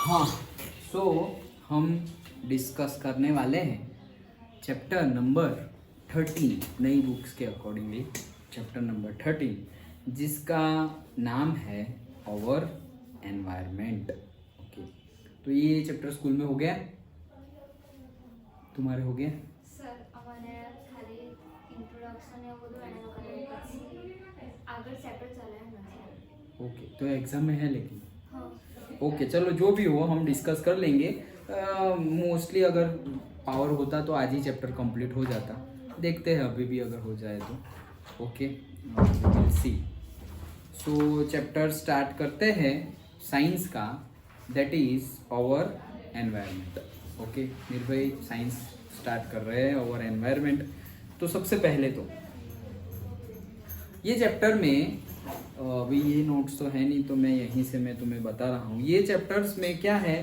हाँ, सो हम डिस्कस करने वाले हैं चैप्टर नंबर 13 नई बुक्स के अकॉर्डिंगली चैप्टर नंबर 13 जिसका नाम है आवर एनवायरनमेंट। ओके, तो ये चैप्टर स्कूल में हो गया, तुम्हारे हो गया? સર અમારે ખાલી ઇન્ટ્રોડક્શન એવું બધું એના લોકોને પછી આગળ ચેપ્ટર ચલાવ્યા નથી। ओके, तो एग्जाम में है लेकिन हाँ ओके चलो जो भी हो हम डिस्कस कर लेंगे। मोस्टली अगर पावर होता तो आज ही चैप्टर कंप्लीट हो जाता, देखते हैं अभी भी अगर हो जाए तो। Okay will see. So chapter start करते हैं साइंस का, that is our environment. Okay Nirbhay science start कर रहे हैं आवर एनवायरनमेंट। तो सबसे पहले तो ये चैप्टर में अभी ये नोट्स तो है नहीं तो मैं यहीं से मैं तुम्हें बता रहा हूँ। ये चैप्टर्स में क्या है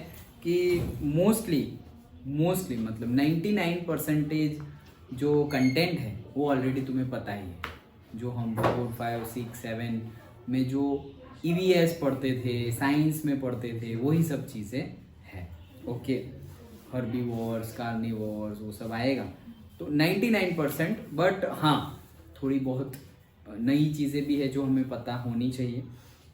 कि मोस्टली मतलब 99% जो कंटेंट है वो ऑलरेडी तुम्हें पता ही है। जो हम 4, 5, 6, 7 में जो EVS पढ़ते थे, साइंस में पढ़ते थे, वही सब चीज़ें हैं। ओके, हर्बीवोर्स, कार्निवोर्स वो सब आएगा तो 99%। बट हाँ, थोड़ी बहुत नई चीज़ें भी है जो हमें पता होनी चाहिए।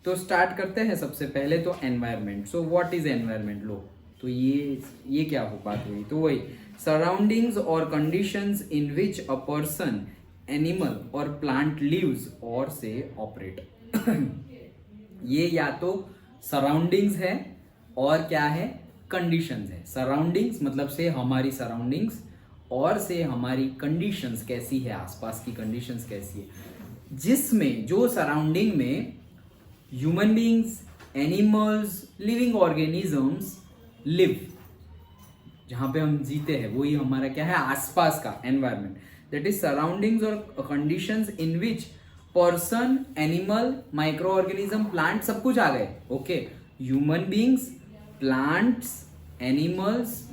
तो स्टार्ट करते हैं सबसे पहले तो environment. So what is environment? लो तो ये क्या हो बात हुई, तो वही सराउंडिंग्स और conditions in which a person, animal और प्लांट लिव्स और से ऑपरेट। ये या तो सराउंडिंग्स है और क्या है, कंडीशंस है। सराउंडिंग्स मतलब से हमारी सराउंडिंग्स और से हमारी कंडीशंस कैसी है, आसपास की कंडीशंस कैसी है, जिसमें जो सराउंडिंग में human beings, animals, living organisms live, जहां पे हम जीते हैं वही हमारा क्या है, आसपास का एनवायरनमेंट। दैट इज सराउंडिंग्स और conditions in which person, animal, micro organism, plant सब कुछ आ गए। Okay, human beings, plants, animals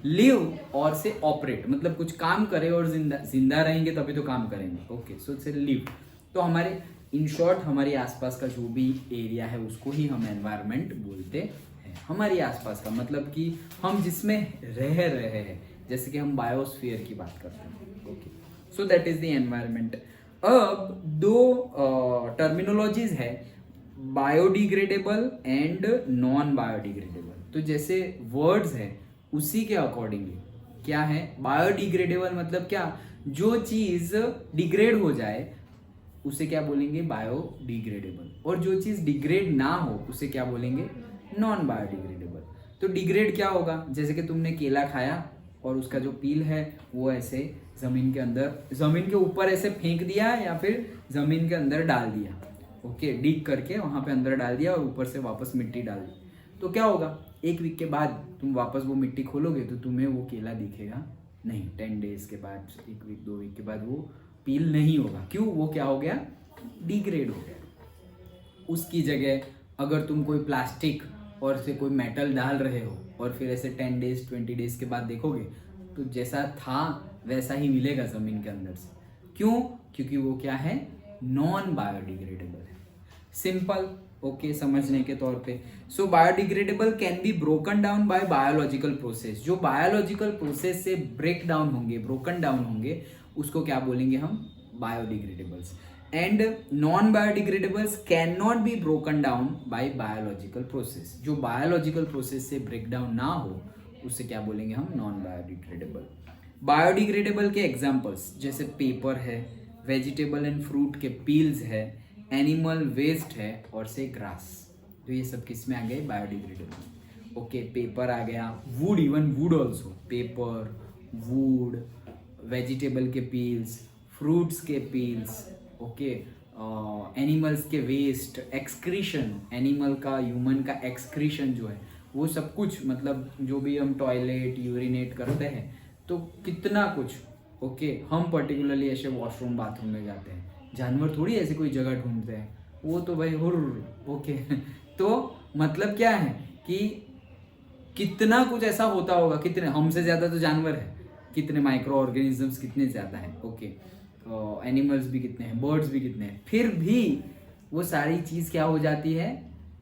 live और से ऑपरेट मतलब कुछ काम करे और जिंदा रहेंगे तभी तो काम करेंगे। ओके, सो से लिव। तो हमारे इन शॉर्ट हमारे आसपास का जो भी एरिया है उसको ही हम एनवायरनमेंट बोलते हैं। हमारे आसपास का मतलब कि हम जिसमें रह रहे हैं, जैसे कि हम बायोस्फीयर की बात करते हैं। Okay, so that is the environment. अब दो टर्मिनोलॉजीज है, बायोडिग्रेडेबल एंड नॉन बायोडिग्रेडेबल। तो जैसे वर्ड्स है उसी के अकॉर्डिंगली क्या है, बायोडिग्रेडेबल मतलब क्या, जो चीज डिग्रेड हो जाए उसे क्या बोलेंगे, बायोडिग्रेडेबल। और जो चीज डिग्रेड ना हो उसे क्या बोलेंगे, नॉन बायोडिग्रेडेबल। तो डिग्रेड क्या होगा, जैसे कि तुमने केला खाया और उसका जो पील है वो ऐसे जमीन के अंदर, जमीन के ऊपर ऐसे फेंक दिया या फिर जमीन के अंदर डाल दिया। ओके, डिग करके वहां पे अंदर डाल दिया और ऊपर से वापस मिट्टी डाल दी, तो क्या होगा, एक वीक के बाद तुम वापस वो मिट्टी खोलोगे तो तुम्हें वो केला दिखेगा नहीं। 10 डेज के बाद, एक वीक 2 वीक के बाद वो पील नहीं होगा। क्यों? वो क्या हो गया, डिग्रेड हो गया। उसकी जगह अगर तुम कोई प्लास्टिक और से कोई मेटल डाल रहे हो और फिर ऐसे 10 डेज 20 डेज के बाद देखोगे तो जैसा था वैसा ही मिलेगा जमीन के अंदर से। क्यों? क्योंकि वो क्या है, नॉन बायोडिग्रेडेबल है। सिंपल। ओके, समझने के तौर पे। So biodegradable can be broken down by biological process. जो बायोलॉजिकल प्रोसेस से ब्रेक डाउन होंगे, ब्रोकन डाउन होंगे, उसको क्या बोलेंगे हम, biodegradables. And non biodegradables can not be broken down by biological process. जो बायोलॉजिकल प्रोसेस से ब्रेक डाउन ना हो उसे क्या बोलेंगे हम, नॉन बायोडिग्रेडेबल। बायोडिग्रेडेबल के एग्जांपल्स जैसे पेपर है, वेजिटेबल एंड फ्रूट के पील्स है, एनिमल वेस्ट है और से ग्रास। तो ये सब किस में आ गए, बायोडिग्रेडेबल। ओके, पेपर आ गया, would, even would also, paper, wood, vegetable के पील्स, फ्रूट्स के पील्स। ओके, एनिमल्स के वेस्ट, एक्सक्रीशन, एनिमल का, ह्यूमन का एक्सक्रीशन जो है वो सब कुछ, मतलब जो भी हम टॉयलेट, यूरिनेट करते हैं तो कितना कुछ। ओके, हम पर्टिकुलरली ऐसे वॉशरूम, बाथरूम में जाते हैं, जानवर थोड़ी ऐसे कोई जगह ढूंढते हैं, वो तो भाई हुर्र। ओके, तो मतलब क्या है कि कितना कुछ ऐसा होता होगा, कितने, हमसे ज़्यादा तो जानवर है, कितने माइक्रो ऑर्गेनिजम्स कितने ज़्यादा हैं। ओके, एनिमल्स भी कितने हैं, बर्ड्स भी कितने हैं, फिर भी वो सारी चीज़ क्या हो जाती है,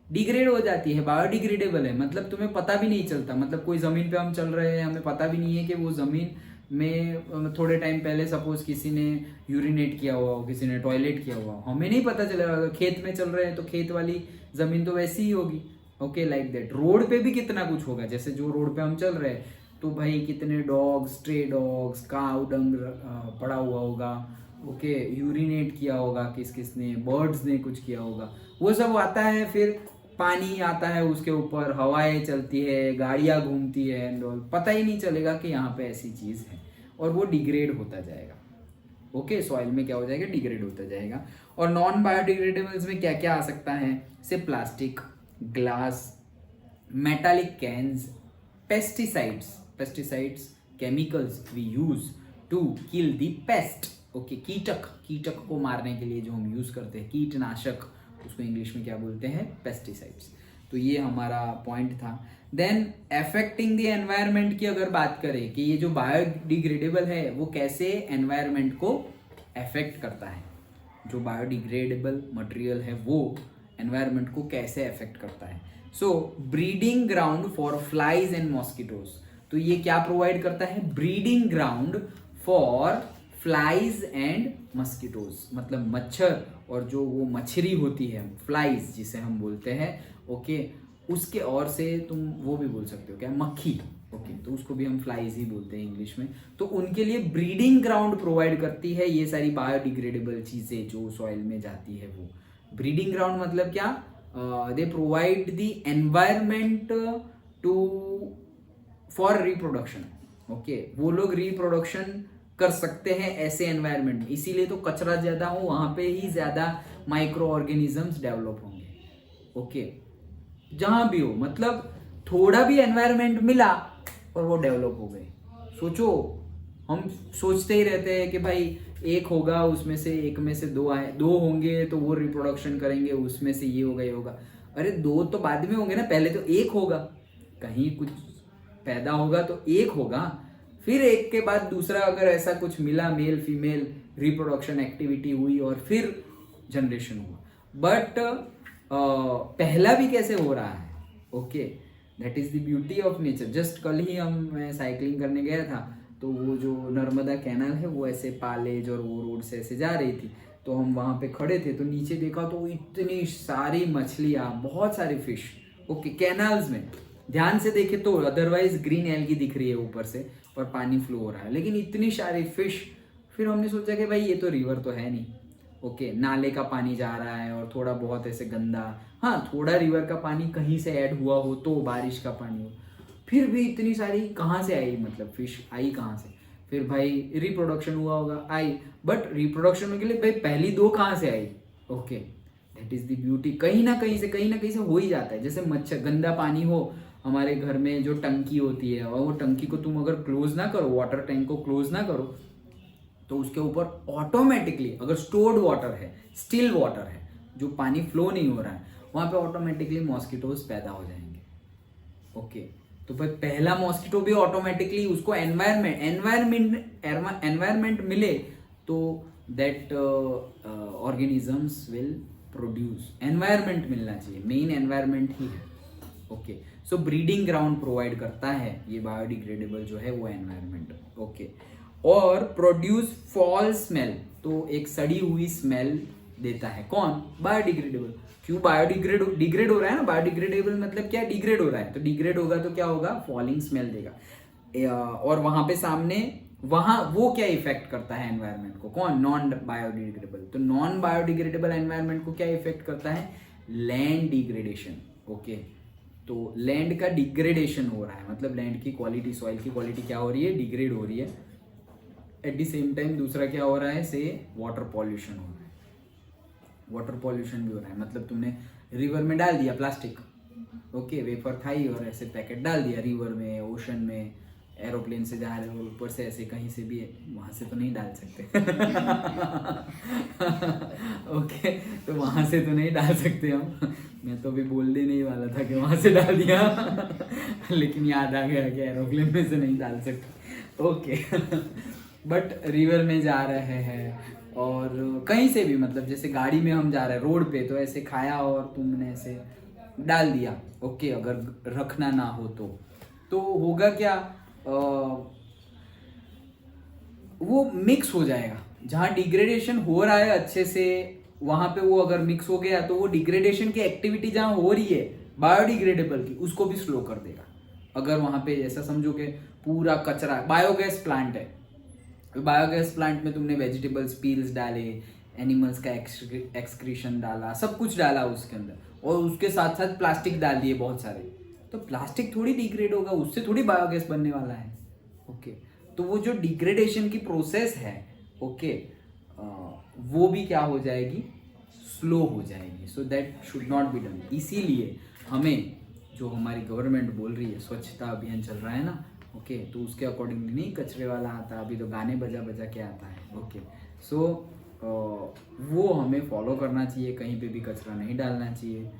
डिग्रेड हो जाती है, बायोडिग्रेडेबल है, मतलब तुम्हें पता भी नहीं चलता। मतलब कोई ज़मीन पे हम चल रहे हैं, हमें पता भी नहीं है कि वो ज़मीन में थोड़े टाइम पहले सपोज किसी ने यूरिनेट किया हुआ हो, किसी ने टॉयलेट किया हुआ हो, हमें नहीं पता चलेगा। अगर खेत में चल रहे हैं तो खेत वाली ज़मीन तो वैसी ही होगी। Okay, like that. रोड पे भी कितना कुछ होगा, जैसे जो रोड पे हम चल रहे हैं तो भाई कितने डॉग्स, स्ट्रे डॉग्स, काऊ डंग पड़ा हुआ होगा। ओके, यूरिनेट किया होगा किस किस ने, बर्ड्स ने कुछ किया होगा, वो सब आता है। फिर पानी आता है उसके ऊपर, हवाएं चलती है, गाड़ियाँ घूमती है एंड ऑल, पता ही नहीं चलेगा कि यहाँ पे ऐसी चीज़ है, और वो डिग्रेड होता जाएगा। ओके, सॉइल में क्या हो जाएगा, डिग्रेड होता जाएगा। और नॉन बायोडिग्रेडेबल्स में क्या क्या आ सकता है, से plastic, glass, metallic cans, pesticides, chemicals we use to kill the pest. Okay, कीटक को मारने के लिए जो हम यूज करते हैं, कीटनाशक, उसको इंग्लिश में क्या बोलते हैं, पेस्टिसाइड्स। तो ये हमारा पॉइंट था। देन अफेक्टिंग द एनवायरनमेंट की अगर बात करें कि ये जो बायोडिग्रेडेबल है वो कैसे एनवायरनमेंट को अफेक्ट करता है, जो बायोडिग्रेडेबल मटेरियल है वो एनवायरनमेंट को कैसे अफेक्ट करता है। So breeding ground for flies and mosquitoes, तो ये क्या प्रोवाइड करता है, breeding ground for flies and mosquitoes, मतलब मच्छर और जो वो मछली होती है, फ्लाइज जिसे हम बोलते हैं। ओके, उसके और से तुम वो भी बोल सकते हो क्या, मक्खी। ओके, तो उसको भी हम फ्लाइज ही बोलते हैं इंग्लिश में। तो उनके लिए ब्रीडिंग ग्राउंड प्रोवाइड करती है ये सारी बायोडिग्रेडेबल चीज़ें जो सॉइल में जाती है। वो ब्रीडिंग ग्राउंड मतलब क्या, they provide the environment to for reproduction. Okay, वो लोग रिप्रोडक्शन कर सकते हैं ऐसे एनवायरनमेंट में, इसीलिए तो कचरा ज़्यादा हो वहाँ पे ही ज़्यादा माइक्रो ऑर्गेनिजम्स डेवलप होंगे। ओके, जहाँ भी हो, मतलब थोड़ा भी एनवायरनमेंट मिला और वो डेवलप हो गए। सोचो, हम सोचते ही रहते हैं कि भाई एक होगा, उसमें से एक में से दो आए, दो होंगे तो वो रिप्रोडक्शन करेंगे, उसमें से ये होगा ये होगा। अरे दो तो बाद में होंगे ना, पहले तो एक होगा, कहीं कुछ पैदा होगा तो एक होगा, फिर एक के बाद दूसरा, अगर ऐसा कुछ मिला, मेल फीमेल रिप्रोडक्शन एक्टिविटी हुई और फिर जनरेशन हुआ। बट पहला भी कैसे हो रहा है। Okay, that is the beauty of nature. Just कल ही मैं साइकिलिंग करने गया था, तो वो जो नर्मदा कैनाल है वो ऐसे पालेज और वो रोड से ऐसे जा रही थी, तो हम वहाँ पे खड़े थे, तो नीचे देखा तो इतनी सारी मछलियाँ, बहुत सारी फिश। ओके, कैनाल्स में ध्यान से देखे तो अदरवाइज ग्रीन एल्गी दिख रही है ऊपर से और पानी फ्लो हो रहा है, लेकिन इतनी सारी फिश। फिर हमने सोचा कि भाई ये तो रिवर तो है नहीं। ओके, नाले का पानी जा रहा है और थोड़ा बहुत ऐसे गंदा, हाँ थोड़ा रिवर का पानी कहीं से ऐड हुआ हो तो बारिश का पानी हो, फिर भी इतनी सारी कहाँ से आई, मतलब फिश आई कहाँ से। फिर भाई रिप्रोडक्शन हुआ होगा, आई, बट रिप्रोडक्शन के लिए भाई पहली दो कहाँ से आई। Okay, that is the beauty. कहीं ना कहीं से हो ही जाता है। जैसे मच्छर, गंदा पानी हो हमारे घर में, जो टंकी होती है, और वो टंकी को तुम अगर क्लोज ना करो, वाटर टैंक को क्लोज ना करो, तो उसके ऊपर ऑटोमेटिकली, अगर स्टोर्ड वाटर है, स्टिल वाटर है, जो पानी फ्लो नहीं हो रहा है, वहाँ पे ऑटोमेटिकली मॉस्किटोज पैदा हो जाएंगे। ओके, तो भाई पहला मॉस्किटो भी ऑटोमेटिकली, उसको एनवायरमेंट मिले तो that organisms will produce. Environment मिलना चाहिए, मेन एनवायरमेंट ही है। ओके, सो ब्रीडिंग ग्राउंड प्रोवाइड करता है ये बायोडिग्रेडेबल जो है वो एनवायरमेंट। ओके, और प्रोड्यूस फॉल स्मेल, तो एक सड़ी हुई स्मेल देता है, कौन, बायोडिग्रेडेबल। क्यों डिग्रेड हो रहा है ना, बायोडिग्रेडेबल मतलब क्या, डिग्रेड हो रहा है, तो डिग्रेड होगा तो क्या होगा, फॉलिंग स्मेल देगा। और वहां पे सामने, वहां वो क्या इफेक्ट करता है एनवायरनमेंट को, कौन, नॉन बायोडिग्रेडेबल। तो नॉन बायोडिग्रेडेबल एनवायरनमेंट को क्या इफेक्ट करता है, लैंड डिग्रेडेशन। ओके, तो लैंड का डिग्रेडेशन हो रहा है, मतलब लैंड की क्वालिटी, सॉइल की क्वालिटी क्या हो रही है, डिग्रेड हो रही है। एट द सेम टाइम दूसरा क्या हो रहा है, से वाटर पॉल्यूशन हो रहा है, वाटर पॉल्यूशन भी हो रहा है। मतलब तुमने रिवर में डाल दिया प्लास्टिक, ओके, वेफर खाई और ऐसे पैकेट डाल दिया रिवर में, ओशन में, एरोप्लेन से जा रहे हो ऊपर से ऐसे कहीं से भी, वहाँ से तो नहीं डाल सकते। ओके, तो वहाँ से तो नहीं डाल सकते हम। मैं तो अभी बोलने नहीं वाला था कि वहाँ से डाल दिया, लेकिन याद आ गया कि एरोप्लेन में से नहीं डाल सकते। ओके, बट रिवर में जा रहे हैं और कहीं से भी, मतलब जैसे गाड़ी में हम जा रहे हैं रोड पे, तो ऐसे खाया और तुमने ऐसे डाल दिया, ओके, अगर रखना ना हो तो होगा क्या, वो मिक्स हो जाएगा। जहाँ डिग्रेडेशन हो रहा है अच्छे से, वहां पे वो अगर मिक्स हो गया तो वो डिग्रेडेशन की एक्टिविटी जहाँ हो रही है बायोडिग्रेडेबल की, उसको भी स्लो कर देगा। अगर वहां पे ऐसा समझो कि पूरा कचरा, बायोगैस प्लांट है, बायोगैस प्लांट में तुमने वेजिटेबल्स पील्स डाले, एनिमल्स का एक्सक्रीशन डाला, सब कुछ डाला उसके अंदर, और उसके साथ साथ प्लास्टिक डाल दिए बहुत सारे, तो प्लास्टिक थोड़ी डिग्रेड होगा, उससे थोड़ी बायोगैस बनने वाला है। ओके, तो वो जो डिग्रेडेशन की प्रोसेस है, ओके, वो भी क्या हो जाएगी, स्लो हो जाएगी। So that should not be done. इसीलिए हमें, जो हमारी गवर्नमेंट बोल रही है, स्वच्छता अभियान चल रहा है ना, ओके, तो उसके अकॉर्डिंगली नहीं कचरे वाला आता, अभी तो गाने बजा बजा के आता है। ओके, सो वो हमें फॉलो करना चाहिए, कहीं पे भी कचरा नहीं डालना चाहिए।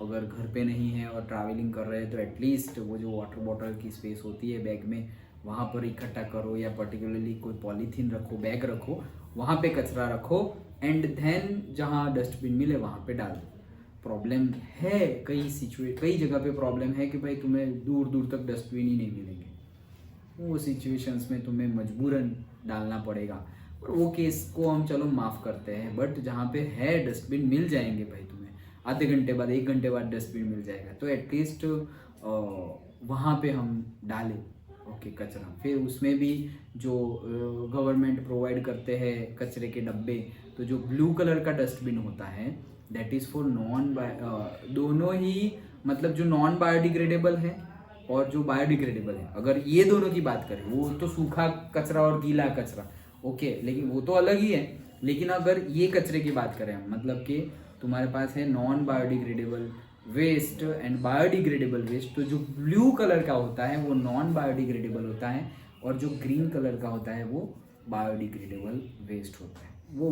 अगर घर पे नहीं है और ट्रैवलिंग कर रहे हैं तो एटलीस्ट वो जो वाटर बॉटल की स्पेस होती है बैग में, वहाँ पर इकट्ठा करो, या पर्टिकुलरली कोई पॉलीथीन रखो, बैग रखो, वहाँ पे कचरा रखो, एंड देन जहाँ डस्टबिन मिले वहाँ पे डाल दो। प्रॉब्लम है कई जगह पे प्रॉब्लम है कि भाई तुम्हें दूर दूर तक डस्टबिन ही नहीं मिलेंगे, वो सिचुएशंस में तुम्हें मजबूरन डालना पड़ेगा, और वो केस को हम चलो माफ़ करते हैं। बट जहाँ पे है डस्टबिन मिल जाएंगे भाई, तुम्हें आधे घंटे बाद 1 घंटे बाद डस्टबिन मिल जाएगा, तो एटलीस्ट वहाँ पे हम डालें, ओके, कचरा। फिर उसमें भी जो गवर्नमेंट प्रोवाइड करते हैं कचरे के डब्बे, तो जो ब्लू कलर का डस्टबिन होता है दैट इज़ फॉर दोनों ही, मतलब जो नॉन बायोडिग्रेडेबल है और जो बायोडिग्रेडेबल है। अगर ये दोनों की बात करें, वो तो सूखा कचरा और गीला कचरा, ओके, लेकिन वो तो अलग ही है। लेकिन अगर ये कचरे की बात करें, मतलब कि तुम्हारे पास है non biodegradable waste and biodegradable waste, तो जो ब्लू कलर का होता है वो नॉन बायोडिग्रेडेबल होता है, और जो ग्रीन कलर का होता है वो बायोडिग्रेडेबल वेस्ट होता है। वो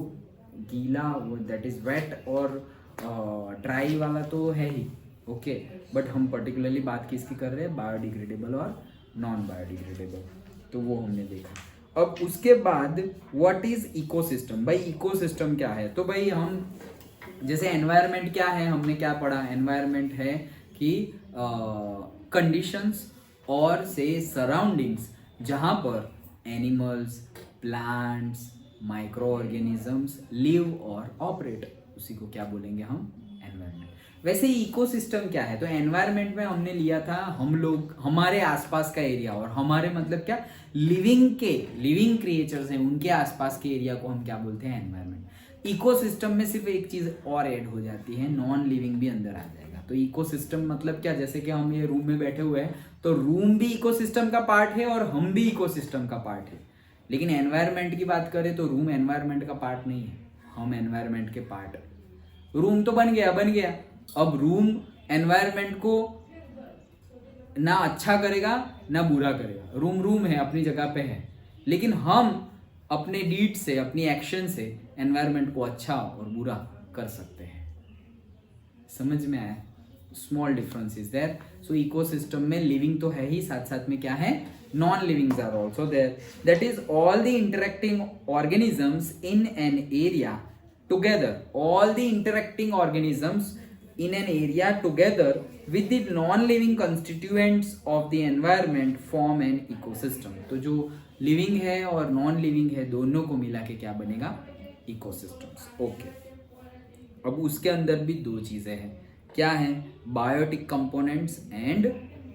गीला, वो दैट इज़ वेट, और ड्राई वाला तो है ही, ओके, बट हम पर्टिकुलरली बात किसकी कर रहे हैं, बायोडिग्रेडेबल और नॉन बायोडिग्रेडेबल, तो वो हमने देखा। अब उसके बाद व्हाट इज इकोसिस्टम। भाई इकोसिस्टम क्या है, तो भाई हम जैसे एनवायरनमेंट क्या है, हमने क्या पढ़ा, एनवायरनमेंट है कि कंडीशंस और से सराउंडिंग्स जहाँ पर animals, plants, micro organisms live और ऑपरेट, उसी को क्या बोलेंगे हम, एनवायरनमेंट। वैसे ही इकोसिस्टम क्या है, तो एनवायरनमेंट में हमने लिया था हम लोग, हमारे आसपास का एरिया, और हमारे मतलब क्या, लिविंग क्रिएचर्स हैं, उनके आसपास के एरिया को हम क्या बोलते हैं, एनवायरनमेंट। इकोसिस्टम में सिर्फ एक चीज और ऐड हो जाती है, नॉन लिविंग भी अंदर आ जाएगा। तो इकोसिस्टम मतलब क्या, जैसे कि हम ये रूम में बैठे हुए हैं, तो रूम भी इकोसिस्टम का पार्ट है और हम भी इकोसिस्टम का पार्ट है। लेकिन एनवायरनमेंट की बात करें तो रूम एनवायरनमेंट का पार्ट नहीं है, हम एनवायरनमेंट के पार्ट। रूम तो बन गया, अब रूम एनवायरनमेंट को ना अच्छा करेगा ना बुरा करेगा। रूम है, अपनी जगह पे है, लेकिन हम अपने डीड से, अपनी एक्शन से एनवायरनमेंट को अच्छा और बुरा कर सकते हैं। समझ में आया? Small difference is there. So ecosystem में लिविंग तो है ही, साथ साथ में क्या है, non livings are also there. That is all the interacting organisms in an area together, all the interacting organisms in an area together with the non-living constituents of the environment form an ecosystem। तो जो living है और non living है, दोनों को मिला के क्या बनेगा, इकोसिस्टम्स। ओके, अब उसके अंदर भी दो चीजें हैं, क्या है, बायोटिक कंपोनेंट्स एंड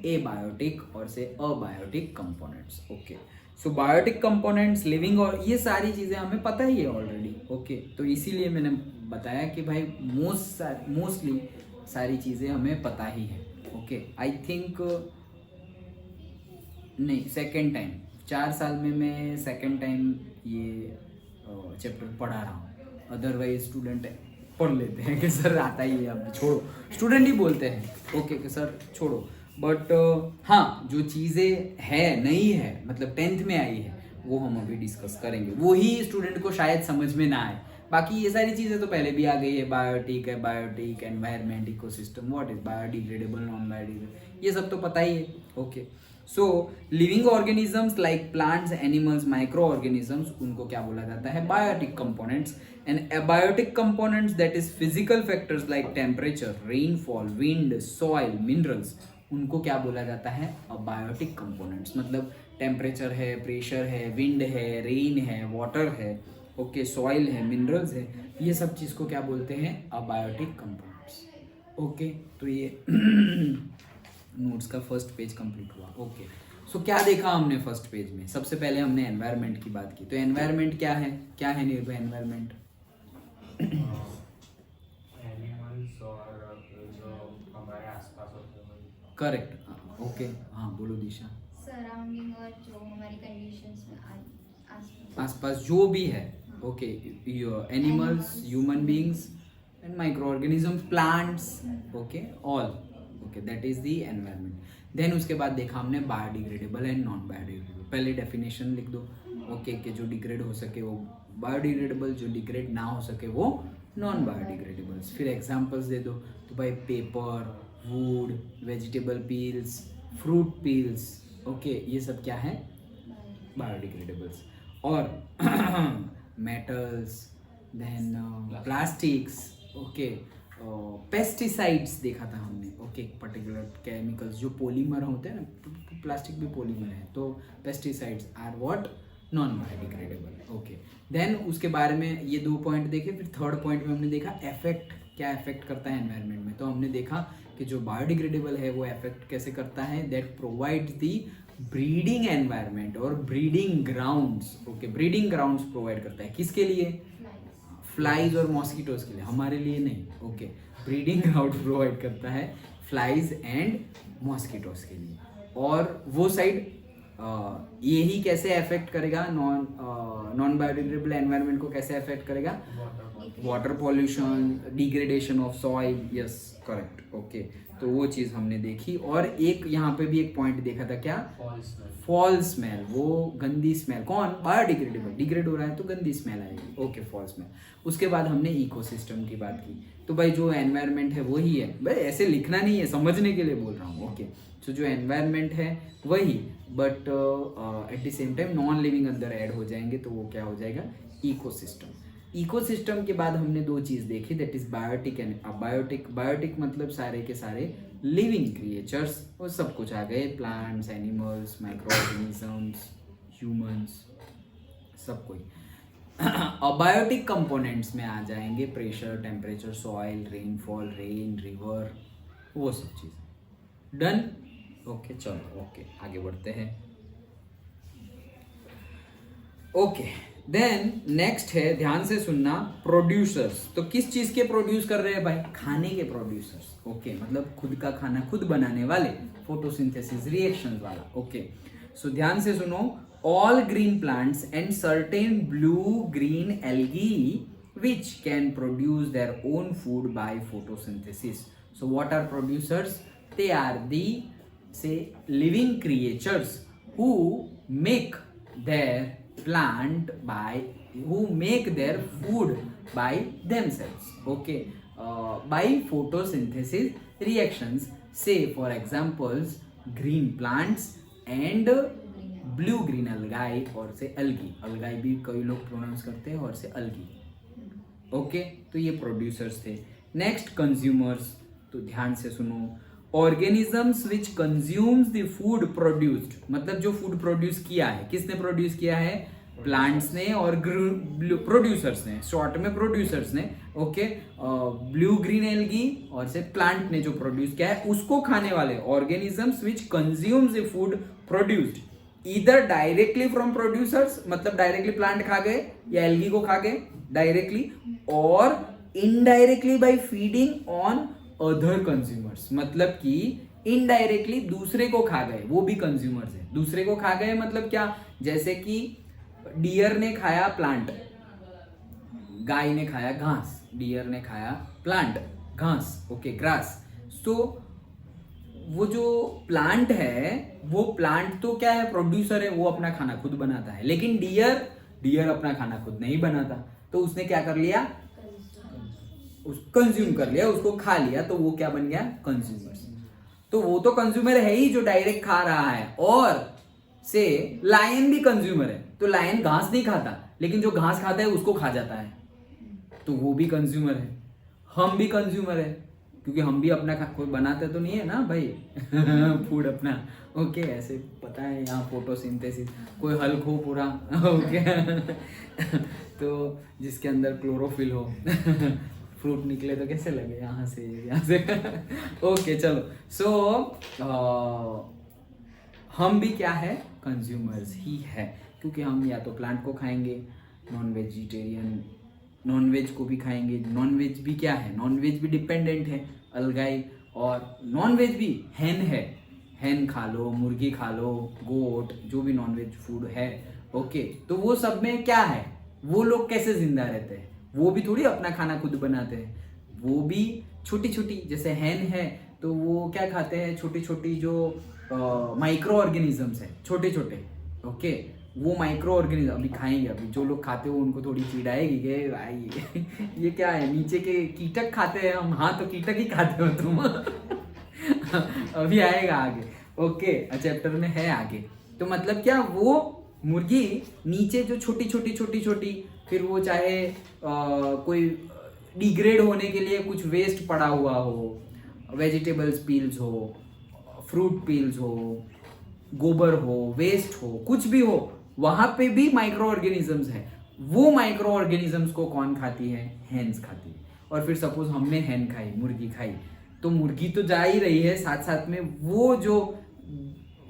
एबायोटिक और से abiotic components. Okay, so biotic components, living, और ये सारी चीज़ें हमें पता ही है ऑलरेडी। ओके, तो इसीलिए मैंने बताया कि भाई मोस्टली सारी चीज़ें हमें पता ही है। ओके, आई थिंक नहीं, सेकेंड टाइम 4 साल में मैं सेकेंड टाइम ये चैप्टर पढ़ा रहा हूँ। अदरवाइज स्टूडेंट पढ़ लेते हैं कि सर आता ही है, अब छोड़ो, स्टूडेंट ही बोलते हैं ओके कि सर छोड़ो। बट हाँ, जो चीज़ें है नई है, मतलब 10th में आई है, वो हम अभी डिस्कस करेंगे। वो ही स्टूडेंट को शायद समझ में ना आए, बाकी ये सारी चीजें तो पहले भी आ गई है, बायोटिक है, biotic, environment, ecosystem, what is biodegradable, non biodegradable, ये सब तो पता ही है। Okay, so living organisms like plants, animals, micro organisms, उनको क्या बोला जाता है? Biotic components. And abiotic components that is physical factors like temperature, rainfall, wind, soil, minerals, उनको क्या बोला जाता है? Abiotic components. मतलब टेम्परेचर है, प्रेशर है, विंड है, रेन है, वाटर है, ओके, सॉइल है, मिनरल्स है, ये सब चीज़ को क्या बोलते हैं? Abiotic components. ओके, तो ये नोट्स का फर्स्ट पेज कंप्लीट हुआ। ओके, सो क्या देखा हमने फर्स्ट पेज में? सबसे पहले हमने एनवायरनमेंट की बात की। तो एनवायरनमेंट क्या है? क्या है निर्भय एनवायरनमेंट? एनिमल्स और जो हमारे आसपास होते हैं। करेक्ट, ओके, हाँ बोलो दिशा। सराउंडिंग और जो हमारी कंडीशंस में आसपास आसपास जो भी है, okay, animals, human beings and micro organisms, plants, okay, all, okay, that is the environment. Then उसके बाद देखा हमने बायोडिग्रेडेबल एंड नॉन बायोडिग्रेडेबल। पहले डेफिनेशन लिख दो, ओके, कि जो डिग्रेड हो सके वो बायोडिग्रेडेबल, जो डिग्रेड ना हो सके वो नॉन बायोडिग्रेडेबल्स। फिर एग्जांपल्स दे दो, तो भाई paper, wood, vegetable peels, fruit peels, okay, ये सब क्या है? बायोडिग्रेडेबल्स। और metals, then plastics, okay, pesticides देखा था हमने, ओके, पर्टिकुलर केमिकल्स जो पॉलीमर होते हैं ना, प्लास्टिक भी पॉलीमर है, तो pesticides are what? Non biodegradable. Okay, then उसके बारे में ये 2 पॉइंट देखे। फिर थर्ड पॉइंट में हमने देखा इफेक्ट, क्या इफेक्ट करता है एनवायरनमेंट में। तो हमने देखा कि जो बायोडिग्रेडेबल है वो इफेक्ट कैसे करता है? That provides the breeding environment और breeding grounds. Okay, breeding grounds provide करता है किसके लिए? फ्लाइज और मॉस्किटोज के लिए, हमारे लिए नहीं। ओके, ब्रीडिंग ग्राउंड प्रोवाइड करता है फ्लाइज एंड मॉस्किटोज के लिए। और वो साइड यही कैसे अफेक्ट करेगा? नॉन बायोडिग्रेडेबल एनवायरनमेंट को कैसे अफेक्ट करेगा? Water pollution, degradation of soil, yes correct, okay, तो वो चीज़ हमने देखी। और एक यहाँ पे भी एक पॉइंट देखा था, क्या? फॉल स्मेल, वो गंदी स्मेल। कौन? बायोडिग्रेडेबल, डिग्रेड हो रहा है तो गंदी स्मेल आएगी, ओके, फॉल स्मेल। उसके बाद हमने इकोसिस्टम की बात की। तो भाई जो एनवायरनमेंट है वही है, भाई ऐसे लिखना नहीं है, समझने के लिए बोल रहा हूँ, ओके। तो जो एनवायरनमेंट है वही, but at the same time non living अंदर ऐड हो जाएंगे, तो वो क्या हो जाएगा? इकोसिस्टम। इकोसिस्टम के बाद हमने 2 चीज़ देखी, that is biotic and abiotic. Biotic मतलब सारे के सारे लिविंग क्रिएचर्स, वो सब कुछ आ गए, plants, animals, micro organisms, humans, सब कोई। अबायोटिक कंपोनेंट्स में आ जाएंगे pressure, temperature, soil, rainfall, rain, river, वो सब चीज़। डन? ओके, चलो, ओके, आगे बढ़ते हैं। ओके, देन नेक्स्ट है, ध्यान से सुनना, प्रोड्यूसर्स। तो किस चीज के प्रोड्यूस कर रहे हैं भाई? खाने के प्रोड्यूसर्स, ओके, मतलब खुद का खाना खुद बनाने वाले, फोटोसिंथेसिस रिएक्शंस वाला, ओके। सो ध्यान से सुनो, all green plants and certain blue green algae which can produce their own food by photosynthesis. So what are producers? They are the, say, living creatures who make their plant by, who make their food by themselves, okay, by photosynthesis reactions. Say for examples, green plants and blue green algae, और से algae, algae भी कई लोग pronounce करते हैं, और से algae, okay, तो ये प्रोड्यूसर्स थे। Next, consumers. तो ध्यान से सुनो, organisms which consumes the food produced, मतलब जो फूड प्रोड्यूस किया है, किसने प्रोड्यूस किया है? प्लांट्स ने और प्रोड्यूसर्स ने, शॉर्ट में प्रोड्यूसर्स ने, ओके। ब्लू ग्रीन एल्गी और से प्लांट ने जो प्रोड्यूस किया है उसको खाने वाले, organisms which consumes the food produced either directly from producers, मतलब डायरेक्टली प्लांट खा गए या एल्गी को खा गए डायरेक्टली, और indirectly bye feeding on other consumers, मतलब कि इनडायरेक्टली दूसरे को खा गए, वो भी कंज्यूमर्स है। दूसरे को खा गए मतलब क्या? जैसे कि डियर ने खाया प्लांट, गाय ने खाया घास, डियर ने खाया प्लांट, घास, ओके, ग्रास। तो वो जो प्लांट है, वो प्लांट तो क्या है? प्रोड्यूसर है, वो अपना खाना खुद बनाता है, लेकिन डियर अपना खाना खुद नहीं बनाता। तो उसने क्या कर लिया, कंज्यूम कर लिया, उसको खा लिया, तो वो क्या बन गया, कंज्यूमर्स। तो वो तो कंज्यूमर है ही जो डायरेक्ट खा रहा है, और से लायन भी कंज्यूमर है, तो लायन घास नहीं खाता, लेकिन जो घास खाता है उसको खा जाता है, तो वो भी कंज्यूमर है। हम भी कंज्यूमर है, क्योंकि हम भी अपना कोई बनाते तो नहीं है ना भाई फूड अपना। ओके, ऐसे पता है यहाँ फोटोसिंथेसिस, कोई हल्क हो पूरा ओके तो जिसके अंदर क्लोरोफिल हो फ्रूट निकले तो कैसे लगे, यहाँ से ओके चलो। सो हम भी क्या है, कंज्यूमर्स ही है, क्योंकि हम या तो प्लांट को खाएंगे, नॉन वेजिटेरियन नॉन वेज को भी खाएंगे, नॉन वेज भी क्या है, नॉन वेज भी डिपेंडेंट है अलगाई, और नॉन वेज भी हैन है, हैन खा लो, मुर्गी खा लो, गोट, जो भी नॉन वेज फूड है। ओके, तो वो सब में क्या है, वो लोग कैसे जिंदा रहते हैं, वो भी थोड़ी अपना खाना खुद बनाते हैं, वो भी छोटी छोटी, जैसे हैन है तो वो क्या खाते हैं, छोटी छोटी जो माइक्रो ऑर्गेनिजम्स है, छोटे छोटे। ओके, वो माइक्रो ऑर्गेनिज्म अभी खाएंगे, अभी जो लोग खाते हो उनको थोड़ी चिढ़ाएगी कि भाई ये क्या है, नीचे के कीटक खाते हैं हम, हाँ तो कीटक ही खाते हो तुम अभी आएगा आगे। ओके, चैप्टर में है आगे। तो मतलब क्या, वो मुर्गी नीचे जो छोटी छोटी, फिर वो चाहे कोई डिग्रेड होने के लिए कुछ वेस्ट पड़ा हुआ हो, वेजिटेबल्स पील्स हो, फ्रूट पील्स हो, गोबर हो, वेस्ट हो, कुछ भी हो, वहां पे भी माइक्रो ऑर्गेनिजम्स है। वो माइक्रो ऑर्गेनिजम्स को कौन खाती है, हैंस खाती है। और फिर सपोज हमने हैन खाई, मुर्गी खाई, तो मुर्गी तो जा ही रही है, साथ साथ में वो जो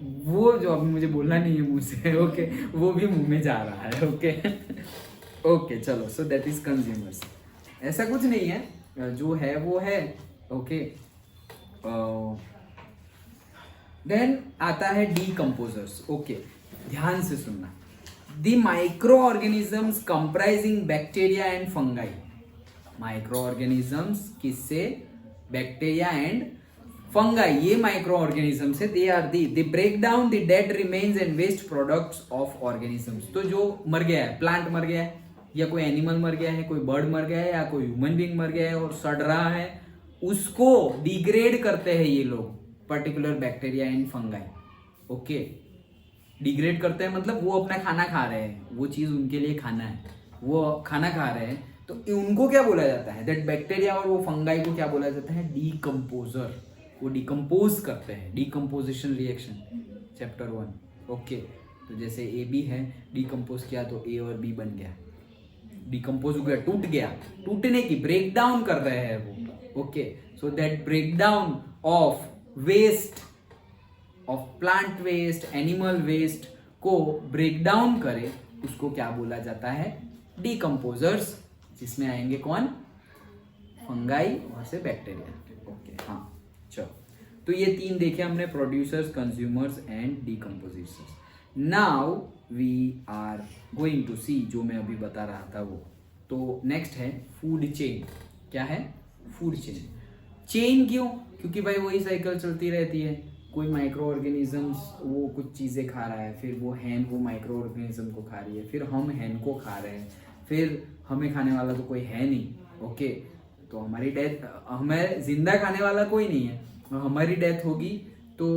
अभी मुझे बोलना नहीं है मुंह से ओके, वो भी मुंह में जा रहा है। ओके ओके चलो, सो दैट इज कंज्यूमर्स। ऐसा कुछ नहीं है, जो है वो है। ओके, देन आता है डीकम्पोजर्स। ओके, ध्यान से सुनना। The micro organisms comprising bacteria and fungi. Micro organisms किससे, बैक्टीरिया एंड फंगाई, ये माइक्रो ऑर्गेनिजम्स है। They are they break down the dead remains and waste products of organisms. तो जो मर गया है, प्लांट मर गया है, या कोई एनिमल मर गया है, कोई बर्ड मर गया है, या कोई ह्यूमन बीइंग मर गया है और सड़ रहा है, उसको डिग्रेड करते हैं ये लोग, particular bacteria and fungi. Okay, degrade करते हैं मतलब वो अपना खाना खा रहे हैं, वो चीज उनके लिए खाना है, वो खाना खा रहे हैं, तो उनको क्या बोला जाता है, दैट बैक्टीरिया और वो फंगाई को क्या बोला जाता है, डीकम्पोजर। वो डिकम्पोज करते हैं, डीकम्पोजिशन रिएक्शन, चैप्टर 1। ओके, तो जैसे ए बी है, डिकम्पोज किया तो ए और बी बन गया, डिकम्पोज हो गया, टूट गया, टूटने की ब्रेक डाउन कर रहे हैं वो। Okay, so that break down of waste, of plant waste, animal waste को ब्रेक डाउन करे, उसको क्या बोला जाता है, डीकम्पोजर्स, जिसमें आएंगे कौन, फंगाई और से बैक्टीरिया। ओके, हाँ चलो, तो ये तीन देखे हमने, producers, consumers and decomposers. Now we are going to see, जो मैं अभी बता रहा था वो। तो नेक्स्ट है फूड चेन। क्या है, फूड चेन। चेन क्यों, क्योंकि भाई वही साइकिल चलती रहती है, कोई माइक्रो ऑर्गेनिजम्स वो कुछ चीज़ें खा रहा है, फिर वो हैन वो माइक्रो ऑर्गेनिज्म को खा रही है, फिर हम हैन को खा रहे हैं, फिर हमें खाने वाला तो कोई है नहीं। ओके, तो हमारी डेथ, हमें जिंदा खाने वाला कोई नहीं है, हमारी डेथ होगी तो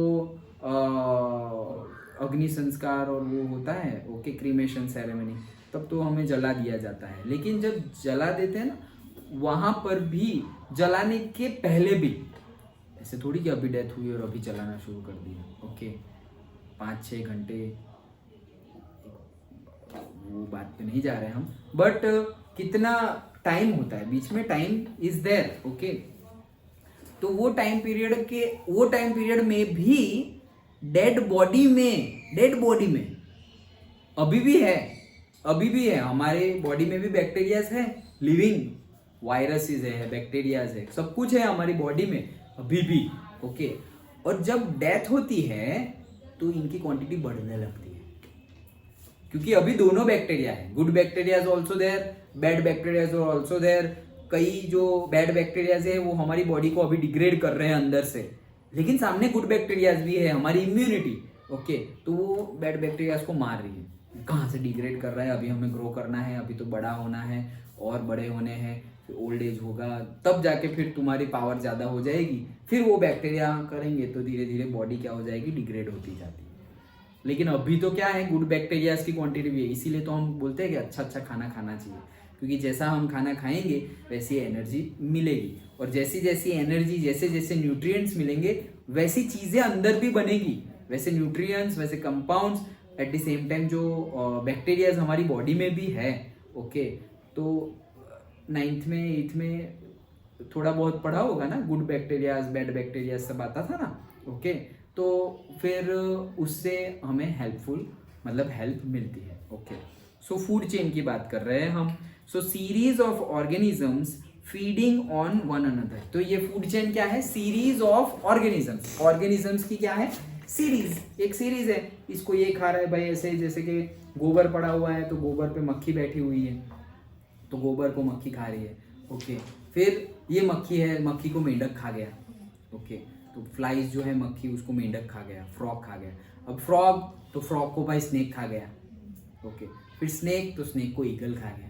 अग्नि संस्कार और वो होता है, ओके, क्रीमेशन सेरेमनी, तब तो हमें जला दिया जाता है। लेकिन जब जला देते हैं ना, वहाँ पर भी जलाने के पहले भी, ऐसे थोड़ी कि अभी डेथ हुई और अभी जलाना शुरू कर दिया। ओके, 5-6 घंटे, वो बात पे नहीं जा रहे हम, बट कितना टाइम होता है बीच में, टाइम इज देयर। ओके, तो वो टाइम पीरियड में भी डेड बॉडी में अभी भी है, हमारे बॉडी में भी बैक्टीरियाज है, लिविंग वायरसेस है, बैक्टीरियाज है, सब कुछ है हमारी बॉडी में अभी भी। ओके, और जब डेथ होती है तो इनकी क्वांटिटी बढ़ने लगती है, क्योंकि अभी दोनों बैक्टीरिया है, good bacterias also there, bad bacterias also there. कई जो बैड बैक्टीरियाज है वो हमारी बॉडी को अभी डिग्रेड कर रहे हैं अंदर से, लेकिन सामने गुड बैक्टीरियाज भी है, हमारी इम्यूनिटी। ओके, तो वो बैड बैक्टीरियाज को मार रही है, कहाँ से डिग्रेड कर रहा है, अभी हमें ग्रो करना है, अभी तो बड़ा होना है और बड़े होने हैं, फिर ओल्ड एज होगा, तब जाके फिर तुम्हारी पावर ज़्यादा हो जाएगी, फिर वो बैक्टीरिया करेंगे तो धीरे धीरे बॉडी क्या हो जाएगी, डिग्रेड होती जाती है। लेकिन अभी तो क्या है, गुड बैक्टीरियाज की क्वांटिटी भी है, इसीलिए तो हम बोलते हैं कि अच्छा अच्छा खाना खाना चाहिए, क्योंकि जैसा हम खाना खाएंगे वैसी एनर्जी मिलेगी, और जैसी जैसी एनर्जी, जैसे जैसे न्यूट्रिएंट्स मिलेंगे वैसी चीज़ें अंदर भी बनेगी, वैसे न्यूट्रिएंट्स, वैसे compounds, at the same time जो बैक्टीरियाज हमारी बॉडी में भी है। ओके, तो 9th में 8th में थोड़ा बहुत पढ़ा होगा ना, गुड बैक्टीरियाज बैड बैक्टीरियाज सब आता था ना। ओके, तो फिर उससे हमें हेल्पफुल मतलब हेल्प मिलती है। ओके, सो फूड चेन की बात कर रहे हैं हम। सो series of organisms feeding on one another. तो ये फूड चेन क्या है, सीरीज ऑफ ऑर्गेनिजम्स। ऑर्गेनिजम्स की क्या है, सीरीज, एक सीरीज है। इसको ये खा रहा है भाई, ऐसे जैसे कि गोबर पड़ा हुआ है तो गोबर पे मक्खी बैठी हुई है तो गोबर को मक्खी खा रही है। ओके, फिर ये मक्खी है, मक्खी को मेंढक खा गया। ओके, तो फ्लाइज जो है मक्खी, उसको मेंढक खा गया, फ्रॉग खा गया। अब फ्रॉग, तो फ्रॉग को भाई स्नेक खा गया। ओके, फिर स्नेक, तो स्नेक को ईगल खा गया,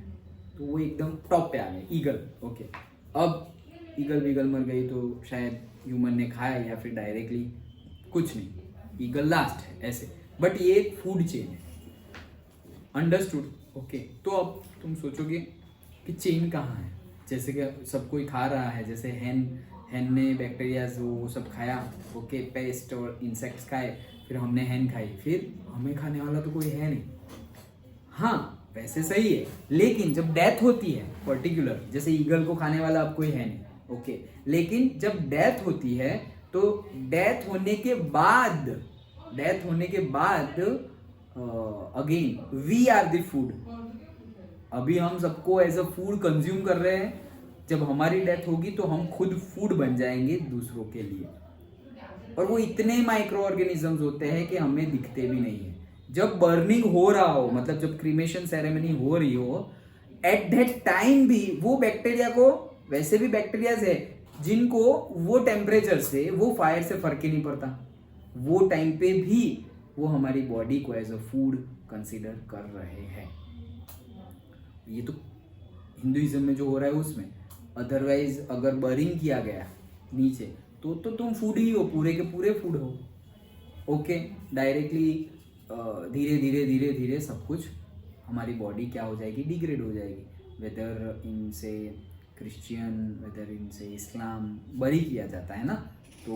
तो वो एकदम टॉप पे आ गए, ईगल। ओके, अब ईगल बीगल मर गई तो शायद ह्यूमन ने खाया या फिर डायरेक्टली कुछ नहीं, ईगल लास्ट है ऐसे। बट ये एक फूड चेन है, अंडरस्टूड। ओके, तो अब तुम सोचोगे कि चेन कहाँ है, जैसे कि सब कोई खा रहा है, जैसे हैन ने बैक्टीरियाज वो सब खाया। ओके, पेस्ट और इंसेक्ट्स खाए, फिर हमने हैन खाई, फिर हमें खाने वाला तो कोई है नहीं। हाँ, वैसे सही है, लेकिन जब डेथ होती है पर्टिकुलर, जैसे ईगल को खाने वाला अब कोई है नहीं। ओके, लेकिन जब डेथ होती है तो डेथ होने के बाद again we are the food. अभी हम सबको एज अ फूड कंज्यूम कर रहे हैं, जब हमारी डेथ होगी तो हम खुद फूड बन जाएंगे दूसरों के लिए। और वो इतने माइक्रो ऑर्गेनिजम्स होते हैं कि हमें दिखते भी नहीं है। जब बर्निंग हो रहा हो, मतलब जब क्रीमेशन सेरेमनी हो रही हो, एट दैट टाइम भी वो बैक्टीरिया को, वैसे भी बैक्टीरियाज है जिनको वो टेम्परेचर से, वो फायर से फर्क ही नहीं पड़ता, वो टाइम पे भी वो हमारी बॉडी को एज अ फूड कंसीडर कर रहे हैं। ये तो हिंदुइज्म में जो हो रहा है उसमें। अदरवाइज अगर बर्निंग किया गया नीचे तो तुम फूड ही हो, पूरे के पूरे फूड हो। ओके, डायरेक्टली धीरे धीरे धीरे धीरे सब कुछ हमारी बॉडी क्या हो जाएगी, डिग्रेड हो जाएगी। वेदर इनसे क्रिश्चियन, वेदर इनसे इस्लाम बरी किया जाता है ना, तो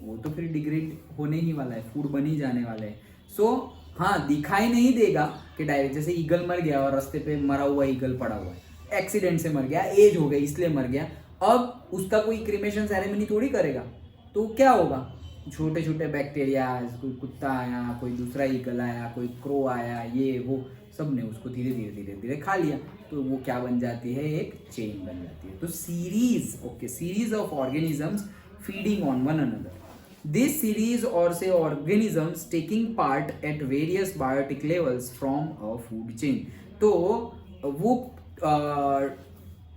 वो तो फिर डिग्रेड होने ही वाला है, फूड बन ही जाने वाला है। सो हाँ, दिखाई नहीं देगा कि डायरेक्ट, जैसे ईगल मर गया और रास्ते पे मरा हुआ ईगल पड़ा हुआ है, एक्सीडेंट से मर गया, एज हो गई इसलिए मर गया, अब उसका कोई क्रीमेशन सेरेमनी थोड़ी करेगा, तो क्या होगा, छोटे छोटे बैक्टीरियाज, कोई कुत्ता आया, कोई दूसरा ईगल आया, कोई क्रो आया, ये वो सब ने उसको धीरे धीरे धीरे धीरे खा लिया, तो वो क्या बन जाती है, एक चेन बन जाती है। तो series, okay, series of organisms feeding on one another. This series or say organisms taking part at various biotic levels from a food chain. तो वो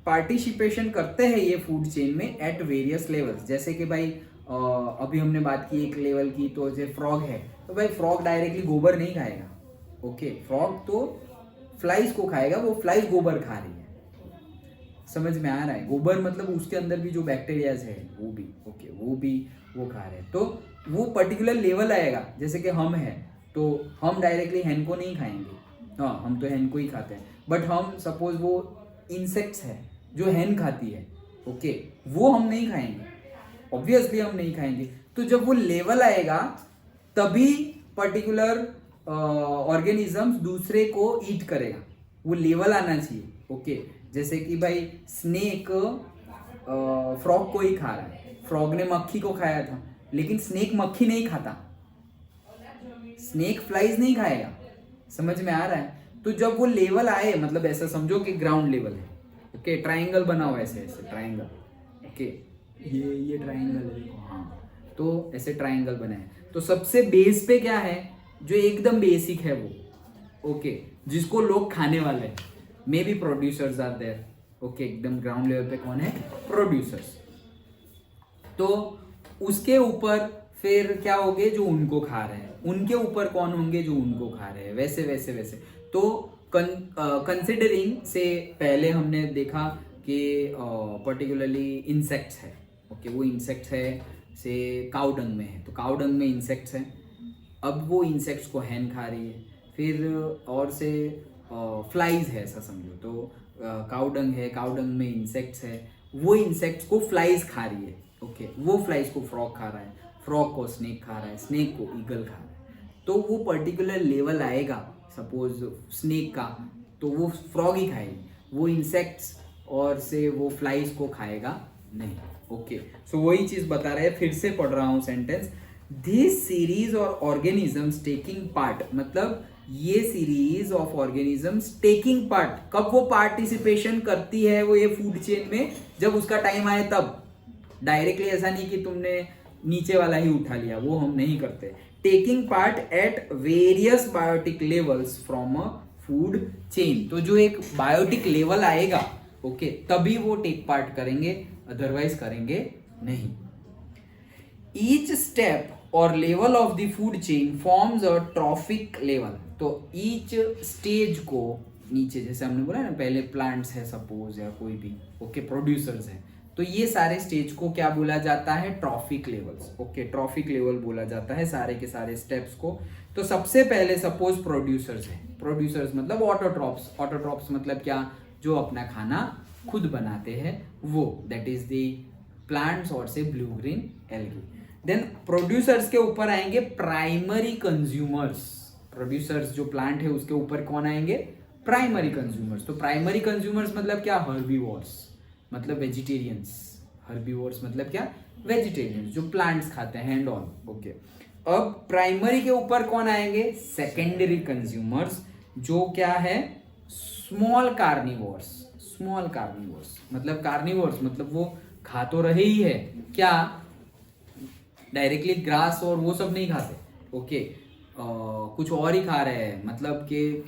पार्टिसिपेशन करते हैं ये फूड चेन में एट वेरियस लेवल्स। जैसे कि भाई अभी हमने बात की एक लेवल की, तो जैसे फ्रॉग है, तो भाई फ्रॉग डायरेक्टली गोबर नहीं खाएगा। ओके, फ्रॉग तो फ्लाइज को खाएगा, वो फ्लाइज गोबर खा रही है, समझ में आ रहा है। गोबर मतलब उसके अंदर भी जो बैक्टीरियाज है वो भी, ओके, वो भी वो खा रहे हैं। तो वो पर्टिकुलर लेवल आएगा, जैसे कि हम हैं तो हम डायरेक्टली हैन को नहीं खाएंगे, हाँ हम तो हैन को ही खाते हैं, बट हम सपोज वो इंसेक्ट्स है जो हैन खाती है, ओके, वो हम नहीं खाएंगे, ऑब्वियसली हम नहीं खाएंगे। तो जब वो लेवल आएगा तभी पर्टिकुलर ऑर्गेनिजम्स दूसरे को ईट करेगा, वो लेवल आना चाहिए। ओके, जैसे कि भाई स्नेक फ्रॉग को ही खा रहा है, फ्रॉग ने मक्खी को खाया था, लेकिन स्नेक मक्खी नहीं खाता, स्नेक फ्लाइज नहीं खाएगा, समझ में आ रहा है। तो जब वो लेवल आए, मतलब ऐसा समझो कि ग्राउंड लेवल है, ओके, ट्राइंगल बना हुआ है ऐसे ऐसे ट्राइंगल, ओके, ये ट्राइंगल है देखो, हाँ, तो ऐसे ट्राइंगल बना है। तो सबसे बेस पे क्या है, जो एकदम बेसिक है वो, ओके, जिसको लोग खाने वाले हैं, may be producers are there, okay, एकदम ग्राउंड लेवल पे कौन है, प्रोड्यूसर्स। तो उसके ऊपर फिर क्या होंगे जो उनको खा रहे हैं, उनके ऊपर कौन होंगे जो उनको खा रहे हैं, वैसे वैसे वैसे। तो कंसिडरिंग से पहले हमने देखा कि पर्टिकुलरली इंसेक्ट्स है, ओके, वो इंसेक्ट्स है से काउडंग में है, तो काउडंग में इंसेक्ट्स है, अब वो इंसेक्ट्स को हैन खा रही है। फिर और से फ्लाइज है ऐसा समझो, तो काउडंग है, काउडंग में इंसेक्ट्स है, वो इंसेक्ट्स को फ्लाइज खा रही है, ओके, वो फ्लाइज को फ्रॉग खा रहा है, फ्रॉग को स्नेक खा रहा है, स्नेक को ईगल खा रहा है। तो वो पर्टिकुलर लेवल आएगा सपोज स्नेक का, तो वो फ्रॉग ही खाएगी, वो इंसेक्ट्स और से वो फ्लाइज को खाएगा नहीं, ओके। सो वही चीज बता रहे हैं, फिर से पढ़ रहा हूँ सेंटेंस। दिस सीरीज और ऑर्गेनिजम्स टेकिंग पार्ट, मतलब ये series of organisms taking part, कब वो पार्टिसिपेशन करती है वो ये फूड चेन में, जब उसका टाइम आए तब। डायरेक्टली ऐसा नहीं कि तुमने नीचे वाला ही उठा लिया, वो हम नहीं करते। Taking part at various biotic levels from a food chain, तो जो एक बायोटिक लेवल आएगा, ओके, तभी वो टेक पार्ट करेंगे, अदरवाइज करेंगे नहीं। ईच स्टेप और level of the food chain forms a trophic level, तो ईच स्टेज को नीचे, जैसे हमने बोला ना पहले प्लांट्स है सपोज या कोई भी, ओके, प्रोड्यूसर्स है, तो ये सारे स्टेज को क्या बोला जाता है, trophic levels, okay, trophic level बोला जाता है सारे के सारे स्टेप्स को। तो सबसे पहले सपोज प्रोड्यूसर्स है, प्रोड्यूसर्स मतलब ऑटोट्रॉप्स, ऑटोट्रॉप्स मतलब क्या, जो अपना खाना खुद बनाते हैं वो, दैट इज द प्लांट्स और से blue green algae. Then producers के ऊपर आएंगे प्राइमरी कंज्यूमर्स, प्रोड्यूसर्स जो प्लांट है उसके ऊपर कौन आएंगे, प्राइमरी कंज्यूमर्स। तो प्राइमरी कंज्यूमर्स मतलब क्या, हर्बीवोर्स मतलब वेजिटेरियंस, हर्बीवोर्स मतलब क्या, वेजिटेरियंस जो प्लांट्स खाते हैं एंड ऑल, ओके। अब प्राइमरी के ऊपर कौन आएंगे, सेकेंडरी कंज्यूमर्स, जो क्या है, स्मॉल कार्निवोर्स, स्मॉल कार्निवोर्स मतलब कार्निवोर्स मतलब वो खा तो रहे ही है, क्या डायरेक्टली ग्रास और वो सब नहीं खाते, ओके, कुछ और ही खा रहे हैं, मतलब कि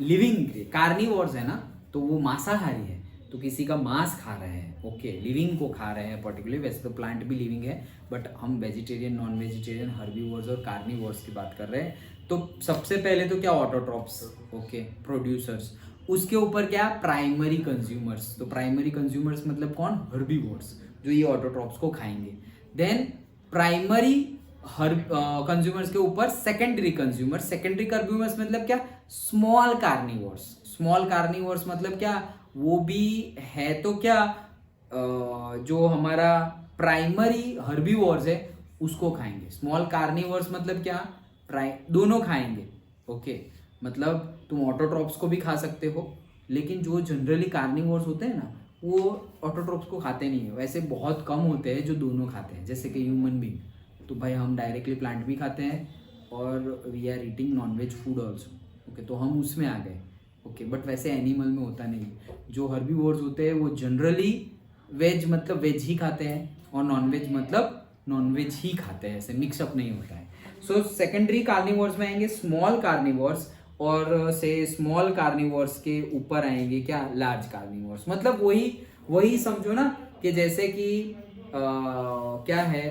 लिविंग कार्निवोर्स है ना, तो वो मांसाहारी है, तो किसी का मांस खा रहे हैं, ओके, लिविंग को खा रहे हैं पर्टिकुलरली। वैसे तो प्लांट भी लिविंग है, बट हम वेजिटेरियन, नॉन वेजिटेरियन, हर्बीवोर्स और कार्निवोर्स की बात कर रहे हैं। तो सबसे पहले तो क्या, ऑटोट्रॉप्स, ओके, प्रोड्यूसर्स, उसके ऊपर क्या, प्राइमरी कंज्यूमर्स, तो प्राइमरी कंज्यूमर्स मतलब कौन, हर्बीवोर्स, जो ये ऑटोट्रॉप्स को खाएंगे। देन प्राइमरी कंज्यूमर्स के ऊपर सेकेंडरी कंज्यूमर्स, सेकेंडरी कंज्यूमर्स मतलब क्या, स्मॉल कार्निवोर्स, स्मॉल कार्निवोर्स मतलब क्या, वो भी है तो क्या, जो हमारा प्राइमरी हर्बीवोर्स है उसको खाएंगे। स्मॉल कार्निवोर्स मतलब क्या, दोनों खाएंगे, ओके, मतलब तुम ऑटोट्रॉप्स को भी खा सकते हो, लेकिन जो जनरली कार्निवोर्स होते हैं ना, वो ऑटोट्रॉप्स को खाते नहीं है। वैसे बहुत कम होते हैं जो दोनों खाते हैं, जैसे कि ह्यूमन बीइंग, तो भाई हम डायरेक्टली प्लांट भी खाते हैं और we are eating non veg food also, okay, तो हम उसमें आ गए, ओके, बट वैसे एनिमल में होता नहीं। जो हर्बीवोर्स होते हैं वो जनरली वेज मतलब वेज ही खाते हैं, और नॉन वेज मतलब नॉन वेज ही खाते हैं, ऐसे मिक्सअप नहीं होता है। सो सेकेंडरी कार्निवोर्स में आएंगे स्मॉल कार्निवोर्स, और से स्मॉल कार्निवोर्स के ऊपर आएंगे क्या, लार्ज कार्निवोर्स, मतलब वही समझो ना कि जैसे कि क्या है,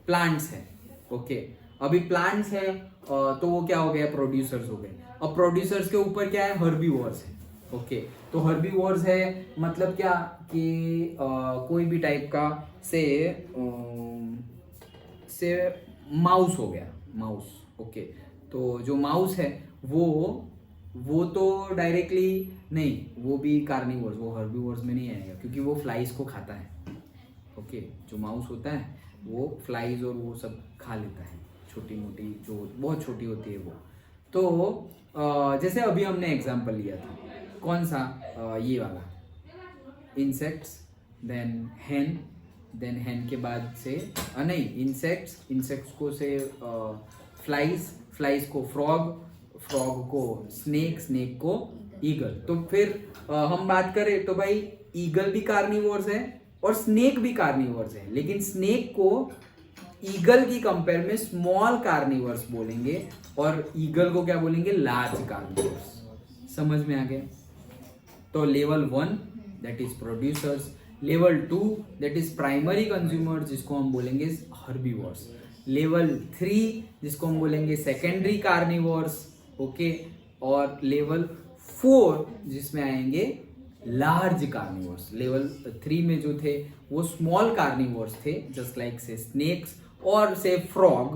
प्लांट्स है, ओके, अभी प्लांट्स है, तो वो क्या हो गया, प्रोड्यूसर्स हो गए। अब प्रोड्यूसर्स के ऊपर क्या है, हर्बीवोर्स है, ओके, तो हर्बीवोर्स है मतलब क्या कि कोई भी टाइप का से माउस हो गया, माउस, ओके, तो जो माउस है वो तो डायरेक्टली नहीं, वो भी कार्निवोर्स, वो हर्बीवोर्स में नहीं आएगा, क्योंकि वो फ्लाइज को खाता है, ओके, जो माउस होता है वो फ्लाइज और वो सब खा लेता है, छोटी मोटी जो बहुत छोटी होती है वो। तो जैसे अभी हमने एग्जांपल लिया था, कौन सा, ये वाला, इंसेक्ट्स, देन हैन के बाद से नहीं, इंसेक्ट्स को से फ्लाइज को फ्रॉग को स्नेक को ईगल। तो फिर हम बात करें तो भाई ईगल भी कार्निवोर्स है और स्नेक भी कार्निवोर्स है, लेकिन स्नेक को ईगल की कंपेयर में स्मॉल कार्निवोर्स बोलेंगे और ईगल को क्या बोलेंगे, लार्ज कार्निवोर्स। समझ में आ गया? तो level 1 that is producers, level 2 that is primary consumer जिसको हम बोलेंगे हर्बीवोर्स, लेवल 3 जिसको हम बोलेंगे सेकेंडरी कार्निवोर्स, ओके, और लेवल 4 जिसमें आएंगे लार्ज कार्निवोर्स। लेवल 3 में जो थे वो स्मॉल कार्निवोर्स थे, जस्ट लाइक से स्नेक्स और से फ्रॉग।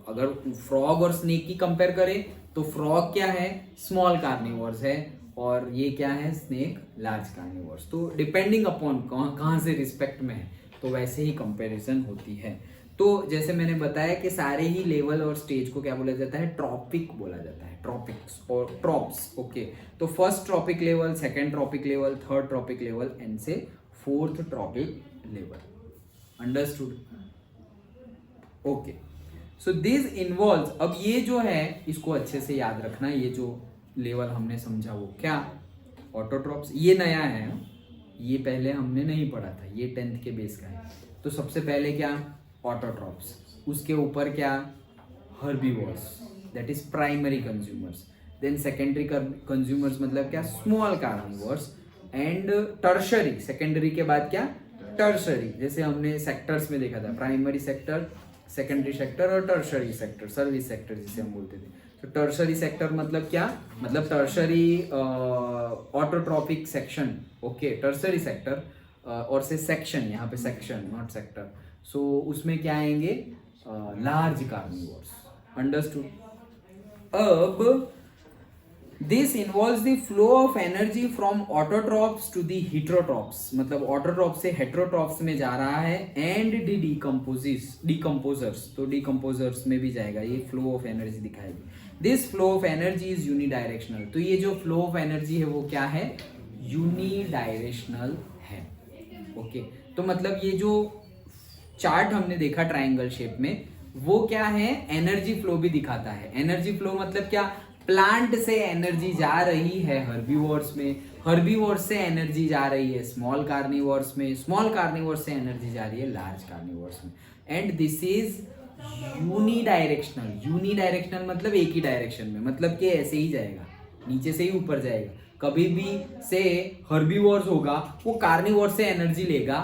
अगर फ्रॉग और स्नेक की कंपेयर करें तो फ्रॉग क्या है, स्मॉल कार्निवोर्स है, और ये क्या है, स्नेक लार्ज कार्निवोर्स। तो डिपेंडिंग अपॉन कहाँ से रिस्पेक्ट में है तो वैसे ही कंपैरिजन होती है। तो जैसे मैंने बताया कि सारे ही लेवल और स्टेज को क्या बोला जाता है, ट्रॉपिक बोला जाता है, ट्रॉपिक्स और ट्रॉप्स, ओके। तो first trophic level, second trophic level, third trophic level and से fourth trophic level. Understood? Okay, so this involves, अब ये जो है इसको अच्छे से याद रखना, ये जो लेवल हमने समझा वो क्या, ऑटोट्रॉप्स, ये नया है, ये पहले हमने नहीं पढ़ा था, ये 10th के बेस का है। तो सबसे पहले क्या, ऑटोट्रॉप्स, उसके ऊपर क्या, herbivores that is primary consumers, then secondary consumers मतलब क्या, small carnivores, and tertiary, secondary के बाद क्या, टर्शरी, जैसे हमने सेक्टर्स में देखा था, प्राइमरी सेक्टर, सेकेंडरी सेक्टर और टर्शरी सेक्टर, सर्विस सेक्टर जिसे हम बोलते थे। तो टर्शरी सेक्टर मतलब क्या, मतलब tertiary autotrophic section, okay, tertiary sector और से सेक्शन, यहाँ पे सेक्शन नॉट सेक्टर, सो उसमें क्या आएंगे, लार्ज कार्निवोर्स। अंडरस्टूड? अब this involves the flow of energy from autotrophs to the heterotrophs, मतलब ऑटोट्रॉप से हेटेरोट्रॉप्स में जा रहा है, एंड द डिकम्पोजर्स, तो डिकम्पोजर्स में भी जाएगा, ये फ्लो ऑफ एनर्जी दिखाएगी। This flow of energy is unidirectional, तो ये जो फ्लो ऑफ एनर्जी है वो क्या है, यूनिडायरेक्शनल है, ओके। तो मतलब ये जो चार्ट हमने देखा ट्रायंगल शेप में, वो क्या है, एनर्जी फ्लो भी दिखाता है। एनर्जी फ्लो मतलब क्या, प्लांट से एनर्जी जा रही है हर्बीवोर्स में, हर्बीवोर्स से एनर्जी जा रही है स्मॉल कार्निवोर्स में, स्मॉल कार्निवोर्स से एनर्जी जा रही है लार्ज कार्निवोर्स में, and this is unidirectional. Unidirectional मतलब एक ही डायरेक्शन में, मतलब कि ऐसे ही जाएगा, नीचे से ही ऊपर जाएगा। कभी भी से हर्बीवोर्स होगा वो कार्निवोर्स से एनर्जी लेगा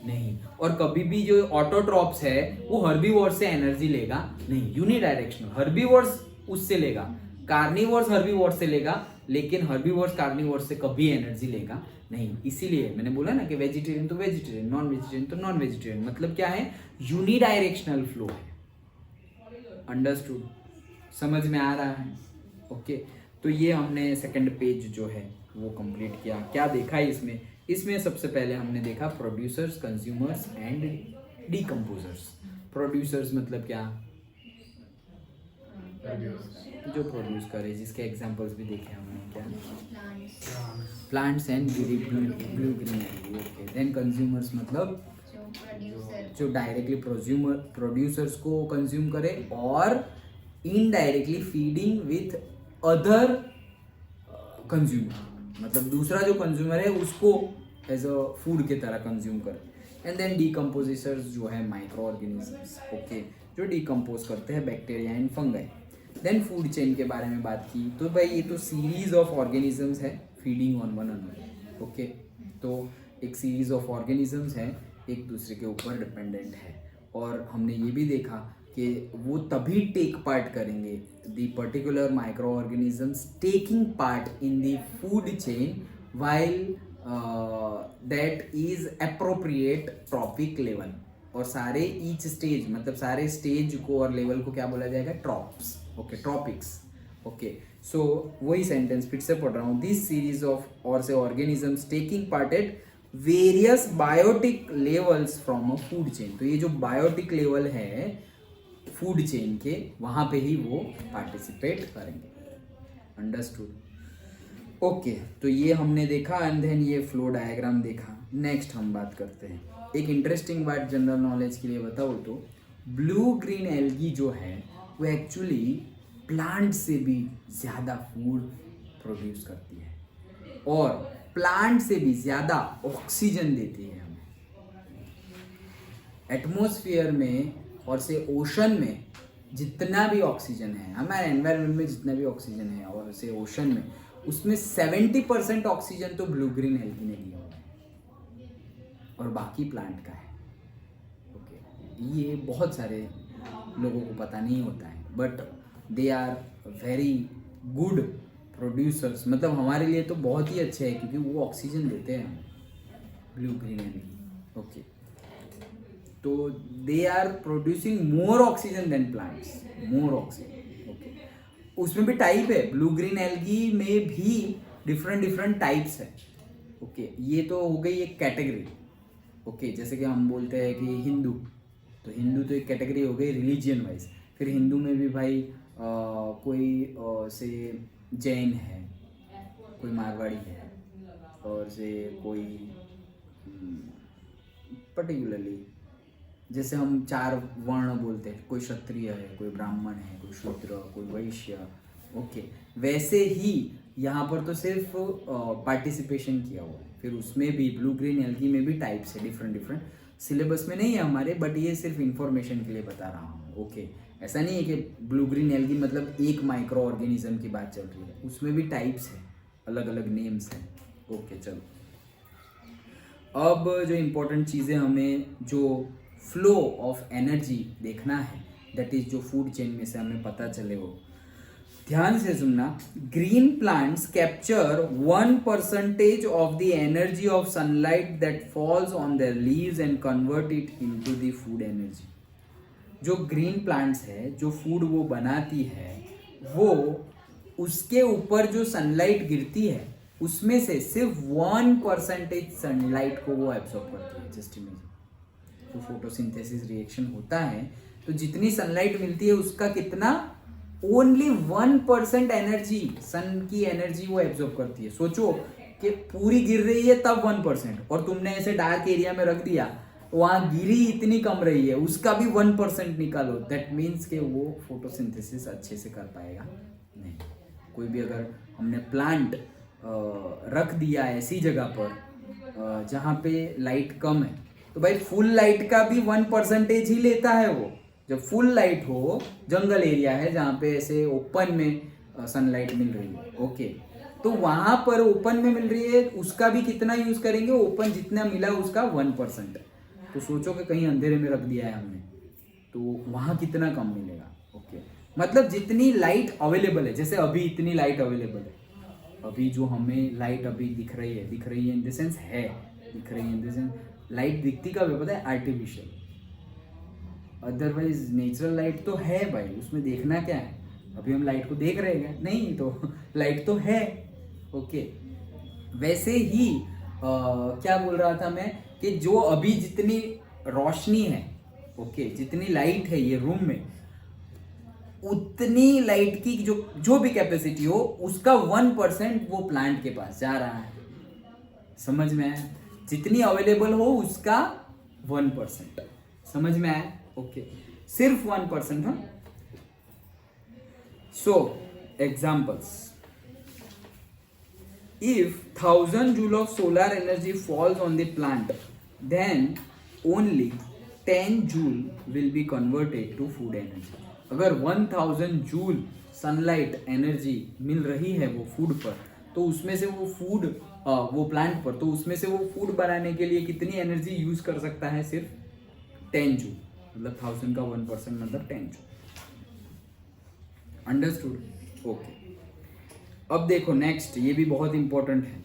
नहीं, और कभी भी जो ऑटोट्रॉप्स है वो हर्बीवोर्स से एनर्जी लेगा नहीं। यूनिडायरेक्शनल, हर्बीवोर्स उससे लेगा, कार्निवोर्स हर्बीवोर्स से लेगा, लेकिन हर्बीवोर्स कार्निवोर्स से कभी एनर्जी लेगा नहीं। इसीलिए मैंने बोला ना कि वेजिटेरियन तो वेजिटेरियन, नॉन वेजिटेरियन तो नॉन वेजिटेरियन, मतलब क्या है, यूनिडायरेक्शनल फ्लो है। अंडरस्टूड? समझ में आ रहा है? ओके, तो ये हमने सेकंड पेज जो है वो कंप्लीट किया। क्या देखा है इसमें? इसमें सबसे पहले हमने देखा producers, consumers and decomposers. Producers मतलब क्या, जो प्रोड्यूस करे, जिसके एग्जांपल्स भी देखे हमने, क्या, plants and blue green algae, okay. Then consumers मतलब जो डायरेक्टली प्रोड्यूसर्स को कंज्यूम करे और indirectly feeding with other consumer, मतलब दूसरा जो कंज्यूमर है उसको एज अ फूड के तरह कंज्यूम करे। एंड देन डिकम्पोजिशर्स जो है माइक्रो ऑर्गेनिजम्स, ओके, जो डिकम्पोज करते हैं bacteria and fungi. Then food chain के बारे में बात की, तो भाई ये तो सीरीज ऑफ ऑर्गेनिजम्स है feeding on one another, okay. तो एक सीरीज ऑफ ऑर्गेनिजम्स है, एक दूसरे के ऊपर डिपेंडेंट है, और हमने ये भी देखा कि वो तभी टेक पार्ट करेंगे, the particular micro organisms taking part in the food chain while that is appropriate trophic level. और सारे ईच स्टेज मतलब सारे स्टेज को और लेवल को क्या बोला जाएगा, ट्रॉप्स, ओके, ट्रॉपिक्स, ओके। सो वही सेंटेंस फिर से पढ़ रहा हूँ, दिस सीरीज ऑफ और से organisms taking part at various biotic levels from a food chain. तो ये जो बायोटिक लेवल है फूड चेन के, वहाँ पे ही वो पार्टिसिपेट करेंगे। अंडरस्टूड? ओके, तो ये हमने देखा एंड देन ये फ्लो डायग्राम देखा। नेक्स्ट हम बात करते हैं, एक इंटरेस्टिंग बात जनरल नॉलेज के लिए बताओ तो ब्लू ग्रीन एल्गी जो है वो एक्चुअली प्लांट से भी ज़्यादा फूड प्रोड्यूस करती है और प्लांट से भी ज़्यादा ऑक्सीजन देती है हमें। एटमॉस्फेयर में और से ओशन में जितना भी ऑक्सीजन है, हमारे एनवायरनमेंट में जितना भी ऑक्सीजन है और से ओशन में, उसमें 70% ऑक्सीजन तो ब्लू ग्रीन एल्गी ने लिया हुआ है। और बाकी प्लांट का है। ओके, ये बहुत सारे लोगों को पता नहीं होता है, but they are very good producers. मतलब हमारे लिए तो बहुत ही अच्छे हैं, क्योंकि वो ऑक्सीजन देते हैं हमें, ब्लू ग्रीन एल्गी। ओके, तो they are producing more oxygen than plants, more oxygen. Okay, उसमें भी टाइप है, ब्लू ग्रीन एल्गी में भी डिफरेंट डिफरेंट टाइप्स है। ओके, ये तो हो गई एक कैटेगरी। ओके, जैसे कि हम बोलते हैं कि हिंदू, तो हिंदू तो एक कैटेगरी हो गई रिलीजियन वाइज। फिर हिंदू में भी भाई कोई से जैन है, कोई मारवाड़ी है, और से कोई पर्टिकुलरली जैसे हम 4 वर्ण बोलते हैं, कोई क्षत्रिय है, कोई ब्राह्मण है, कोई शूद्र, कोई वैश्य। ओके, वैसे ही यहाँ पर तो सिर्फ पार्टिसिपेशन किया हुआ है। फिर उसमें भी ब्लू ग्रीन एल्गी में भी टाइप्स है डिफरेंट डिफरेंट। सिलेबस में नहीं है हमारे, बट ये सिर्फ इंफॉर्मेशन के लिए बता रहा हूँ। ओके, ऐसा नहीं है कि ब्लू ग्रीन एल्गी मतलब एक माइक्रो ऑर्गेनिज्म की बात चल रही है, उसमें भी टाइप्स है, अलग अलग नेम्स हैं। ओके, चलो अब जो इम्पोर्टेंट चीज़ें हमें जो फ्लो ऑफ एनर्जी देखना है, दैट इज जो फूड चेन में से हमें पता चले, वो ध्यान से सुनना। Green plants capture 1% of the energy of sunlight that falls on their leaves and convert it into the food energy. जो ग्रीन प्लांट्स है, जो फूड वो बनाती है, वो उसके ऊपर जो सनलाइट गिरती है उसमें से सिर्फ 1% सनलाइट को वो एब्सॉर्ब करती है। जस्ट इमेजिन, जो फोटोसिंथेसिस रिएक्शन होता है, तो जितनी सनलाइट मिलती है उसका कितना, ओनली 1% एनर्जी, सन की एनर्जी वो एब्जॉर्ब करती है। सोचो कि पूरी गिर रही है तब 1%, और तुमने ऐसे डार्क एरिया में रख दिया, वहां गिरी इतनी कम रही है, उसका भी 1% निकालो, दैट मीन्स कि वो फोटोसिंथेसिस अच्छे से कर पाएगा नहीं। कोई भी अगर हमने प्लांट रख दिया ऐसी जगह पर जहाँ पे लाइट कम है, तो भाई फुल लाइट का भी 1% ही लेता है वो। जब फुल लाइट हो, जंगल एरिया है जहाँ पे ऐसे ओपन में सनलाइट मिल रही है, ओके, तो वहां पर ओपन में मिल रही है, उसका भी कितना यूज करेंगे, ओपन जितना मिला उसका 1%। तो सोचो कि कहीं अंधेरे में रख दिया है हमने, तो वहां कितना कम मिलेगा। ओके, मतलब जितनी लाइट अवेलेबल है, जैसे अभी इतनी लाइट अवेलेबल है, अभी जो हमें लाइट अभी दिख रही है इन द सेंस है, दिख रही है इन द सेंस, लाइट दिखती कब है पता है, आर्टिफिशियल। अदरवाइज नेचुरल लाइट तो है भाई, उसमें देखना क्या है, अभी हम लाइट को देख रहे हैं नहीं, तो लाइट तो है। ओके, वैसे ही क्या बोल रहा था मैं, कि जो अभी जितनी रोशनी है, ओके, जितनी लाइट है ये रूम में, उतनी लाइट की जो भी कैपेसिटी हो, उसका 1% वो प्लांट के पास जा रहा है। समझ में आया? जितनी अवेलेबल हो उसका 1%। समझ में आया? ओके, सिर्फ 1%। हाँ, सो examples, if 1000 joule of solar energy falls on the plant, then only 10 joule will be converted to food energy. अगर 1000 जूल सनलाइट एनर्जी मिल रही है वो फूड पर, तो उसमें से वो फूड वो प्लांट पर, तो उसमें से वो फूड बनाने के लिए कितनी एनर्जी यूज कर सकता है, सिर्फ 10 जूल। मतलब 1000 का 1% मतलब 10 जूल। अंडरस्टूड? ओके, अब देखो नेक्स्ट, ये भी बहुत इंपॉर्टेंट है।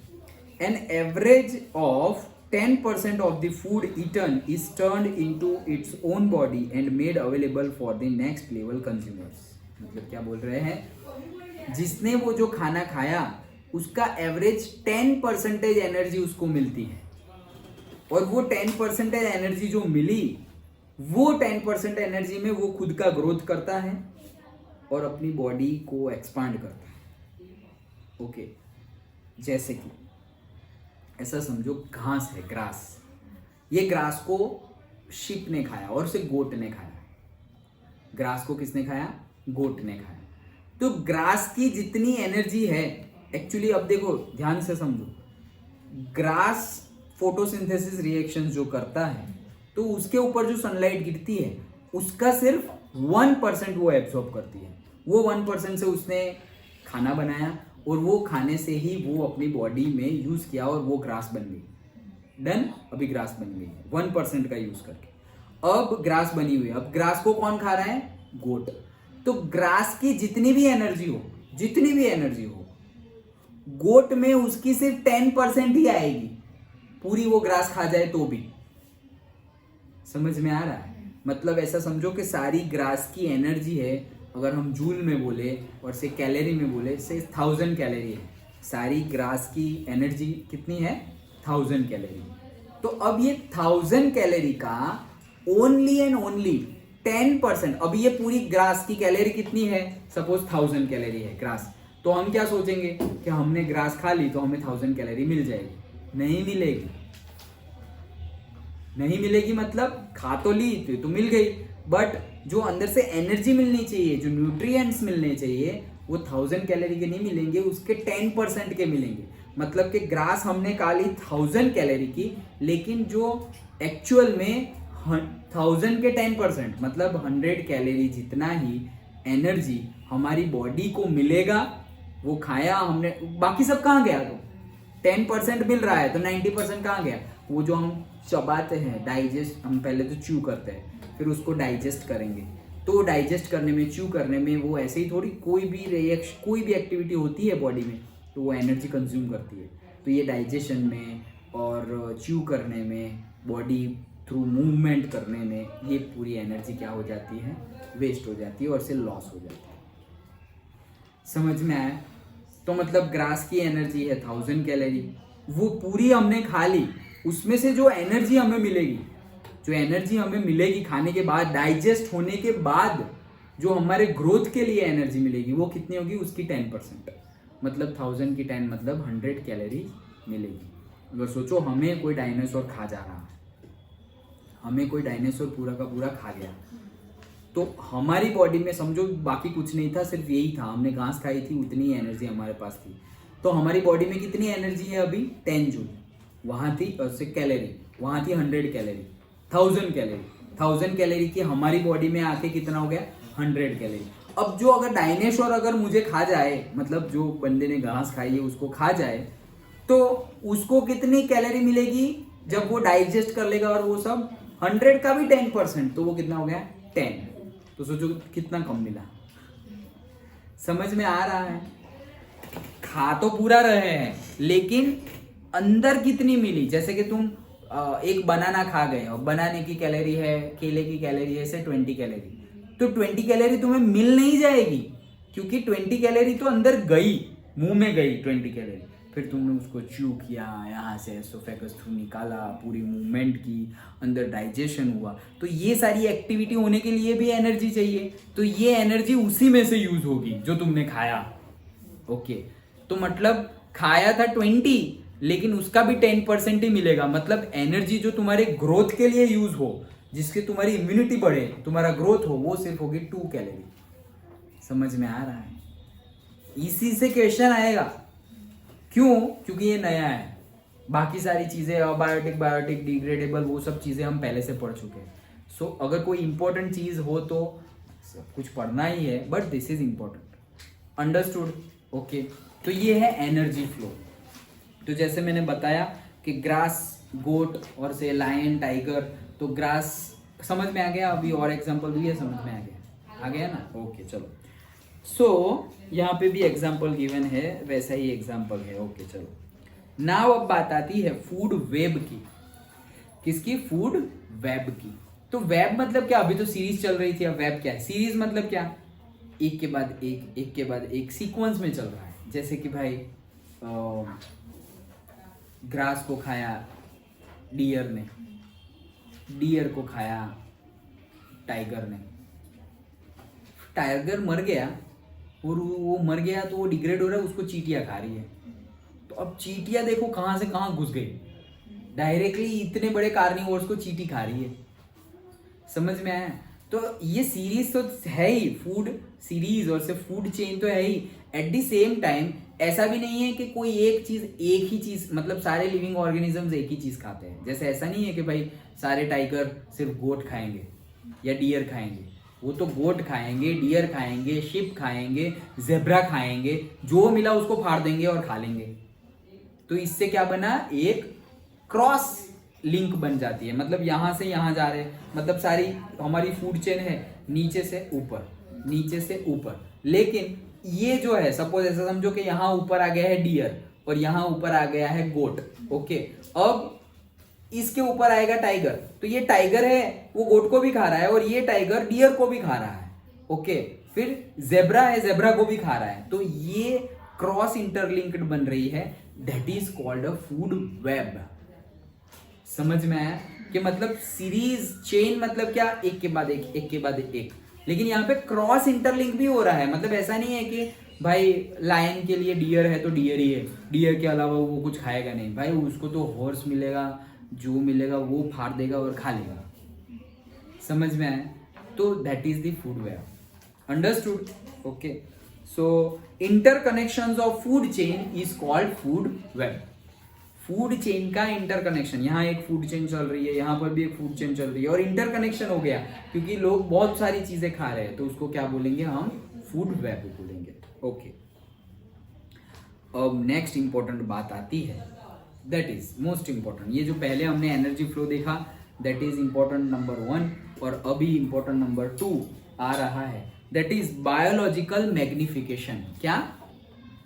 An average of 10% of the food eaten is turned into its own body and made available for the next level consumers। मतलब क्या बोल रहे हैं, जिसने वो जो खाना खाया उसका एवरेज 10% एनर्जी उसको मिलती है, और वो 10% एनर्जी जो मिली, वो 10% एनर्जी में वो खुद का ग्रोथ करता है और अपनी बॉडी को एक्सपांड करता है। ओके, जैसे कि ऐसा समझो, घास है, ग्रास, ये ग्रास को शिप ने खाया और उसे गोट ने खाया। ग्रास को किसने खाया? गोट ने खाया। तो ग्रास की जितनी एनर्जी है, एक्चुअली अब देखो ध्यान से समझो, ग्रास फोटोसिंथेसिस रिएक्शन जो करता है, तो उसके ऊपर जो सनलाइट गिरती है उसका सिर्फ 1% वो एब्सॉर्ब करती है। वो 1% से उसने खाना बनाया, और वो खाने से ही वो अपनी बॉडी में यूज किया और वो ग्रास बन गई। डन, अभी ग्रास बन गई है 1% का यूज करके। अब ग्रास बनी हुई है, अब ग्रास को कौन खा रहा है? गोट। तो ग्रास की जितनी भी एनर्जी हो गोट में उसकी सिर्फ 10% ही आएगी, पूरी वो ग्रास खा जाए तो भी। समझ में आ रहा है? मतलब ऐसा समझो कि सारी ग्रास की एनर्जी है, अगर हम जूल में बोले और से कैलोरी में बोले, से 1000 कैलोरी है। सारी ग्रास की एनर्जी कितनी है? 1000 कैलोरी। तो अब ये 1000 कैलोरी का ओनली एंड ओनली 10%, अब ये पूरी ग्रास की कैलोरी कितनी है? सपोज 1000 कैलोरी है ग्रास, तो हम क्या सोचेंगे कि हमने ग्रास खा ली तो हमें 1000 कैलोरी मिल जाएगी। नहीं मिलेगी मतलब खा तो ली तो मिल गई, बट जो अंदर से एनर्जी मिलनी चाहिए, जो न्यूट्रिएंट्स मिलने चाहिए, वो 1000 कैलोरी के नहीं मिलेंगे, उसके 10% के मिलेंगे। मतलब कि ग्रास हमने खा ली 1000 कैलोरी की, लेकिन जो एक्चुअल में 1000 के 10%, मतलब 100 कैलोरी जितना ही एनर्जी हमारी बॉडी को मिलेगा, वो खाया हमने, बाकी सब कहाँ गया? तो 10% मिल रहा है तो 90% कहाँ गया? वो जो हम चबाते हैं, डाइजेस्ट, हम पहले तो च्यू करते हैं, फिर उसको डाइजेस्ट करेंगे, तो डाइजेस्ट करने में, च्यू करने में, वो ऐसे ही थोड़ी कोई भी एक्टिविटी होती है बॉडी में तो वो एनर्जी कंज्यूम करती है। तो ये डाइजेशन में और च्यू करने में, बॉडी थ्रू मूवमेंट करने में, ये पूरी एनर्जी क्या हो जाती है? वेस्ट हो जाती है और से लॉस हो जाती है। समझ में आया? तो मतलब ग्रास की एनर्जी है 1000 कैलोरी, वो पूरी हमने खा ली, उसमें से जो एनर्जी हमें मिलेगी खाने के बाद, डाइजेस्ट होने के बाद, जो हमारे ग्रोथ के लिए एनर्जी मिलेगी, वो कितनी होगी? उसकी 10%, मतलब 1000 की 10 मतलब 100 कैलोरी मिलेगी। अगर सोचो हमें कोई डायनासोर खा जा रहा है, हमें कोई डायनासोर पूरा का पूरा खा गया, तो हमारी बॉडी में समझो बाकी कुछ नहीं था, सिर्फ यही था, हमने घास खाई थी, उतनी एनर्जी हमारे पास थी। तो हमारी बॉडी में कितनी एनर्जी है अभी? 10 जूल। वहाँ थी उससे कैलोरी, वहाँ थी 100 कैलोरी, 1000 कैलोरी की हमारी बॉडी में आके कितना हो गया? 100 कैलोरी। अब जो अगर डायनासोर अगर मुझे खा जाए, मतलब जो बंदे ने घास खाई है उसको खा जाए, तो उसको कितनी कैलोरी मिलेगी जब वो डाइजेस्ट कर लेगा? और वो सब 100 का भी 10%, तो वो कितना हो गया? 10। तो सोचो कितना कम मिला। समझ में आ रहा है? खा तो पूरा रहे हैं, लेकिन अंदर कितनी मिली? जैसे कि तुम एक बनाना खा गए और बनाने की कैलोरी है, केले की कैलोरी है से 20 कैलोरी, तो 20 कैलोरी तुम्हें मिल नहीं जाएगी, क्योंकि 20 कैलोरी तो अंदर गई, मुंह में गई 20 कैलोरी, फिर तुमने उसको च्यू किया, यहाँ से एसोफेगस थ्रू निकाला, पूरी मूवमेंट की, अंदर डाइजेशन हुआ, तो ये सारी एक्टिविटी होने के लिए भी एनर्जी चाहिए, तो ये एनर्जी उसी में से यूज होगी जो तुमने खाया। ओके, तो मतलब खाया था 20, लेकिन उसका भी 10% ही मिलेगा। मतलब एनर्जी जो तुम्हारे ग्रोथ के लिए यूज हो, जिसके तुम्हारी इम्यूनिटी बढ़े, तुम्हारा ग्रोथ हो, वो सिर्फ होगी 2 कैलोरी। समझ में आ रहा है? इसी से क्वेश्चन आएगा। क्यों? क्योंकि ये नया है। बाकी सारी चीजें अबायोटिक, डिग्रेडेबल, वो सब चीजें हम पहले से पढ़ चुके हैं। सो अगर कोई इंपॉर्टेंट चीज हो तो सब कुछ पढ़ना ही है, but this is important. Understood? Okay, तो ये है एनर्जी फ्लो। तो जैसे मैंने बताया कि ग्रास, गोट और से लायन, टाइगर, तो ग्रास समझ में आ गया। अभी और एग्जांपल भी है, समझ में आ गया ना? ओके, चलो। सो यहाँ पे भी एग्जाम्पल गिवन है, वैसा ही एग्जाम्पल है। ओके, चलो। नाउ अब बात आती है फूड वेब की। किसकी? फूड वेब की। तो वेब मतलब क्या? अभी तो सीरीज चल रही थी, अब वेब क्या है? सीरीज मतलब क्या? एक के बाद एक सीक्वेंस में चल रहा है। जैसे कि भाई ग्रास को खाया डियर ने, डियर को खाया टाइगर ने, टाइगर मर गया, और वो मर गया तो वो डिग्रेड हो रहा है, उसको चींटियां खा रही है। तो अब चींटियां देखो कहाँ से कहाँ घुस गई, डायरेक्टली इतने बड़े कार्निवोर्स को चींटी खा रही है। समझ में आया? तो ये सीरीज तो है ही, फूड सीरीज और से फूड चेन तो है ही। एट द सेम टाइम ऐसा भी नहीं है कि कोई एक ही चीज, मतलब सारे लिविंग ऑर्गेनिजम्स एक ही चीज खाते हैं। जैसे ऐसा नहीं है कि भाई सारे टाइगर सिर्फ गोट खाएंगे या डियर खाएंगे। वो तो गोट खाएंगे, डियर खाएंगे, शिप खाएंगे, जेब्रा खाएंगे, जो मिला उसको फाड़ देंगे और खा लेंगे। तो इससे क्या बना? एक क्रॉस लिंक बन जाती है, मतलब यहाँ से यहाँ जा रहे हैं, मतलब सारी हमारी फूड चेन है नीचे से ऊपर, नीचे से ऊपर। लेकिन ये जो है, सपोज ऐसा समझो कि यहाँ ऊपर आ गया है डियर और यहाँ ऊपर आ गया है गोट, ओके। अब इसके ऊपर आएगा टाइगर, तो ये टाइगर है वो गोट को भी खा रहा है और ये टाइगर डियर को भी खा रहा है, ओके। फिर जेब्रा है, जेब्रा को भी खा रहा है, तो ये क्रॉस इंटरलिंक्ड बन रही है, that is called a food web. समझ में आया कि मतलब सीरीज चेन मतलब क्या, एक के बाद एक, एक के बाद एक, लेकिन यहाँ पे क्रॉस इंटरलिंक भी हो रहा है। मतलब ऐसा नहीं है कि भाई लायन के लिए डियर है तो डियर ही है, डियर के अलावा वो कुछ खाएगा नहीं, भाई उसको तो हॉर्स मिलेगा, जो मिलेगा वो फाड़ देगा और खा लेगा। समझ में आया? तो that is the food web, understood, okay. So interconnections of food chain is called food web. Food chain का इंटरकनेक्शन, यहाँ एक फूड चेन चल रही है, यहाँ पर भी एक फूड चेन चल रही है और इंटरकनेक्शन हो गया क्योंकि लोग बहुत सारी चीजें खा रहे हैं, तो उसको क्या बोलेंगे हम, फूड वेब बोलेंगे, ओके। अब नेक्स्ट इंपॉर्टेंट बात आती है, दैट इज मोस्ट इंपॉर्टेंट। ये जो पहले हमने एनर्जी फ्लो देखा, दैट इज इंपॉर्टेंट नंबर 1, और अभी इंपॉर्टेंट नंबर 2 आ रहा है, दैट इज बायोलॉजिकल मैग्निफिकेशन। क्या?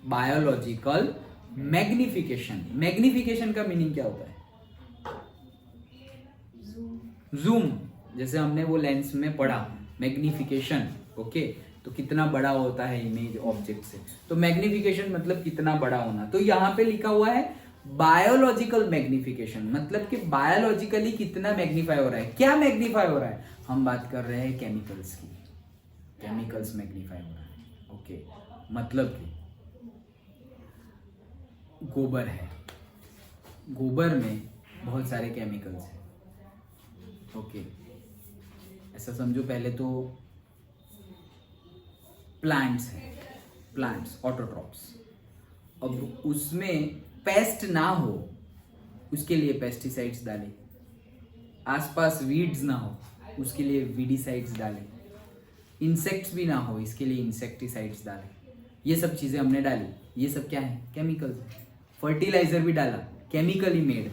Biological magnification. मैग्निफिकेशन का मीनिंग क्या होता है? जूम, जैसे हमने वो लेंस में पढ़ा, मैग्निफिकेशन, ओके। तो कितना बड़ा होता है इमेज ऑब्जेक्ट से, तो मैग्निफिकेशन मतलब कितना बड़ा होना। तो यहाँ पे लिखा हुआ है बायोलॉजिकल मैग्निफिकेशन, मतलब कि बायोलॉजिकली कितना मैग्नीफाई हो रहा है। क्या मैग्नीफाई हो रहा है? हम बात कर रहे हैं केमिकल्स की, केमिकल्स मैग्नीफाई हो रहा है, ओके। मतलब कि गोबर है, गोबर में बहुत सारे केमिकल्स हैं, ओके। ऐसा समझो, पहले तो प्लांट्स हैं, प्लांट्स ऑटोट्रॉप्स। अब उसमें पेस्ट ना हो उसके लिए पेस्टिसाइड्स डाले, आसपास वीड्स ना हो उसके लिए वीडिसाइड्स डाले, इंसेक्ट्स भी ना हो इसके लिए इंसेक्टिसाइड्स डाले। ये सब चीज़ें हमने डाली, ये सब क्या है? केमिकल्स है। फर्टिलाइजर भी डाला, केमिकली मेड,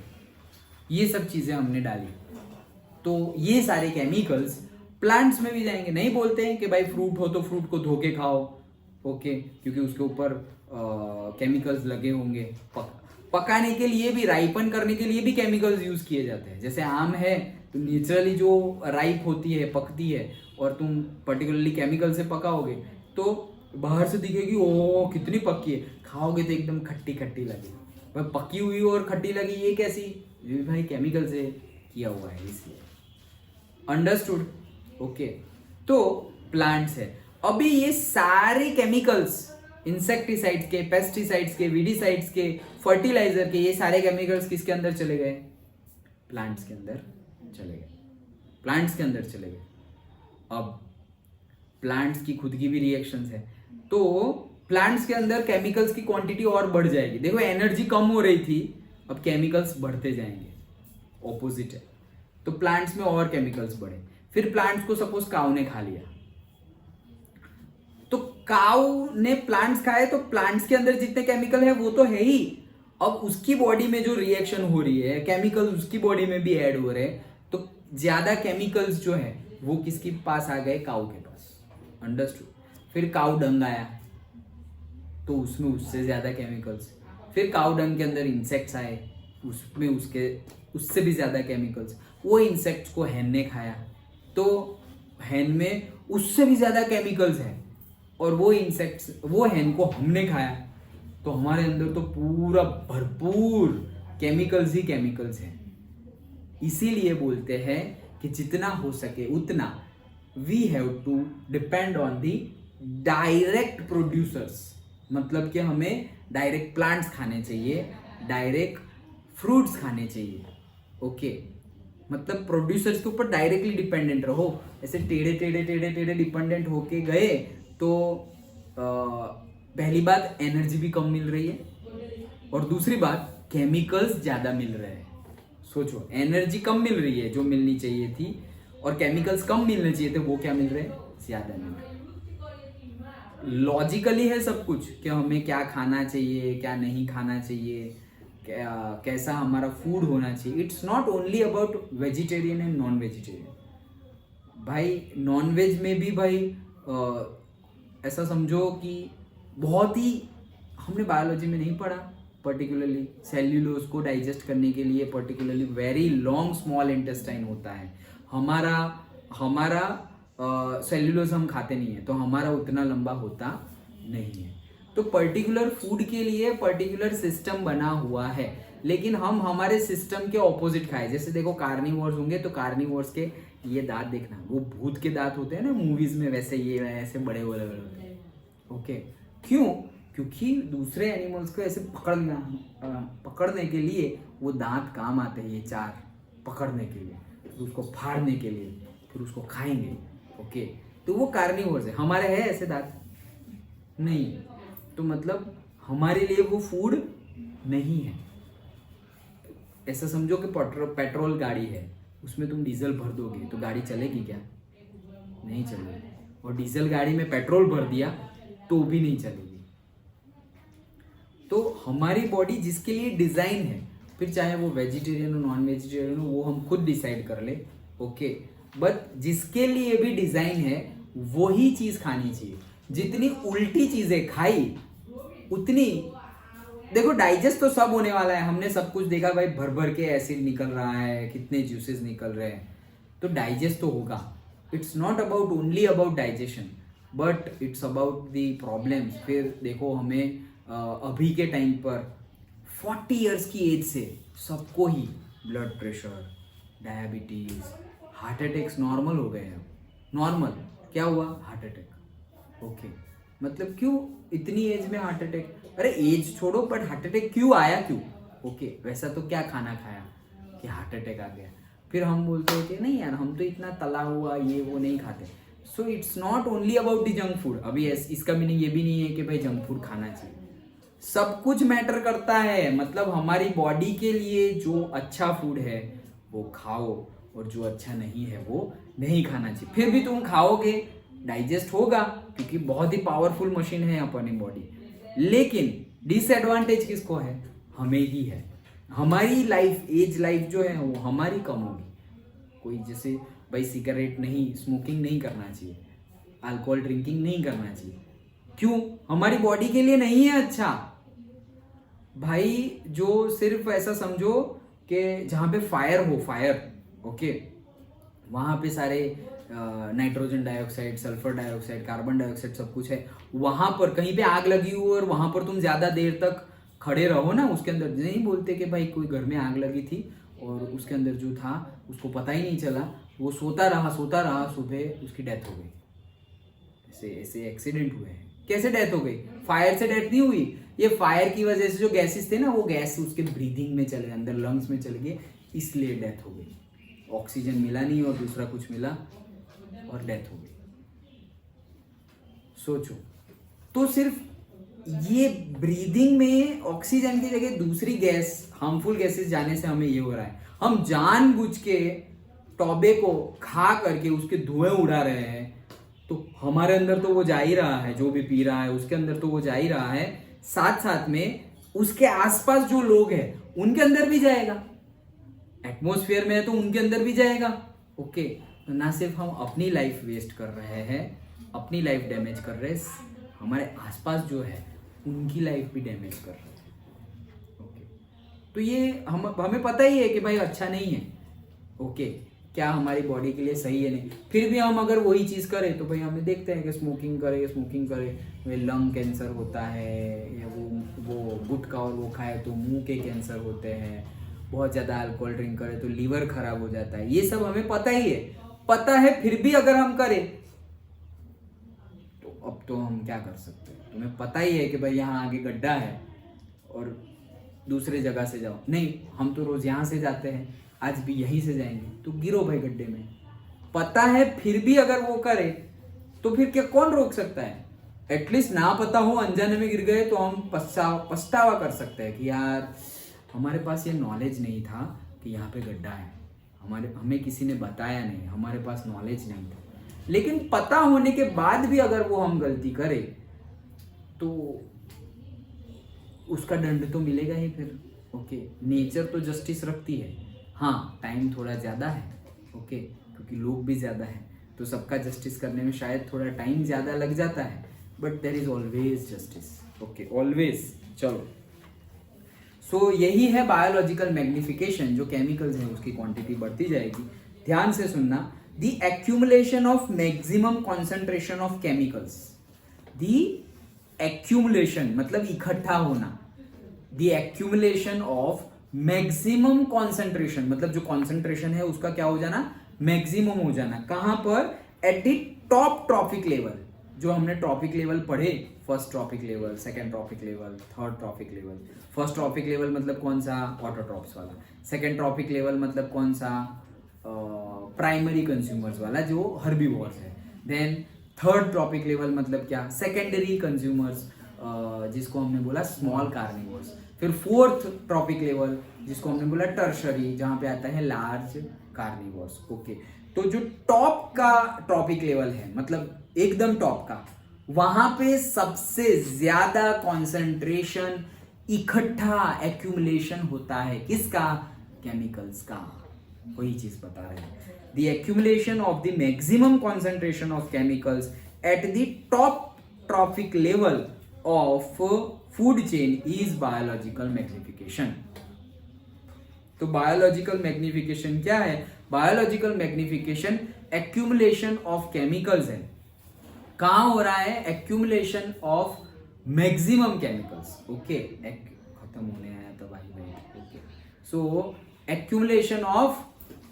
ये सब चीज़ें हमने डाली। तो ये सारे केमिकल्स प्लांट्स में भी जाएंगे। नहीं बोलते हैं कि भाई फ्रूट हो तो फ्रूट को धो के खाओ, ओके, क्योंकि उसके ऊपर केमिकल्स लगे होंगे। पकाने के लिए भी, राइपन करने के लिए भी केमिकल्स यूज किए जाते हैं। जैसे आम है तो नेचुरली जो राइप होती है, पकती है, और तुम पर्टिकुलरली केमिकल से पकाओगे तो बाहर से दिखेगी ओ कितनी पक्की है, खाओगे तो एकदम खट्टी खट्टी लगेगी। भाई पकी हुई और खट्टी लगी, ये कैसी? ये भाई केमिकल से किया हुआ है, इसलिए। Understood, okay. तो प्लांट्स है। अभी ये सारे केमिकल्स, इंसेक्टिसाइड्स के, पेस्टिसाइड्स के, वीडिसाइड्स के, फर्टिलाइजर के, ये सारे केमिकल्स किसके अंदर चले गए? प्लांट्स के अंदर चले गए, प्लांट्स के अंदर चले गए। अब प्लांट्स की खुद की भी रिएक्शंस है, तो प्लांट्स के अंदर केमिकल्स की क्वांटिटी और बढ़ जाएगी। देखो एनर्जी कम हो रही थी, अब केमिकल्स बढ़ते जाएंगे, ऑपोजिट है। तो प्लांट्स में और केमिकल्स बढ़े। फिर प्लांट्स को सपोज काऊ ने खा लिया, तो काऊ ने प्लांट्स खाए, तो प्लांट्स के अंदर जितने केमिकल है वो तो है ही। अब उसकी बॉडी में जो रिएक्शन हो रही है, केमिकल्स उसकी बॉडी में भी ऐड हो रहे हैं, तो ज्यादा केमिकल्स जो है वो किसके पास आ गए? काऊ के पास। अंडरस्टूड। फिर काऊ डंग आया, तो उसमें उससे ज्यादा केमिकल्स। फिर काऊ डंग के अंदर इंसेक्ट्स आए, उसमें उससे भी ज्यादा केमिकल्स। वो इंसेक्ट्स को हैन ने खाया, तो हैन में उससे भी ज्यादा केमिकल्स है, और वो इंसेक्ट्स, वो हैन को हमने खाया, तो हमारे अंदर तो पूरा भरपूर केमिकल्स ही केमिकल्स हैं। इसीलिए बोलते हैं कि जितना हो सके उतना we have to depend on the direct producers. मतलब कि हमें डायरेक्ट प्लांट्स खाने चाहिए, डायरेक्ट फ्रूट्स खाने चाहिए, ओके। मतलब प्रोड्यूसर्स के ऊपर डायरेक्टली डिपेंडेंट रहो। ऐसे टेढ़े टेढ़े टेढ़े टेढ़े डिपेंडेंट होके गए तो पहली बात एनर्जी भी कम मिल रही है, और दूसरी बात केमिकल्स ज्यादा मिल रहे हैं। सोचो, एनर्जी कम मिल रही है जो मिलनी चाहिए थी, और केमिकल्स कम मिलने चाहिए थे, वो क्या मिल रहे हैं? ज्यादा मिल रहे हैं। लॉजिकली है सब कुछ कि हमें क्या खाना चाहिए, क्या नहीं खाना चाहिए, कैसा हमारा फूड होना चाहिए। It's not only about vegetarian and non vegetarian. भाई नॉन वेज में भी भाई ऐसा समझो कि बहुत ही हमने बायोलॉजी में नहीं पढ़ा, पर्टिकुलरली सेल्यूलोज को डाइजेस्ट करने के लिए particularly very long small intestine होता है। हमारा सेल्यूलोज हम खाते नहीं है तो हमारा उतना लंबा होता नहीं है। तो पर्टिकुलर फूड के लिए पर्टिकुलर सिस्टम बना हुआ है, लेकिन हम हमारे सिस्टम के ऑपोजिट खाए। जैसे देखो कार्निवोर्स होंगे तो कार्निवोर्स के ये दांत देखना, वो भूत के दांत होते हैं ना मूवीज में, वैसे ये ऐसे बड़े बड़े बड़े होते हैं। ओके, क्यों? क्योंकि दूसरे एनिमल्स को ऐसे पकड़ने के लिए वो दांत काम आते हैं, ये चार पकड़ने के लिए, फिर उसको फाड़ने के लिए, फिर उसको खाएंगे। ओके, तो वो कार्निवोर्स है। हमारे है ऐसे दांत नहीं, तो मतलब हमारे लिए वो फूड नहीं है। ऐसा समझो कि पेट्रोल गाड़ी है, उसमें तुम डीजल भर दोगे तो गाड़ी चलेगी क्या? नहीं चलेगी। और डीजल गाड़ी में पेट्रोल भर दिया तो भी नहीं चलेगी। तो हमारी बॉडी जिसके लिए डिजाइन है, फिर चाहे वो वेजिटेरियन हो नॉन वेजिटेरियन हो, वो हम खुद डिसाइड कर ले। ओके, बट जिसके लिए भी डिजाइन है वही चीज खानी चाहिए। जितनी उल्टी चीजें खाई उतनी, देखो डाइजेस्ट तो सब होने वाला है, हमने सब कुछ देखा भाई, भर भर के एसिड निकल रहा है, कितने जूसेस निकल रहे हैं, तो डाइजेस्ट तो होगा। It's not about only about digestion, but it's about the problems. फिर देखो हमें अभी के टाइम पर 40 इयर्स की एज से सबको ही blood pressure, diabetes, heart attacks normal हो गए हैं। नॉर्मल क्या हुआ? Heart attack. ओके, मतलब क्यों इतनी एज में हार्ट अटैक? अरे एज छोड़ो, बट हार्ट अटैक क्यों आया? क्यों? ओके, वैसा तो क्या खाना खाया कि हार्ट अटैक आ गया? फिर हम बोलते हैं कि नहीं यार, हम तो इतना तला हुआ ये वो नहीं खाते। So it's not only about the junk food. अभी इसका मीनिंग ये भी नहीं है कि भाई जंक फूड खाना चाहिए। सब कुछ मैटर करता है, मतलब हमारी बॉडी के लिए जो अच्छा फूड है वो खाओ, और जो अच्छा नहीं है वो नहीं खाना चाहिए। फिर भी तुम खाओगे, डाइजेस्ट होगा, क्योंकि बहुत ही पावरफुल मशीन है अपनी बॉडी। लेकिन डिसएडवांटेज किसको है? हमें ही है। हमारी लाइफ, एज लाइफ जो है वो हमारी कम होगी। कोई जैसे भाई सिगरेट नहीं, स्मोकिंग नहीं करना चाहिए, अल्कोहल ड्रिंकिंग नहीं करना चाहिए। क्यों? हमारी बॉडी के लिए नहीं है अच्छा। भाई जो सिर्फ ऐसा समझो कि जहाँ पे फायर हो, फायर, ओके, वहाँ पे सारे nitrogen dioxide, sulphur dioxide, carbon dioxide सब कुछ है। वहाँ पर कहीं पे आग लगी हो और वहाँ पर तुम ज़्यादा देर तक खड़े रहो ना, उसके अंदर नहीं बोलते कि भाई कोई घर में आग लगी थी और उसके अंदर जो था उसको पता ही नहीं चला, वो सोता रहा, सुबह उसकी डेथ हो गई। ऐसे एक्सीडेंट हुए हैं। कैसे डेथ हो गई? फायर से डेथ नहीं हुई, ये फायर की वजह से जो गैसेस थे ना, वो गैस उसके ब्रीदिंग में चले, अंदर लंग्स में चले गए, इसलिए डेथ हो गई। ऑक्सीजन मिला नहीं और दूसरा कुछ मिला और डेथ हो गई। सोचो, तो सिर्फ ये ब्रीदिंग में ऑक्सीजन की जगह दूसरी गैस, हार्मफुल गैसेस जाने से हमें ये हो रहा है। हम जानबूझ के टॉबे को खा करके उसके धुएं उड़ा रहे हैं, तो हमारे अंदर तो वो जा ही रहा है, जो भी पी रहा है उसके अंदर तो वो जा ही रहा है, साथ साथ में उसके आसपास जो लोग हैं उनके अंदर भी जाएगा। एटमॉस्फेयर में है तो उनके अंदर भी जाएगा। ओके, तो ना सिर्फ हम अपनी लाइफ वेस्ट कर रहे हैं, अपनी लाइफ डैमेज कर रहे हैं, हमारे आसपास जो है उनकी लाइफ भी डैमेज कर रहे हैं। ओके, तो ये हमें पता ही है कि भाई अच्छा नहीं है। ओके, क्या हमारी बॉडी के लिए सही है नहीं, फिर भी हम अगर वही चीज़ करें तो भाई हमें देखते हैं कि स्मोकिंग करे वे लंग कैंसर होता है, या वो गुटखा और वो खाए तो मुंह के कैंसर होते हैं, बहुत ज़्यादा अल्कोहल ड्रिंक करे तो लीवर खराब हो जाता है। ये सब हमें पता ही है, पता है, फिर भी अगर हम करें तो अब तो हम क्या कर सकते हैं? तुम्हें पता ही है कि भाई यहाँ आगे गड्ढा है और दूसरे जगह से जाओ। नहीं, हम तो रोज यहाँ से जाते हैं, आज भी यहीं से जाएंगे, तो गिरो भाई गड्ढे में। पता है फिर भी अगर वो करे तो फिर क्या कौन रोक सकता है? एटलीस्ट ना पता हो, अनजाने में गिर गए तो हम पछतावा कर सकते हैं कि यार हमारे पास ये नॉलेज नहीं था कि यहाँ पे गड्ढा है, हमें किसी ने बताया नहीं, हमारे पास नॉलेज नहीं था। लेकिन पता होने के बाद भी अगर वो हम गलती करें तो उसका दंड तो मिलेगा ही फिर। ओके, नेचर तो जस्टिस रखती है, हाँ टाइम थोड़ा ज़्यादा है, ओके, क्योंकि लोग भी ज़्यादा हैं तो सबका जस्टिस करने में शायद थोड़ा टाइम ज़्यादा लग जाता है, but there is always justice, okay, always. चलो, सो यही है बायोलॉजिकल मैग्निफिकेशन, जो केमिकल्स हैं उसकी क्वांटिटी बढ़ती जाएगी। ध्यान से सुनना, the accumulation of maximum concentration of chemicals, the accumulation मतलब इकट्ठा होना, the accumulation of maximum concentration मतलब जो कॉन्सेंट्रेशन है उसका क्या हो जाना, मैक्सिमम हो जाना। कहां पर? At the top trophic level, जो हमने ट्रॉपिक लेवल पढ़े, first trophic level, second trophic level, third trophic level. First trophic level मतलब कौन सा? ऑटोट्रॉप्स वाला। सेकेंड ट्रॉपिक लेवल मतलब कौन सा? प्राइमरी कंज्यूमर्स वाला, जो हर्बीवोर्स है। देन थर्ड ट्रॉपिक लेवल मतलब क्या? सेकेंडरी कंज्यूमर्स, जिसको हमने बोला स्मॉल कार्निवोर्स। फिर फोर्थ ट्रॉपिक लेवल जिसको हमने बोला टर्शरी, जहां पे आता है लार्ज कार्निवोर्स, ओके। तो जो टॉप का ट्रॉपिक लेवल है, मतलब एकदम टॉप का, वहां पे सबसे ज्यादा कॉन्सेंट्रेशन इकट्ठा एक्यूमुलेशन होता है। किसका? केमिकल्स का। वही चीज बता रहे हैं, the accumulation of the maximum concentration of chemicals at the top trophic level of food chain is biological magnification. तो बायोलॉजिकल मैग्निफिकेशन क्या है? Biological magnification accumulation of chemicals है। कहां हो रहा है? Accumulation of maximum chemicals, okay, खत्म होने आया था भाई, okay. So accumulation of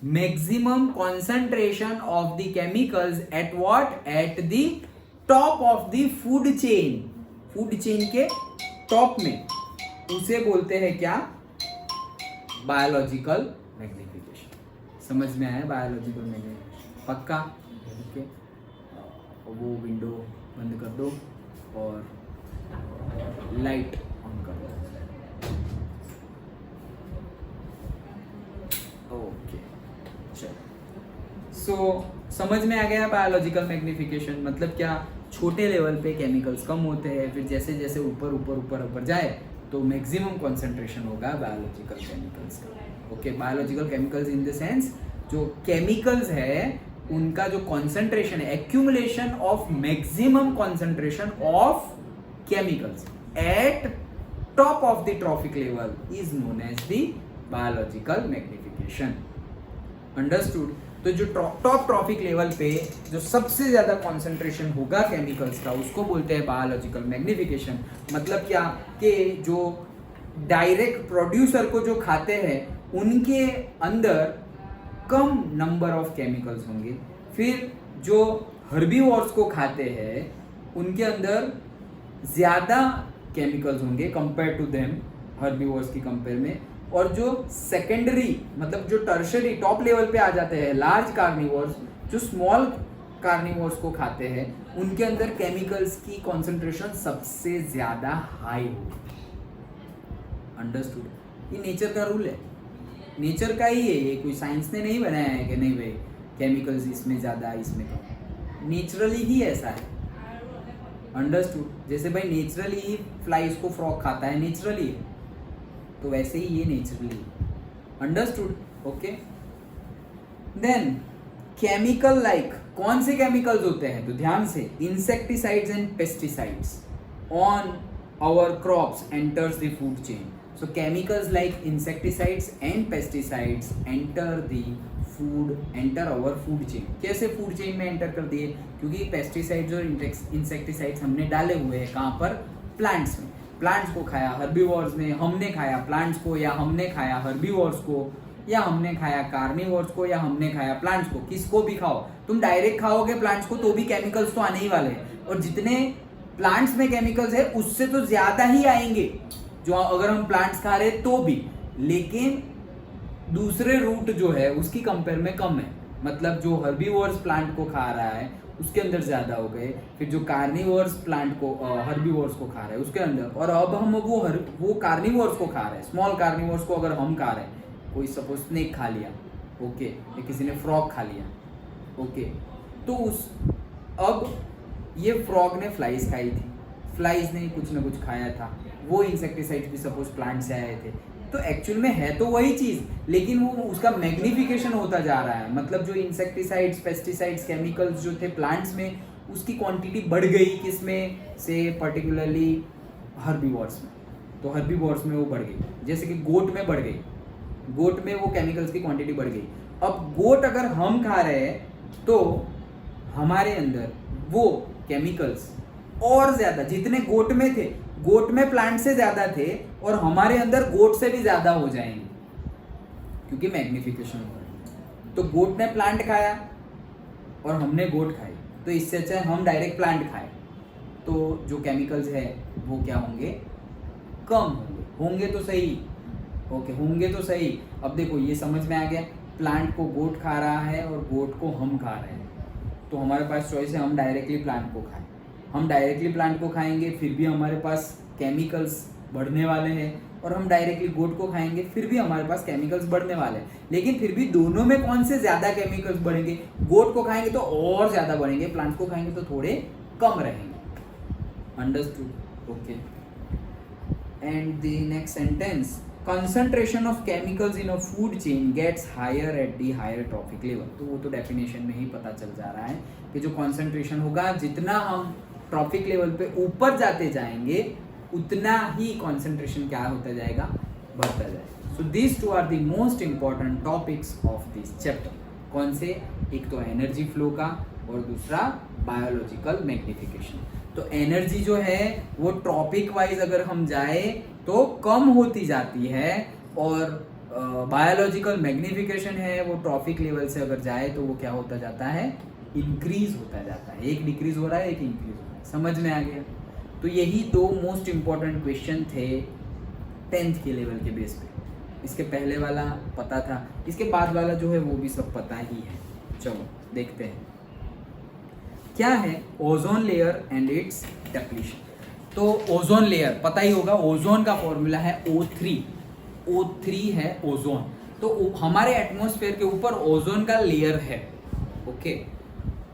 maximum concentration of the chemicals at what? At the top of the food chain. Food chain के टॉप में, उसे बोलते हैं क्या? Biological magnification. समझ में आया बायोलॉजिकल मैग्निफिकेशन? पक्का? ओके, वो विंडो बंद कर दो और लाइट ऑन कर दो। ओके, चलो। सो समझ में आ गया बायोलॉजिकल मैग्निफिकेशन मतलब क्या? छोटे लेवल पे केमिकल्स कम होते हैं, फिर जैसे जैसे ऊपर ऊपर ऊपर ऊपर जाए तो मैक्सिमम कॉन्सेंट्रेशन होगा बायोलॉजिकल केमिकल्स का, okay. Biological chemicals in the sense, जो केमिकल्स है उनका जो कॉन्सेंट्रेशन है, accumulation of maximum concentration of chemicals at top of the trophic level is known as the biological magnification. Understood? तो जो top trophic level पे जो सबसे ज्यादा कॉन्सेंट्रेशन होगा केमिकल्स का, उसको बोलते हैं बायोलॉजिकल मैग्निफिकेशन। मतलब क्या? कि जो डायरेक्ट प्रोड्यूसर को जो खाते हैं उनके अंदर कम नंबर ऑफ केमिकल्स होंगे, फिर जो हर्बीवोर्स को खाते हैं उनके अंदर ज्यादा केमिकल्स होंगे कंपेयर टू देम, हर्बीवोर्स की कंपेयर में। और जो सेकेंडरी मतलब जो टर्शरी टॉप लेवल पे आ जाते हैं, लार्ज कार्निवोर्स, जो स्मॉल कार्निवोर्स को खाते हैं, उनके अंदर केमिकल्स की कॉन्सेंट्रेशन सबसे ज्यादा हाई होगी। अंडरस्टूड? ये नेचर का रूल है, नेचर का ही है ये, कोई साइंस ने नहीं बनाया है कि नहीं भाई केमिकल्स इसमें ज्यादा इसमें कम, नेचुरली ही ऐसा है। अंडरस्टूड? जैसे भाई नेचुरली ही फ्लाई इसको फ्रॉग खाता है, नेचुरली है, तो वैसे ही ये naturally. Understood? Okay. Then chemical like, कौन से केमिकल्स होते हैं? तो ध्यान से, insecticides and pesticides on our crops enters the food chain. So chemicals like insecticides and pesticides enter our food chain. कैसे फूड चेन में एंटर कर दिए? क्योंकि पेस्टिसाइड्स और इंसेक्टिसाइड्स हमने डाले हुए हैं कहां पर? प्लांट्स में। प्लांट्स को खाया हर्बीवोर्स ने, हमने खाया प्लांट्स को, या हमने खाया हर्बीवोर्स को, या हमने खाया कार्निवोर्स को, या हमने खाया प्लांट्स को। किसको भी खाओ, तुम डायरेक्ट खाओगे प्लांट्स को तो भी केमिकल्स तो आने ही वाले हैं, और जितने प्लांट्स में केमिकल्स है उससे तो ज्यादा ही आएंगे जो अगर हम प्लांट्स खा रहे तो भी, लेकिन दूसरे रूट जो है उसकी कंपेयर में कम है। मतलब जो हर्बीवोर्स प्लांट को खा रहा है उसके अंदर ज्यादा हो गए, फिर जो कार्निवोर्स प्लांट को हर्बीवोर्स को खा रहे हैं उसके अंदर, और अब हम वो कार्निवोर्स को खा रहे हैं, स्मॉल कार्निवोर्स को अगर हम खा रहे हैं, कोई सपोज स्नेक खा लिया, ओके, या किसी ने फ्रॉग खा लिया, ओके, तो अब ये फ्रॉग ने फ्लाइज खाई थी, फ्लाइज ने कुछ ना कुछ खाया था, वो इंसेक्टिसाइड्स भी सपोज प्लांट से आए थे, तो एक्चुअल में है तो वही चीज़, लेकिन वो उसका मैग्निफिकेशन होता जा रहा है। मतलब जो इंसेक्टिसाइड्स, पेस्टिसाइड्स, केमिकल्स जो थे प्लांट्स में, उसकी क्वांटिटी बढ़ गई किसमें से, पर्टिकुलरली हर्बीवोर्स में। तो हर्बीवोर्स में वो बढ़ गई, जैसे कि गोट में बढ़ गई, गोट में वो केमिकल्स की क्वांटिटी बढ़ गई। अब गोट अगर हम खा रहे हैं तो हमारे अंदर वो केमिकल्स और ज़्यादा, जितने गोट में थे, गोट में प्लांट से ज़्यादा थे, और हमारे अंदर गोट से भी ज़्यादा हो जाएंगे, क्योंकि मैग्निफिकेशन हो रहा है। तो गोट ने प्लांट खाया और हमने गोट खाई, तो इससे अच्छा है हम डायरेक्ट प्लांट खाएं, तो जो केमिकल्स है वो क्या होंगे, कम होंगे तो सही। ओके, होंगे तो सही। अब देखो ये समझ में आ गया, प्लांट को गोट खा रहा है और गोट को हम खा रहे हैं, तो हमारे पास चॉइस है हम डायरेक्टली प्लांट को खाएं। हम डायरेक्टली प्लांट को खाएंगे फिर भी हमारे पास केमिकल्स बढ़ने वाले हैं, और हम डायरेक्टली गोट को खाएंगे फिर भी हमारे पास केमिकल्स बढ़ने वाले हैं। लेकिन फिर भी दोनों में कौन से ज़्यादा केमिकल्स बढ़ेंगे? गोट को खाएंगे तो और ज़्यादा बढ़ेंगे, प्लांट को खाएंगे तो थोड़े कम रहेंगे। Understood? Okay. And the next sentence, concentration of chemicals in a food chain gets higher at the higher trophic level। तो वो तो डेफिनेशन में ही पता चल जा रहा है कि जो concentration होगा, जितना हम ट्रॉफिक लेवल पे ऊपर जाते जाएंगे उतना ही concentration क्या होता जाएगा, बढ़ता जाएगा। सो these two are the most important topics of this chapter। कौन से? एक तो एनर्जी फ्लो का और दूसरा बायोलॉजिकल मैग्निफिकेशन। तो एनर्जी जो है वो ट्रॉपिक वाइज अगर हम जाए तो कम होती जाती है, और बायोलॉजिकल मैग्निफिकेशन है वो ट्रॉपिक लेवल से अगर जाए तो वो क्या होता जाता है, इंक्रीज होता जाता है। एक डिक्रीज हो रहा है, एक इंक्रीज हो रहा है। समझ में आ गया? तो यही दो मोस्ट इंपॉर्टेंट क्वेश्चन थे 10th के लेवल के बेस पे। इसके पहले वाला पता था, इसके बाद वाला जो है वो भी सब पता ही है। चलो देखते हैं क्या है ozone layer and it's depletion. तो ओजोन लेयर पता ही होगा, ओजोन का फॉर्मूला है O3। O3 है ओजोन। तो हमारे एटमॉस्फेयर के ऊपर ओजोन का लेयर है। ओके,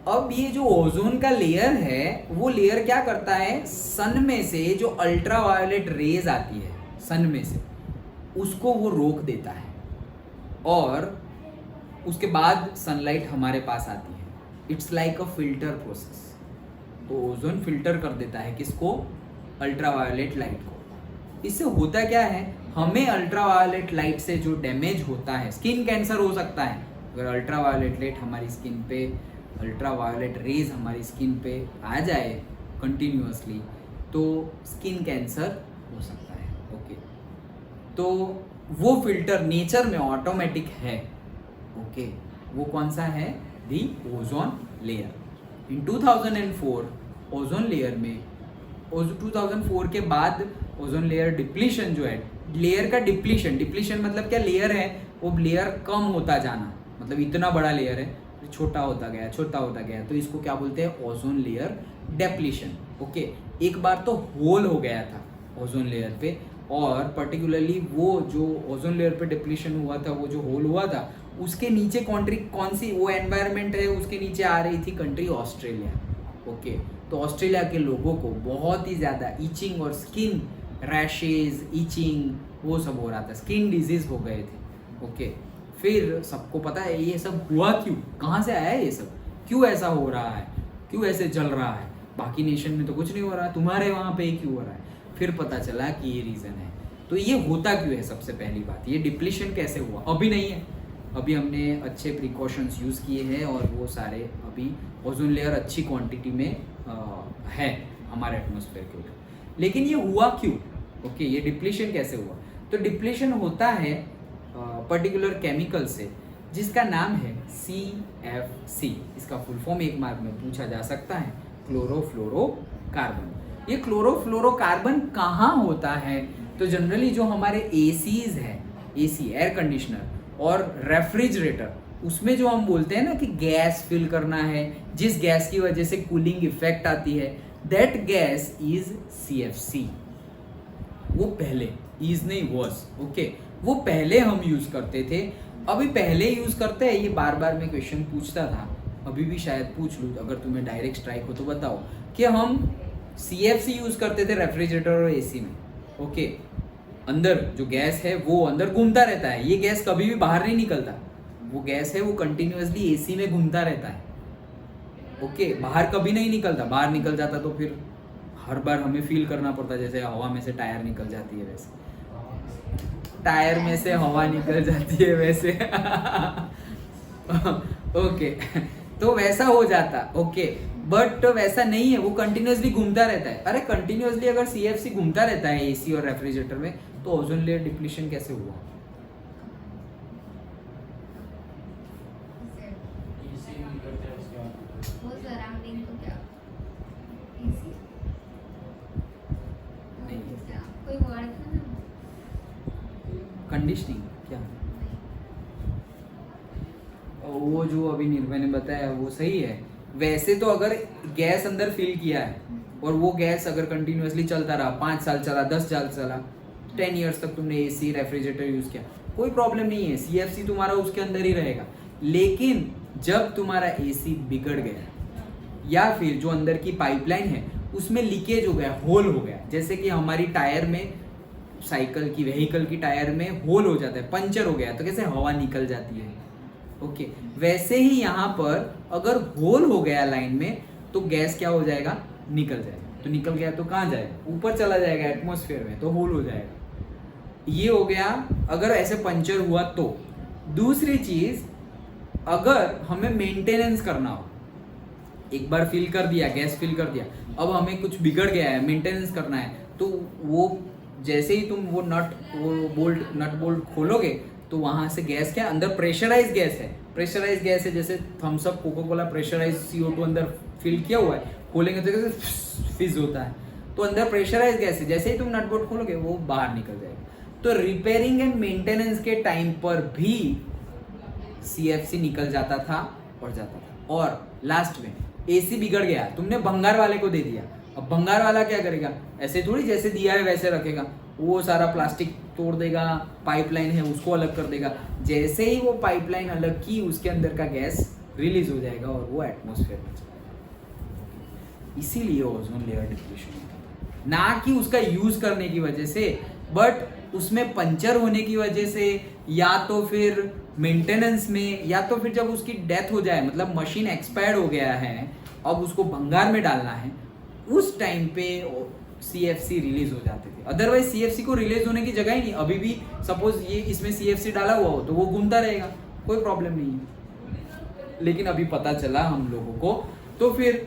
अब ये जो ओजोन का लेयर है वो लेयर क्या करता है, सन में से जो अल्ट्रावायोलेट रेज आती है सन में से, उसको वो रोक देता है, और उसके बाद सनलाइट हमारे पास आती है। It's like a filter process. तो ओजोन फिल्टर कर देता है किसको, अल्ट्रावायोलेट लाइट को। इससे होता क्या है, हमें अल्ट्रावायोलेट लाइट से जो डैमेज होता है, स्किन कैंसर हो सकता है अगर अल्ट्रावायोलेट लाइट हमारी स्किन पे, अल्ट्रावायोलेट रेज हमारी स्किन पे आ जाए कंटिन्यूअसली, तो स्किन कैंसर हो सकता है। ओके, तो वो फिल्टर नेचर में ऑटोमेटिक है। ओके, वो कौन सा है, दी ओजोन लेयर। इन 2004 ओजोन लेयर में 2004 के बाद ओजोन लेयर डिप्लीशन जो है, लेयर का डिप्लीशन मतलब क्या, लेयर है वो लेयर कम होता जाना, मतलब इतना बड़ा लेयर है छोटा होता गया, तो इसको क्या बोलते हैं, ओजोन लेयर डिप्लीशन। ओके, एक बार तो होल हो गया था ओजोन लेयर पे, और पर्टिकुलरली वो जो ओजोन लेयर पे डिप्लीशन हुआ था, वो जो होल हुआ था, उसके नीचे कंट्री कौन सी, वो एनवायरनमेंट है उसके नीचे आ रही थी कंट्री ऑस्ट्रेलिया। ओके, तो ऑस्ट्रेलिया के लोगों को बहुत ही ज़्यादा इचिंग और स्किन रैशेज, इचिंग वो सब हो रहा था, स्किन डिजीज हो गए थे। ओके, फिर सबको पता है ये सब हुआ क्यों, कहाँ से आया ये सब, क्यों ऐसा हो रहा है, क्यों ऐसे चल रहा है, बाकी नेशन में तो कुछ नहीं हो रहा है, तुम्हारे वहाँ पे ही क्यों हो रहा है। फिर पता चला कि ये रीज़न है। तो ये होता क्यों है, सबसे पहली बात, ये डिप्लीशन कैसे हुआ, अभी नहीं है, अभी हमने अच्छे प्रिकॉशंस यूज़ किए हैं, और वो सारे अभी ओजोन लेयर अच्छी क्वांटिटी में है हमारे एटमॉस्फेयर के ऊपर। लेकिन ये हुआ क्यों, ओके, ये डिप्लीशन कैसे हुआ? तो डिप्लीशन होता है पर्टिकुलर केमिकल से, जिसका नाम है CFC। इसका फुल फॉर्म एक मार्क में पूछा जा सकता है, क्लोरोफ्लोरोकार्बन। ये क्लोरोफ्लोरोकार्बन कहाँ होता है? तो जनरली जो हमारे ACs है, AC एयर कंडीशनर और रेफ्रिजरेटर, उसमें जो हम बोलते हैं ना कि गैस फिल करना है, जिस गैस की वजह से कूलिंग इफेक्ट आती है, दैट गैस इज CFC। वो पहले, इज नहीं वॉज, ओके, वो पहले हम यूज करते थे, अभी पहले यूज करते हैं। ये बार बार मैं क्वेश्चन पूछता था, अभी भी शायद पूछ लूँ, अगर तुम्हें डायरेक्ट स्ट्राइक हो तो बताओ, कि हम CFC यूज करते थे रेफ्रिजरेटर और AC में। ओके, अंदर जो गैस है वो अंदर घूमता रहता है, ये गैस कभी भी बाहर नहीं निकलता, वो गैस है वो कंटिन्यूअसली एसी में घूमता रहता है। ओके, बाहर कभी नहीं निकलता, बाहर निकल जाता तो फिर हर बार हमें फील करना पड़ता, जैसे हवा में से टायर निकल जाती है वैसे, टायर में से हवा निकल जाती है वैसे ओके तो वैसा हो जाता। ओके, बट वैसा नहीं है, वो कंटिन्यूअसली घूमता रहता है। अरे कंटिन्यूअसली अगर सीएफसी घूमता रहता है एसी और रेफ्रिजरेटर में तो ओजोन लेयर डिप्लीशन कैसे हुआ? वो सराउंडिंग को क्या इसी नहीं, क्या कोई वर्ड था ना कंडीशनिंग क्या, वो जो अभी निर्भय ने बताया वो सही है। वैसे तो अगर गैस अंदर फिल किया है और वो गैस अगर कंटिन्यूअसली चलता रहा, 5 साल चला, 10 साल चला, 10 इयर्स तक तुमने एसी रेफ्रिजरेटर यूज किया, कोई प्रॉब्लम नहीं है, सीएफसी तुम्हारा उसके अंदर ही रहेगा। लेकिन जब तुम्हारा एसी बिगड़ गया या फिर जो अंदर की पाइपलाइन है उसमें लीकेज हो गया, होल हो गया, जैसे कि हमारी टायर में, साइकिल की, व्हीकल की टायर में होल हो जाता है, पंचर हो गया तो कैसे हवा निकल जाती है। ओके, वैसे ही यहाँ पर अगर होल हो गया लाइन में तो गैस क्या हो जाएगा, निकल जाएगा। तो निकल गया तो कहाँ जाएगा, ऊपर चला जाएगा एटमॉस्फेयर में, तो होल हो जाएगा। ये हो गया अगर ऐसे पंचर हुआ तो। दूसरी चीज, अगर हमें मेंटेनेंस करना हो, एक बार फिल कर दिया, गैस फिल कर दिया, अब हमें कुछ बिगड़ गया है, मेंटेनेंस करना है, तो वो जैसे ही तुम वो नट बोल्ट खोलोगे तो वहां से गैस क्या, अंदर प्रेशराइज गैस है, प्रेशराइज गैस है, जैसे Thums Up, Coca Cola pressurise CO2 अंदर फिल किया हुआ है, खोलेंगे तो कैसे फिज होता है, तो अंदर प्रेशराइज गैस है, जैसे ही तुम नट बोल्ट खोलोगे वो बाहर निकल जाएगा। तो रिपेयरिंग एंड मेंटेनेंस के टाइम पर भी सीएफसी निकल जाता था और जाता था। और लास्ट में एसी बिगड़ गया, तुमने भंगार वाले को दे दिया, अब भंगार वाला क्या करेगा, ऐसे थोड़ी जैसे दिया है वैसे रखेगा, वो सारा प्लास्टिक तोड़ देगा, पाइपलाइन है उसको अलग कर देगा, जैसे ही वो पाइपलाइन अलग की उसके अंदर का गैस रिलीज हो जाएगा और वो एटमॉस्फेयर में चला जाएगा। इसीलिए ओजोन लेयर डिप्लीशन होता है, ना कि उसका यूज करने की वजह से, बट उसमें पंचर होने की वजह से, या तो फिर मेंटेनेंस में, या तो फिर जब उसकी डेथ हो जाए, मतलब मशीन एक्सपायर्ड हो गया है, अब उसको भंगार में डालना है, उस टाइम पे सीएफसी रिलीज हो जाते थे। अदरवाइज सीएफसी को रिलीज होने की जगह ही नहीं, अभी भी सपोज ये इसमें सीएफसी डाला हुआ हो तो वो घूमता रहेगा, कोई प्रॉब्लम नहीं है। लेकिन अभी पता चला हम लोगों को, तो फिर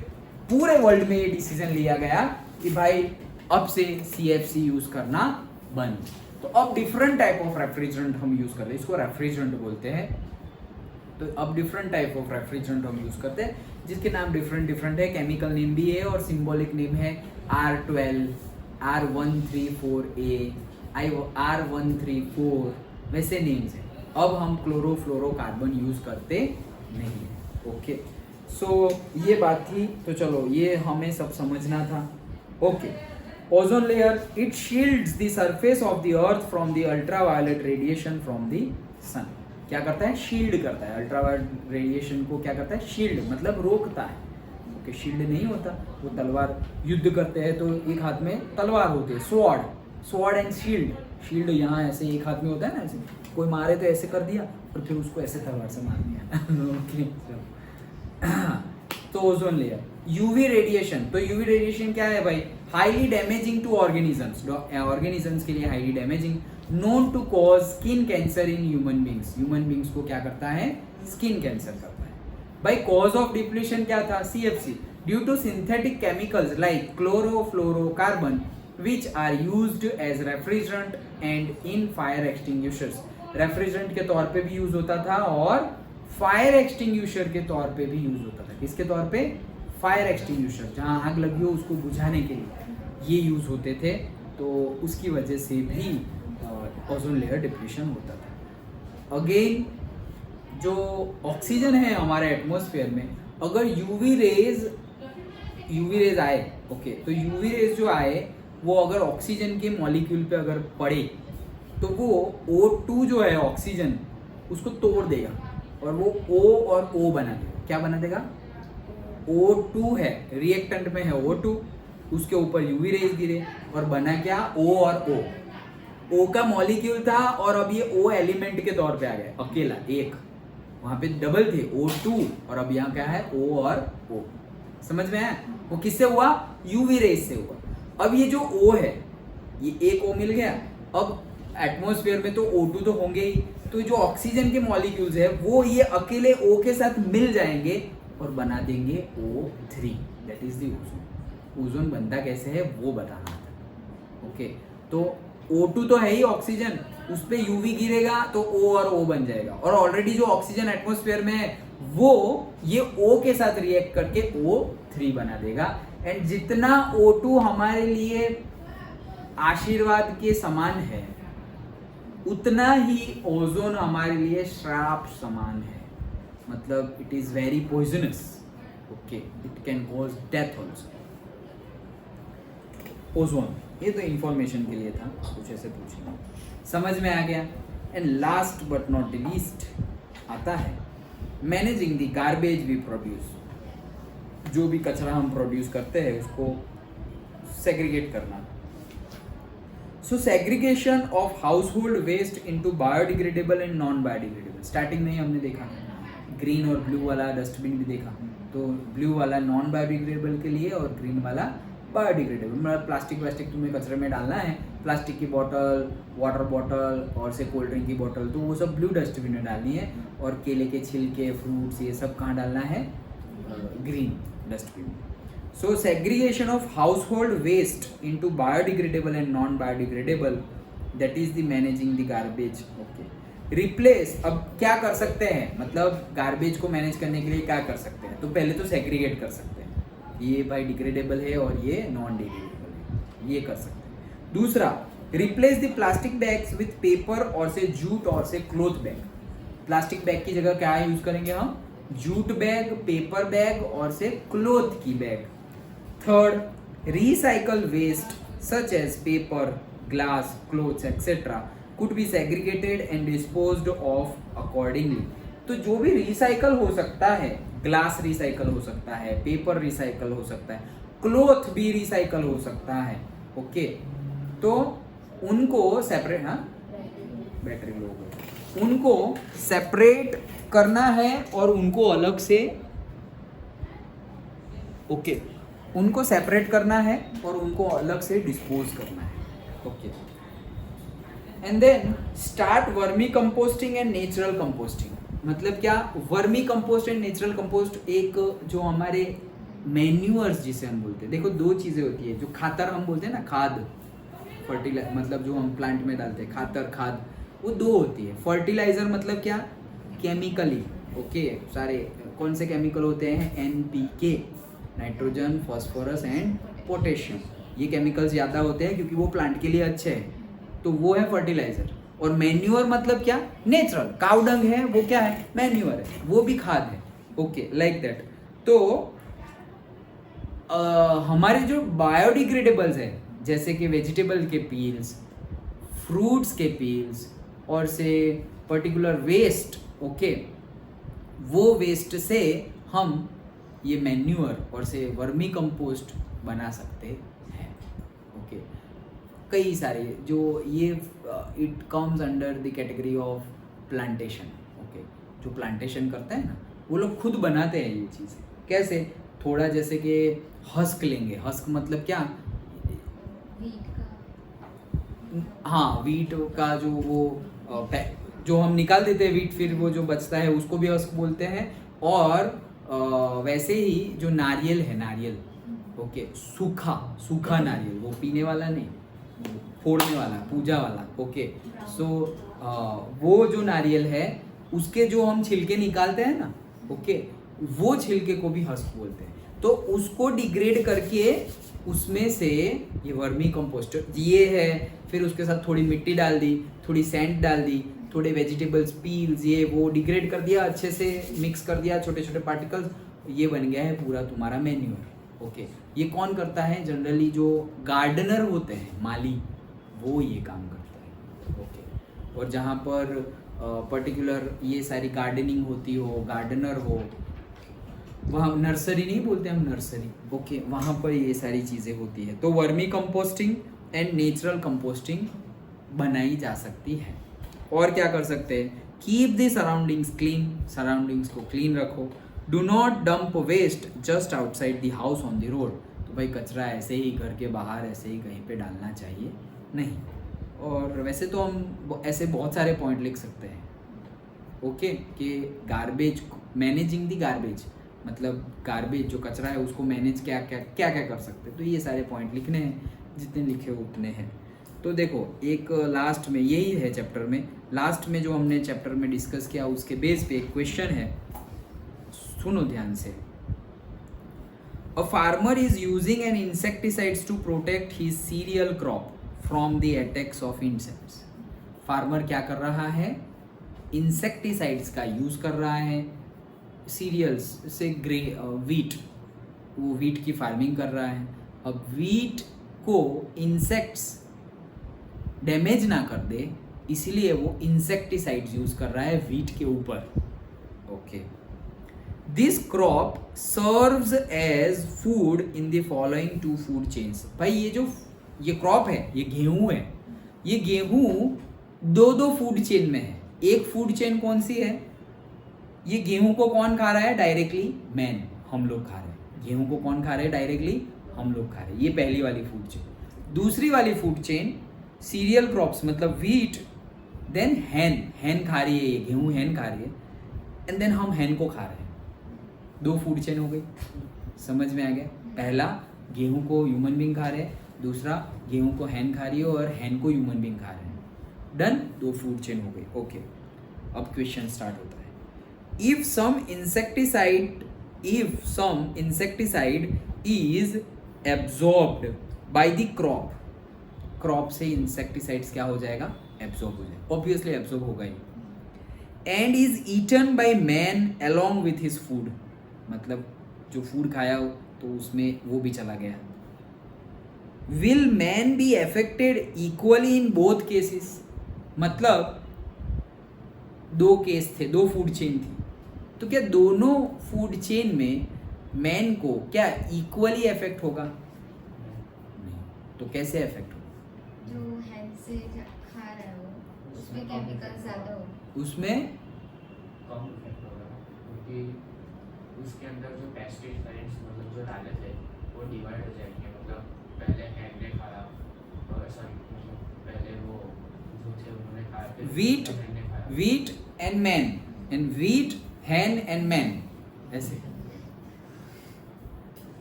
पूरे वर्ल्ड में ये डिसीजन लिया गया कि भाई अब से सीएफसी यूज करना बंद। तो अब डिफरेंट टाइप ऑफ रेफ्रिजरेंट हम यूज करते हैं, इसको रेफ्रिजरेंट बोलते हैं। तो अब डिफरेंट टाइप ऑफ रेफ्रिजरेंट हम यूज करते हैं जिसके नाम डिफरेंट है, केमिकल नेम भी है और सिंबॉलिक नेम है R12, R134A, R134, वैसे नेम्स हैं। अब हम क्लोरोफ्लोरोकार्बन यूज करते नहीं है। ओके, सो ये बात थी, तो चलो ये हमें सब समझना था। Okay, ozone layer, it shields the surface of the earth from the ultraviolet radiation from the sun. क्या करता है, शील्ड करता है। अल्ट्रावायलेट रेडिएशन को क्या करता है, शील्ड, मतलब रोकता है। ओके, शील्ड नहीं होता, वो तलवार, युद्ध करते हैं तो एक हाथ में तलवार होती है, स्वॉर्ड एंड शील्ड। शील्ड यहाँ ऐसे एक हाथ में होता है ना, ऐसे कोई मारे तो ऐसे कर दिया और फिर उसको ऐसे तलवार से मार दिया। ओके, तो ओजोन लेयर, यूवी रेडिएशन। तो यूवी रेडिएशन क्या है भाई, highly damaging to organisms, organisms के लिए highly damaging, known to cause skin cancer in human beings. Human beings को क्या करता है, स्किन कैंसर करता है। भाई कॉज ऑफ डिप्लीशन क्या था, CFC, due to synthetic chemicals like chlorofluorocarbon which are used as refrigerant and in fire extinguishers। Refrigerant के तौर पे भी यूज होता था और फायर एक्सटिंग्विशर के तौर पे भी यूज होता था। किसके तौर पे, फायर एक्सटिंग्विशर, जहां आग लगी हो उसको बुझाने के लिए ये यूज होते थे। तो उसकी वजह से भी ओजोन लेयर डिप्लीशन होता था। अगेन, जो ऑक्सीजन है हमारे एटमॉस्फेयर में, अगर यूवी रेज आए, ओके, तो यूवी रेज जो आए वो अगर ऑक्सीजन के मॉलिक्यूल पे अगर पड़े तो वो O2 जो है ऑक्सीजन उसको तोड़ देगा और वो O और O बना देगा। क्या बना देगा, O2 है, रिएक्टेंट में है O2, उसके ऊपर यूवी रेज गिरे और बना क्या, O और O। O का मॉलिक्यूल था और अब ये O एलिमेंट के तौर पे आ गया अकेला एक, वहां पे डबल थे O2 और अब यहाँ क्या है O और O। समझ में आया? वो किससे हुआ? यूवी रेज से हुआ। अब ये जो O है ये एक O मिल गया, अब एटमॉस्फेयर में तो O2 तो होंगे ही, तो जो ऑक्सीजन के मॉलिक्यूल्स है वो ये अकेले O के साथ मिल जाएंगे और बना देंगे O3, that is the ozone. Ozone बनता कैसे है वो बताना था। ओके, तो O2 तो है ही ऑक्सीजन, उस पे यूवी गिरेगा तो O और O बन जाएगा, और ऑलरेडी जो ऑक्सीजन एटमॉस्फेयर में है वो ये O के साथ रिएक्ट करके O3 बना देगा। एंड जितना O2 हमारे लिए आशीर्वाद के समान है उतना ही ओजोन हमारे लिए श्राप समान है, मतलब it is very poisonous. Okay, it can cause death also. Ozone, ये तो इंफॉर्मेशन के लिए था, कुछ ऐसे पूछना समझ में आ गया। And last but not the least आता है managing the garbage we produce. जो भी कचरा हम प्रोड्यूस करते हैं उसको सेग्रीगेट करना। So segregation of household waste into biodegradable and non biodegradable. Starting में ही हमने देखा ग्रीन और ब्लू वाला डस्टबिन भी देखा, तो ब्लू वाला नॉन बायोडिग्रेडेबल के लिए और ग्रीन वाला बायोडिग्रेडेबल। मतलब प्लास्टिक तुम्हें कचरे में डालना है, प्लास्टिक की बॉटल, वाटर बॉटल और से कोल्ड ड्रिंक की बॉटल, तो वो सब ब्लू डस्टबिन में डालनी है, और केले के छिलके, फ्रूट्स, ये सब कहाँ डालना है? ग्रीन डस्टबिन में। So segregation of household waste into biodegradable and non-biodegradable, that is the managing the garbage. Okay. Replace, अब क्या कर सकते हैं, मतलब गार्बेज को मैनेज करने के लिए क्या कर सकते हैं? तो पहले तो सेग्रीगेट कर सकते हैं, ये बायोडिग्रेडेबल है और ये नॉन डिग्रेडेबल है, ये कर सकते हैं। दूसरा, replace the plastic bags with paper और से जूट और से क्लॉथ बैग। प्लास्टिक बैग की जगह क्या यूज करेंगे हम? जूट बैग, पेपर बैग और से क्लॉथ की bag. Third, recycle waste such as paper, glass, clothes, etc. could be segregated and disposed of accordingly. तो जो भी रिसाइकल हो सकता है, ग्लास रिसाइकल हो सकता है, पेपर रिसाइकल हो सकता है, क्लॉथ भी रिसाइकल हो सकता है। ओके, तो उनको सेपरेट, हाँ बैटरी लो गई, उनको सेपरेट करना है और उनको अलग से, ओके, उनको सेपरेट करना है और उनको अलग से डिस्पोज करना है। Okay, and then start vermi composting and natural composting. मतलब क्या? Vermi compost and natural compost, एक जो हमारे मैन्यूअर्स जिसे हम बोलते हैं, देखो दो चीज़ें होती है, जो खातर हम बोलते हैं ना, खाद, फर्टिलाइजर, मतलब जो हम प्लांट में डालते हैं, खातर, खाद, वो दो होती है। फर्टिलाइजर मतलब क्या? केमिकली। ओके, सारे कौन से केमिकल होते हैं? NPK, nitrogen, phosphorus and potassium. ये केमिकल्स ज़्यादा होते हैं क्योंकि वो प्लांट के लिए अच्छे हैं, तो वो है फर्टिलाइजर। और मैन्यूअर मतलब क्या? नेचुरल, काउडंग है वो क्या है? मैन्यूअर है, वो भी खाद है। Okay, like that. तो हमारे जो बायोडिग्रेडेबल्स है, जैसे कि वेजिटेबल के पील्स, फ्रूट्स के पील्स और से पर्टिकुलर वेस्ट, ओके, वो वेस्ट से हम ये मैन्यूअर और से वर्मी कंपोस्ट बना सकते हैं। ओके, कई सारे जो ये it comes under the category of plantation. Okay, जो प्लांटेशन करते हैं ना, वो लोग खुद बनाते हैं ये चीज़ें। कैसे? थोड़ा जैसे कि हस्क लेंगे, हस्क मतलब क्या? हाँ, वीट का जो वो जो हम निकाल देते हैं वीट, फिर वो जो बचता है उसको भी हस्क बोलते हैं। और वैसे ही जो नारियल है, नारियल, ओके, सूखा नारियल, वो पीने वाला नहीं, फोड़ने वाला, पूजा वाला। ओके, सो वो जो नारियल है उसके जो हम छिलके निकालते हैं ना, ओके, वो छिलके को भी हस्क बोलते हैं। तो उसको डिग्रेड करके उसमें से ये वर्मी कंपोस्ट ये है, फिर उसके साथ थोड़ी मिट्टी डाल दी, थोड़ी सैंड डाल दी, थोड़े वेजिटेबल्स पील्स, ये वो डिग्रेड कर दिया, अच्छे से मिक्स कर दिया, छोटे छोटे पार्टिकल्स, ये बन गया है पूरा तुम्हारा मैन्यूअर। ओके, ये कौन करता है? जनरली जो गार्डनर होते हैं, माली, वो ये काम करता है। ओके, और जहाँ पर पर्टिकुलर ये सारी गार्डनिंग होती हो, गार्डनर हो, वहाँ नर्सरी नहीं बोलते हम, नर्सरी, ओके, वहाँ पर ये सारी चीज़ें होती है। तो vermi composting and natural composting बनाई जा सकती है। और क्या कर सकते हैं, keep the surroundings clean, surroundings को क्लीन रखो। Do not dump waste just outside the house on the road, तो भाई कचरा ऐसे ही घर के बाहर ऐसे ही कहीं पे डालना चाहिए नहीं। और वैसे तो हम ऐसे बहुत सारे पॉइंट लिख सकते हैं, ओके, कि गार्बेज, मैनेजिंग दी गार्बेज, मतलब गार्बेज जो कचरा है उसको मैनेज क्या क्या क्या क्या कर सकते हैं, तो ये सारे पॉइंट लिखने हैं, जितने लिखे उतने हैं। तो देखो एक लास्ट में यही है चैप्टर में, लास्ट में जो हमने चैप्टर में डिस्कस किया उसके बेस पे एक क्वेश्चन है, सुनो ध्यान से। A farmer is using an insecticides to protect his cereal crop from the attacks of insects. Farmer क्या कर रहा है, इंसेक्टिसाइड्स का यूज कर रहा है सीरियल्स से, वीट, वो वीट की फार्मिंग कर रहा है। अब वीट को इंसेक्ट्स डैमेज ना कर दे इसलिए वो इंसेक्टिसाइड्स यूज कर रहा है वीट के ऊपर, okay. This crop serves as food in the following two food chains. भाई ये क्रॉप है, ये गेहूं है, ये गेहूं दो फूड चेन में है। एक फूड चेन कौन सी है, ये गेहूं को कौन खा रहा है डायरेक्टली, मैन, हम लोग खा रहे हैं। गेहूं को कौन खा रहे हैं डायरेक्टली, हम लोग खा रहे हैं, ये पहली वाली फूड चेन। दूसरी वाली फूड चेन सीरियल क्रॉप्स मतलब वीट, देन हैन खा रही है, ये गेहूं हैन खा रही है, एंड देन हम हैन को खा रहे हैं। दो फूड चेन हो गई, समझ में आ गया। पहला गेहूं को ह्यूमन बींग खा रहे हैं, दूसरा गेहूं को हैन खा रही है और हैन को ह्यूमन बींग खा रहे हैं, डन, दो फूड चेन हो गई, ओके। अब क्वेश्चन स्टार्ट होता है। If some insecticide is absorbed by the crop से इंसेक्टिसाइड्स क्या हो जाएगा, एब्जॉर्ब हो जाएगा, ऑब्वियसली एब्जॉर्ब होगा ही, and is eaten by man along with his food, मतलब जो फूड खाया हो तो उसमें वो भी चला गया। Will man be affected equally in both cases, मतलब दो केस थे, दो फूड चेन थी, तो क्या दोनों फूड चेन में मैन को क्या इक्वली इफेक्ट होगा, नहीं, तो कैसे इफेक्ट होगा, जो हैंड से खा रहा है वो उसमें केमिकल ज़्यादा हो, उसमें कम इफेक्ट होगा, क्योंकि उसके अंदर जो पेस्टिसाइड्स मतलब जो डाले थे वो डिवाइड हो जाएंगे, मतलब पहले हैंड ने खाया और सॉरी मतलब पहले वो जो थे उन्होंने खाया थे, wheat and man, and wheat Hahn and man, ऐसे,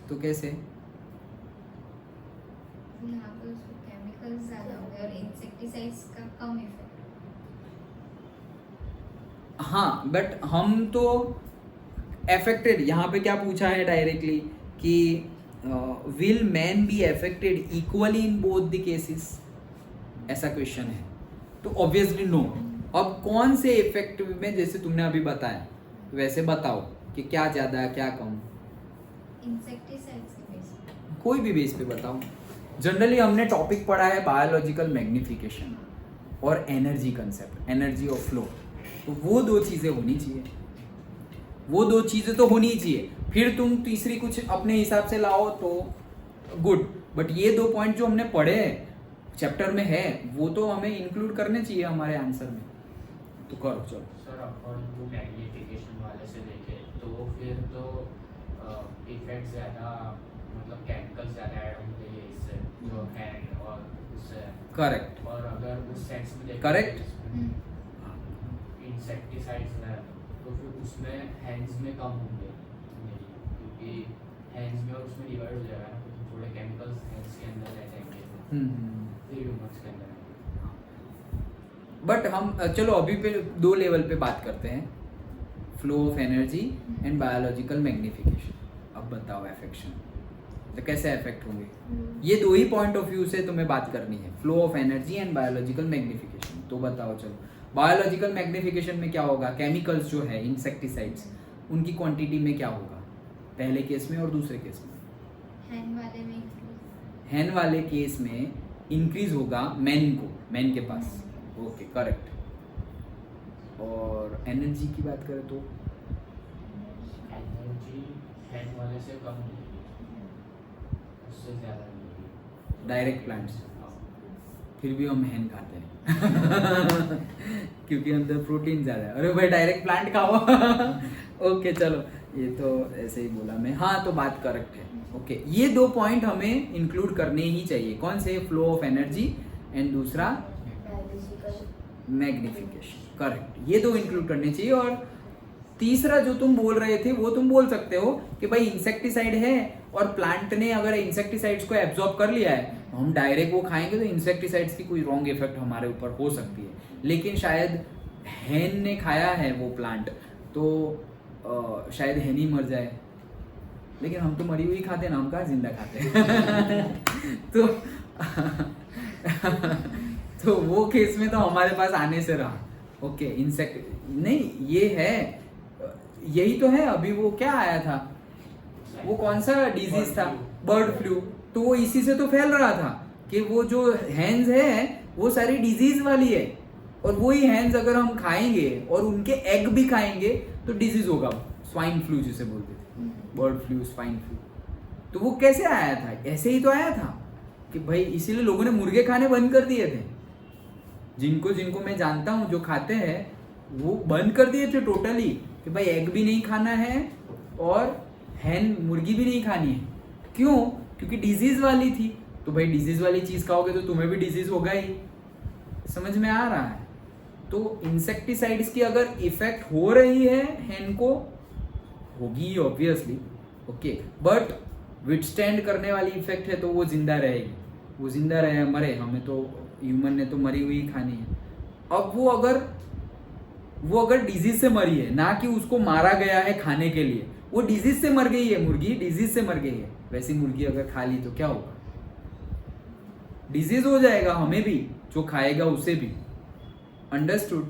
तो कैसे, यहाँ पे उसको केमिकल ज़्यादा हो गए और इंसेक्टिसाइड्स का कम इफेक्ट। हाँ बट हम तो अफेक्टेड, यहाँ पे क्या पूछा है डायरेक्टली कि will man be affected equally in both the cases, ऐसा क्वेश्चन है, तो ऑब्वियसली नो। अब कौन से इफेक्ट में, जैसे तुमने अभी बताया वैसे बताओ कि क्या ज़्यादा क्या कम, इंसेक्टिसाइड्स के बेस पे। कोई भी बेस पे बताओ। जनरली हमने टॉपिक पढ़ा है बायोलॉजिकल मैग्निफिकेशन और energy concept, energy of flow, तो वो दो चीज़ें होनी चाहिए, वो दो चीज़ें तो होनी चाहिए, फिर तुम तीसरी कुछ अपने हिसाब से लाओ तो गुड, बट ये दो पॉइंट जो हमने पढ़े चैप्टर में है वो तो हमें इंक्लूड करने चाहिए हमारे आंसर में, तो करो चलो। सर अपन वो मैग्निफिकेशन वाले से देखें तो फिर तो इफेक्ट ज़्यादा मतलब केमिकल ज़्यादा ऐड होते हैं इससे, जो हैंड और उससे, करेक्ट, और अगर उस सेंस में देखें Correct. इंसेक्टिसाइड्स है तो फिर उसमें हैंड्स में कम होंगे मेरी, क्योंकि हैंड्स में और उसमें डिवाइड हो जाएगा ना, तो थोड़े केमिकल्स हैंड्स के अंदर रह जाएंगे फिर ह्यूमन्स के अंदर आएंगे। बट हम चलो अभी पे दो लेवल पे बात करते हैं, flow of energy and biological magnification. अब बताओ एफेक्शन तो कैसे इफेक्ट होंगे, ये दो ही पॉइंट ऑफ व्यू से तुम्हें बात करनी है, flow of energy and biological magnification. तो बताओ चलो, बायोलॉजिकल मैग्निफिकेशन में क्या होगा, केमिकल्स जो है इंसेक्टिसाइड्स उनकी क्वांटिटी में क्या होगा पहले केस में और दूसरे केस में, हैन वाले केस में इंक्रीज होगा मैन के पास, ओके करेक्ट। और एनर्जी की बात करें तो एनर्जी हैंड वाले से कम होगी, उससे ज़्यादा नहीं होगी डायरेक्ट प्लांट्स, फिर भी हम हैन खाते हैं क्योंकि अंदर प्रोटीन ज़्यादा है। अरे भाई डायरेक्ट प्लांट खाओ ओके चलो, ये तो ऐसे ही बोला मैं। हाँ तो बात करेक्ट है। ओके ये 2 पॉइंट हमें इंक्लूड करने ही चाहिए। कौन से? फ्लो ऑफ एनर्जी एंड दूसरा बायोलॉजिकल मैग्निफिकेशन। करेक्ट, ये 2 इंक्लूड करने चाहिए। और तीसरा जो तुम बोल रहे थे वो तुम बोल सकते हो कि भाई इंसेक्टिसाइड है और प्लांट ने अगर इंसेक्टिसाइड्स को एब्जॉर्ब कर लिया है, हम डायरेक्ट वो खाएंगे तो इंसेक्टिसाइड्स की कोई रॉन्ग इफेक्ट हमारे ऊपर हो सकती है। लेकिन शायद हैन ने खाया है वो प्लांट तो शायद हैन ही मर जाए, लेकिन हम तो मरी हुई खाते हैं ना, हम कहाँ जिंदा खाते हैं तो तो वो केस में तो हमारे पास आने से रहा। ओके इंसेक्ट नहीं, ये है, यही तो है। अभी वो क्या आया था, वो कौन सा डिजीज था? Bird flu. तो वो इसी से तो फैल रहा था कि वो जो हैंड्स है वो सारी डिजीज वाली है, और वही हैंड्स अगर हम खाएंगे और उनके एग भी खाएंगे तो डिजीज होगा। स्वाइन फ्लू जिसे बोलते थे, बर्ड फ्लू, स्वाइन फ्लू। तो वो कैसे आया था? ऐसे ही तो आया था कि भाई इसीलिए लोगों ने मुर्गे खाने बंद कर दिए थे। जिनको मैं जानता हूँ जो खाते हैं वो बंद कर दिए थे टोटली कि भाई एग भी नहीं खाना है और हैन मुर्गी भी नहीं खानी है। क्यों? क्योंकि डिजीज वाली थी। तो भाई डिजीज वाली चीज खाओगे तो तुम्हें भी डिजीज होगा ही। समझ में आ रहा है? तो इंसेक्टिसाइड्स की अगर इफेक्ट हो रही है हैन को, होगी ऑब्वियसली। ओके बट विथस्टैंड करने वाली इफेक्ट है तो वो जिंदा रहेगी। वो जिंदा रहे मरे, हमें तो ह्यूमन ने तो मरी हुई खानी है। अब वो अगर डिजीज से मरी है, ना कि उसको मारा गया है खाने के लिए, वो डिजीज से मर गई है, मुर्गी डिजीज से मर गई है। वैसी मुर्गी अगर खा ली तो क्या होगा? डिजीज हो जाएगा हमें भी, जो खाएगा उसे भी। अंडरस्टूड?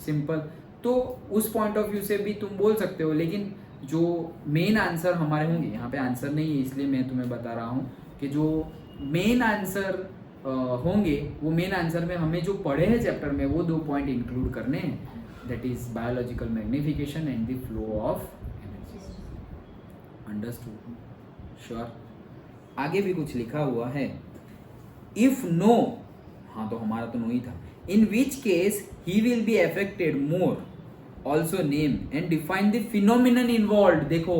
सिंपल। तो उस पॉइंट ऑफ व्यू से भी तुम बोल सकते हो, लेकिन जो मेन आंसर हमारे होंगे, यहाँ पे आंसर नहीं है इसलिए मैं तुम्हें बता रहा हूँ कि जो मेन आंसर होंगे, वो मेन आंसर में हमें जो पढ़े हैं चैप्टर में वो 2 पॉइंट इंक्लूड करने हैं, that is biological magnification and the flow of energy. Understood? Sure? आगे भी कुछ लिखा हुआ है। इफ नो, हाँ तो हमारा तो नो ही था। In which case he will be affected more, also name and define the phenomenon involve. देखो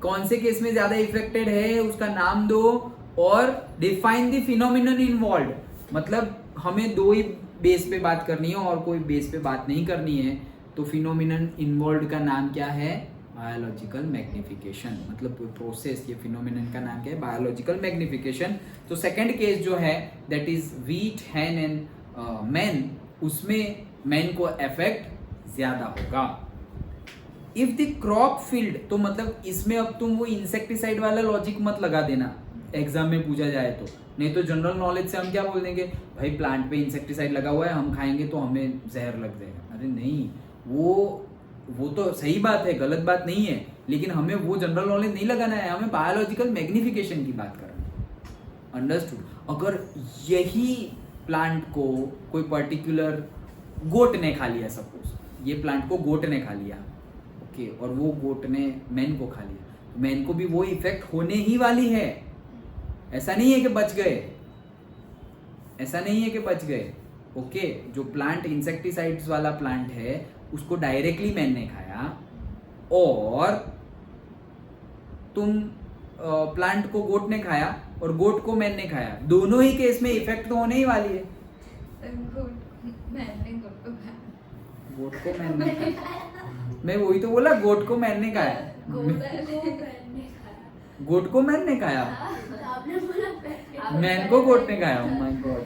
कौन से केस में ज्यादा इफेक्टेड है उसका नाम दो और डिफाइन द फिनोमिनन इन्वॉल्व। मतलब हमें 2 ही बेस पे बात करनी है और कोई बेस पे बात नहीं करनी है। तो फिनोमिनन इन्वॉल्व का नाम क्या है? Biological magnification. मतलब प्रोसेस, ये फिनोमिनन का नाम क्या है? Biological magnification. तो सेकंड केस जो है that is wheat, Hahn and man, उसमें मैन को इफेक्ट ज्यादा होगा। इफ द क्रॉप फील्ड, तो मतलब इसमें अब तुम वो इंसेक्टिसाइड वाला लॉजिक मत लगा देना एग्जाम में पूछा जाए तो। नहीं तो जनरल नॉलेज से हम क्या बोल देंगे, भाई प्लांट पे इंसेक्टिसाइड लगा हुआ है, हम खाएंगे तो हमें जहर लग जाएगा। अरे नहीं, वो तो सही बात है, गलत बात नहीं है, लेकिन हमें वो जनरल नॉलेज नहीं लगाना है, हमें बायोलॉजिकल मैग्निफिकेशन की बात करनी है। अंडरस्टूड? अगर यही प्लांट को कोई पर्टिकुलर गोट ने खा लिया, सपोज ये प्लांट को गोट ने खा लिया, ओके, और वो गोट ने मैन को खा लिया, तो मैन को भी वो इफेक्ट होने ही वाली है। ऐसा नहीं है कि बच गए, ऐसा नहीं है कि बच गए। ओके जो प्लांट इंसेक्टिसाइड्स वाला प्लांट है उसको डायरेक्टली मैन ने खाया और तुम प्लांट को गोट ने खाया और गोट को मैन ने खाया, दोनों ही केस में इफेक्ट तो होने ही वाली है। गोट को मैन ने खाया, मैं वही तो बोला, गोट को मैन ने खाया, गोट को मैन ने खाया, मैन को गोट ने खाया। Oh my God.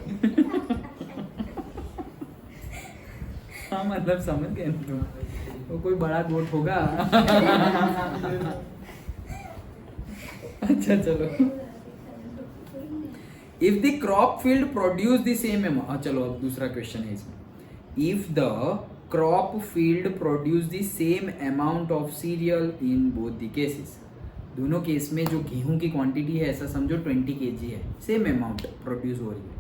हाँ मतलब समझ गए तुम, वो कोई बड़ा गोट होगा। अच्छा चलो। If the crop field produce the same amount, चलो अब दूसरा क्वेश्चन है इसमें। If the crop field produce the same amount of serial in both the cases, दोनों केस में जो गेहूं की क्वांटिटी है ऐसा समझो 20 kg है, सेम अमाउंट प्रोड्यूस हो रही है।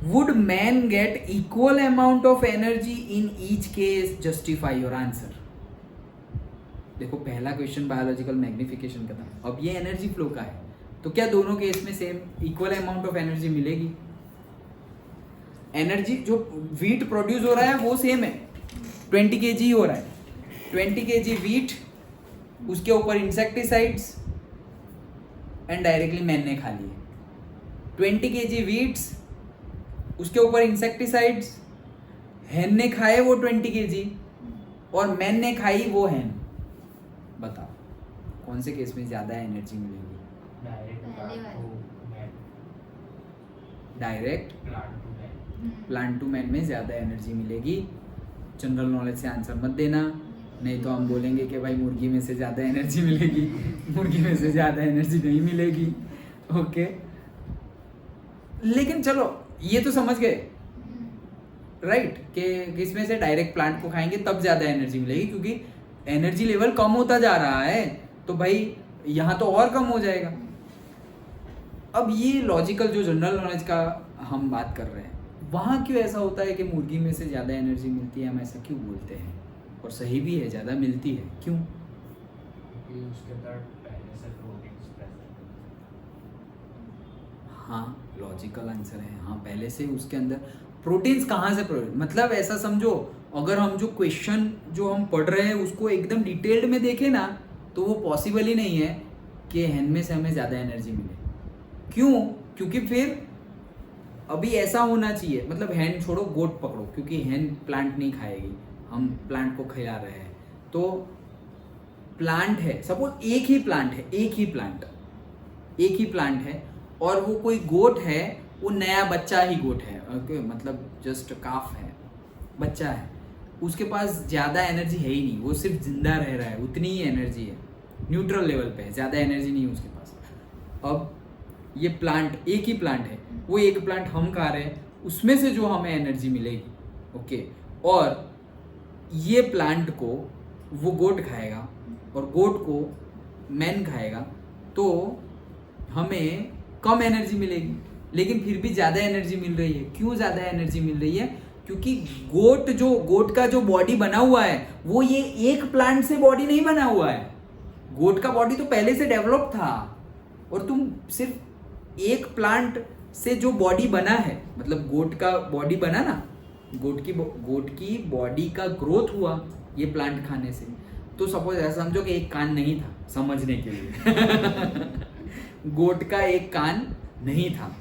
Would main get equal amount of energy in each case? Justify your answer. देखो पहला क्वेश्चन बायोलॉजिकल मैग्निफिकेशन का था, अब ये एनर्जी फ्लो का है, तो क्या दोनों केस में same equal amount of energy मिलेगी? एनर्जी जो वीट प्रोड्यूस हो रहा है वो सेम है, 20 kg ही हो रहा है। 20 kg वीट, उसके ऊपर इंसेक्टिसाइड्स एंड डायरेक्टली मैन ने खा लिए। 20 kg वीट्स, उसके ऊपर इंसेक्टिसाइड्स, हैन ने खाए वो 20 kg और मैन ने खाई वो हैन। बताओ कौन से केस में ज्यादा एनर्जी मिलेगी? डायरेक्ट प्लांट टू मैन में ज्यादा एनर्जी मिलेगी। जनरल नॉलेज से आंसर मत देना, नहीं तो हम बोलेंगे कि भाई मुर्गी में से ज्यादा एनर्जी मिलेगी, मुर्गी में से ज्यादा एनर्जी नहीं मिलेगी। ओके, लेकिन चलो ये तो समझ गए राइट कि किसमें से डायरेक्ट प्लांट को खाएंगे तब ज्यादा एनर्जी मिलेगी, क्योंकि एनर्जी लेवल कम होता जा रहा है तो भाई यहाँ तो और कम हो जाएगा। अब ये लॉजिकल जो जनरल नॉलेज का हम बात कर रहे हैं, वहाँ क्यों ऐसा होता है कि मुर्गी में से ज़्यादा एनर्जी मिलती है, हम ऐसा क्यों बोलते हैं? और सही भी है, ज़्यादा मिलती है, क्यों? क्योंकि उसके अंदर पहले से प्रोटीन्स प्रेजेंट। हाँ, लॉजिकल आंसर है, हाँ पहले से उसके अंदर प्रोटीन्स कहाँ से मतलब ऐसा समझो, अगर हम जो क्वेश्चन जो हम पढ़ रहे हैं उसको एकदम डिटेल्ड में देखें ना तो वो पॉसिबल ही नहीं है कि हैन में से हमें ज़्यादा एनर्जी मिले। क्यों? क्योंकि फिर अभी ऐसा होना चाहिए, मतलब हैन छोड़ो, गोट पकड़ो, क्योंकि हैन प्लांट नहीं खाएगी, हम प्लांट को खिला रहे हैं। तो प्लांट है, सपोज एक ही प्लांट है, एक ही प्लांट है और वो कोई गोट है, वो नया बच्चा ही गोट है, ओके, मतलब जस्ट काफ है, बच्चा है, उसके पास ज़्यादा एनर्जी है ही नहीं, वो सिर्फ जिंदा रह रहा है, उतनी ही एनर्जी है, न्यूट्रल लेवल पे है, ज़्यादा एनर्जी नहीं है उसके पास। अब ये प्लांट, एक ही प्लांट है, वो एक प्लांट हम खा रहे हैं, उसमें से जो हमें एनर्जी मिलेगी, ओके, और ये प्लांट को वो गोट खाएगा और गोट को मैन खाएगा, तो हमें कम एनर्जी मिलेगी, लेकिन फिर भी ज़्यादा एनर्जी मिल रही है। क्यों ज़्यादा एनर्जी मिल रही है? क्योंकि गोट का जो बॉडी बना हुआ है वो ये एक प्लांट से बॉडी नहीं बना हुआ है, गोट का बॉडी तो पहले से डेवलप था, और तुम सिर्फ एक प्लांट से जो बॉडी बना है, मतलब गोट का बॉडी बना ना, गोट की बॉडी का ग्रोथ हुआ ये प्लांट खाने से। तो सपोज ऐसा समझो कि एक कान नहीं था, समझने के लिए गोट का एक कान नहीं था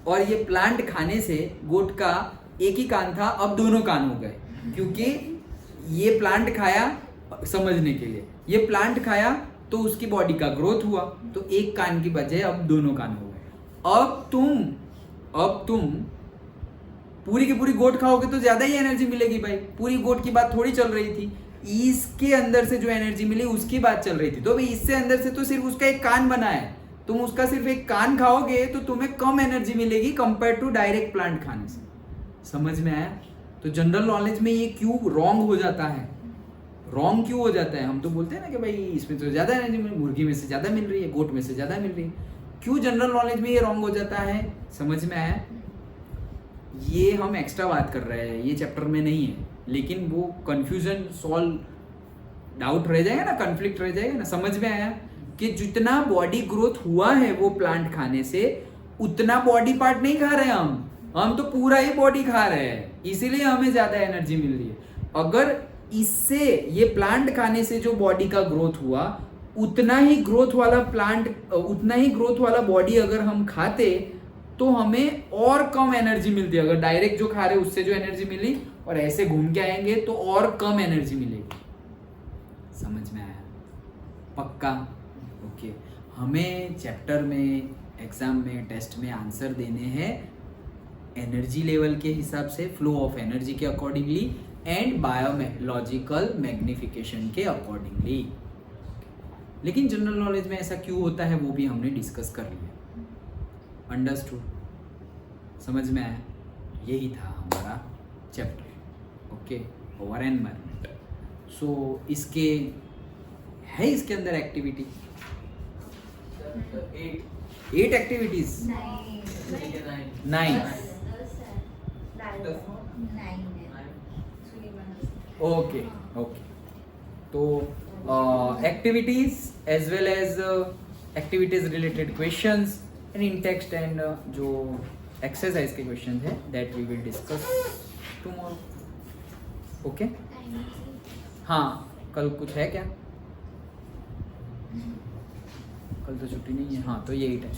और ये प्लांट खाने से गोट का एक ही कान था, अब दोनों कान हो गए, क्योंकि ये प्लांट खाया, समझने के लिए ये प्लांट खाया तो उसकी बॉडी का ग्रोथ हुआ, तो एक कान की बजाय अब दोनों कान हो गए। अब तुम पूरी की पूरी गोट खाओगे तो ज्यादा ही एनर्जी मिलेगी भाई, पूरी गोट की बात थोड़ी चल रही थी, इसके अंदर से जो एनर्जी मिली उसकी बात चल रही थी। तो भाई इससे अंदर से तो सिर्फ उसका एक कान बना है, तुम उसका सिर्फ एक कान खाओगे तो तुम्हें कम एनर्जी मिलेगी कंपेयर टू डायरेक्ट प्लांट खाने से। समझ में आया? तो जनरल नॉलेज में ये क्यों रॉन्ग हो जाता है? रॉन्ग क्यों हो जाता है? हम तो बोलते हैं ना कि भाई इसमें तो ज्यादा एनर्जी मिल, मुर्गी में से ज्यादा मिल रही है, गोट में से ज्यादा मिल रही है। क्यों जनरल नॉलेज में ये रॉन्ग हो जाता है? समझ में आया? ये हम एक्स्ट्रा बात कर रहे हैं, ये चैप्टर में नहीं है, लेकिन वो कंफ्यूजन सॉल्व, डाउट रह जाएगा ना, कन्फ्लिक्ट रह जाएगा ना। समझ में आया कि जितना बॉडी ग्रोथ हुआ है वो प्लांट खाने से, उतना बॉडी पार्ट नहीं खा रहे हम तो पूरा ही बॉडी खा रहे हैं, इसीलिए हमें ज्यादा एनर्जी मिल रही है। अगर इससे ये प्लांट खाने से जो बॉडी का ग्रोथ हुआ, उतना ही ग्रोथ वाला बॉडी अगर हम खाते तो हमें और कम एनर्जी मिलती। अगर डायरेक्ट जो खा रहे उससे जो एनर्जी मिली और ऐसे घूम के आएंगे तो और कम एनर्जी मिलेगी। समझ में आया? पक्का? ओके। हमें चैप्टर में, एग्जाम में, टेस्ट में आंसर देने हैं एनर्जी लेवल के हिसाब से, फ्लो ऑफ एनर्जी के अकॉर्डिंगली एंड बायोलॉजिकल मैग्निफिकेशन के अकॉर्डिंगली। लेकिन जनरल नॉलेज में ऐसा क्यों होता है वो भी हमने डिस्कस कर लिया। अंडरस्टूड? समझ में आया? यही था हमारा chapter. Okay, over environment. So इसके अंदर एक्टिविटी 8 एक्टिविटीज, 9। ओके। तो activities as well as activities related questions and in text and जो एक्सरसाइज के क्वेश्चन है that we will discuss tomorrow. Okay. हाँ, कल कुछ है क्या? कल तो छुट्टी नहीं है. हाँ, तो यही टाइम.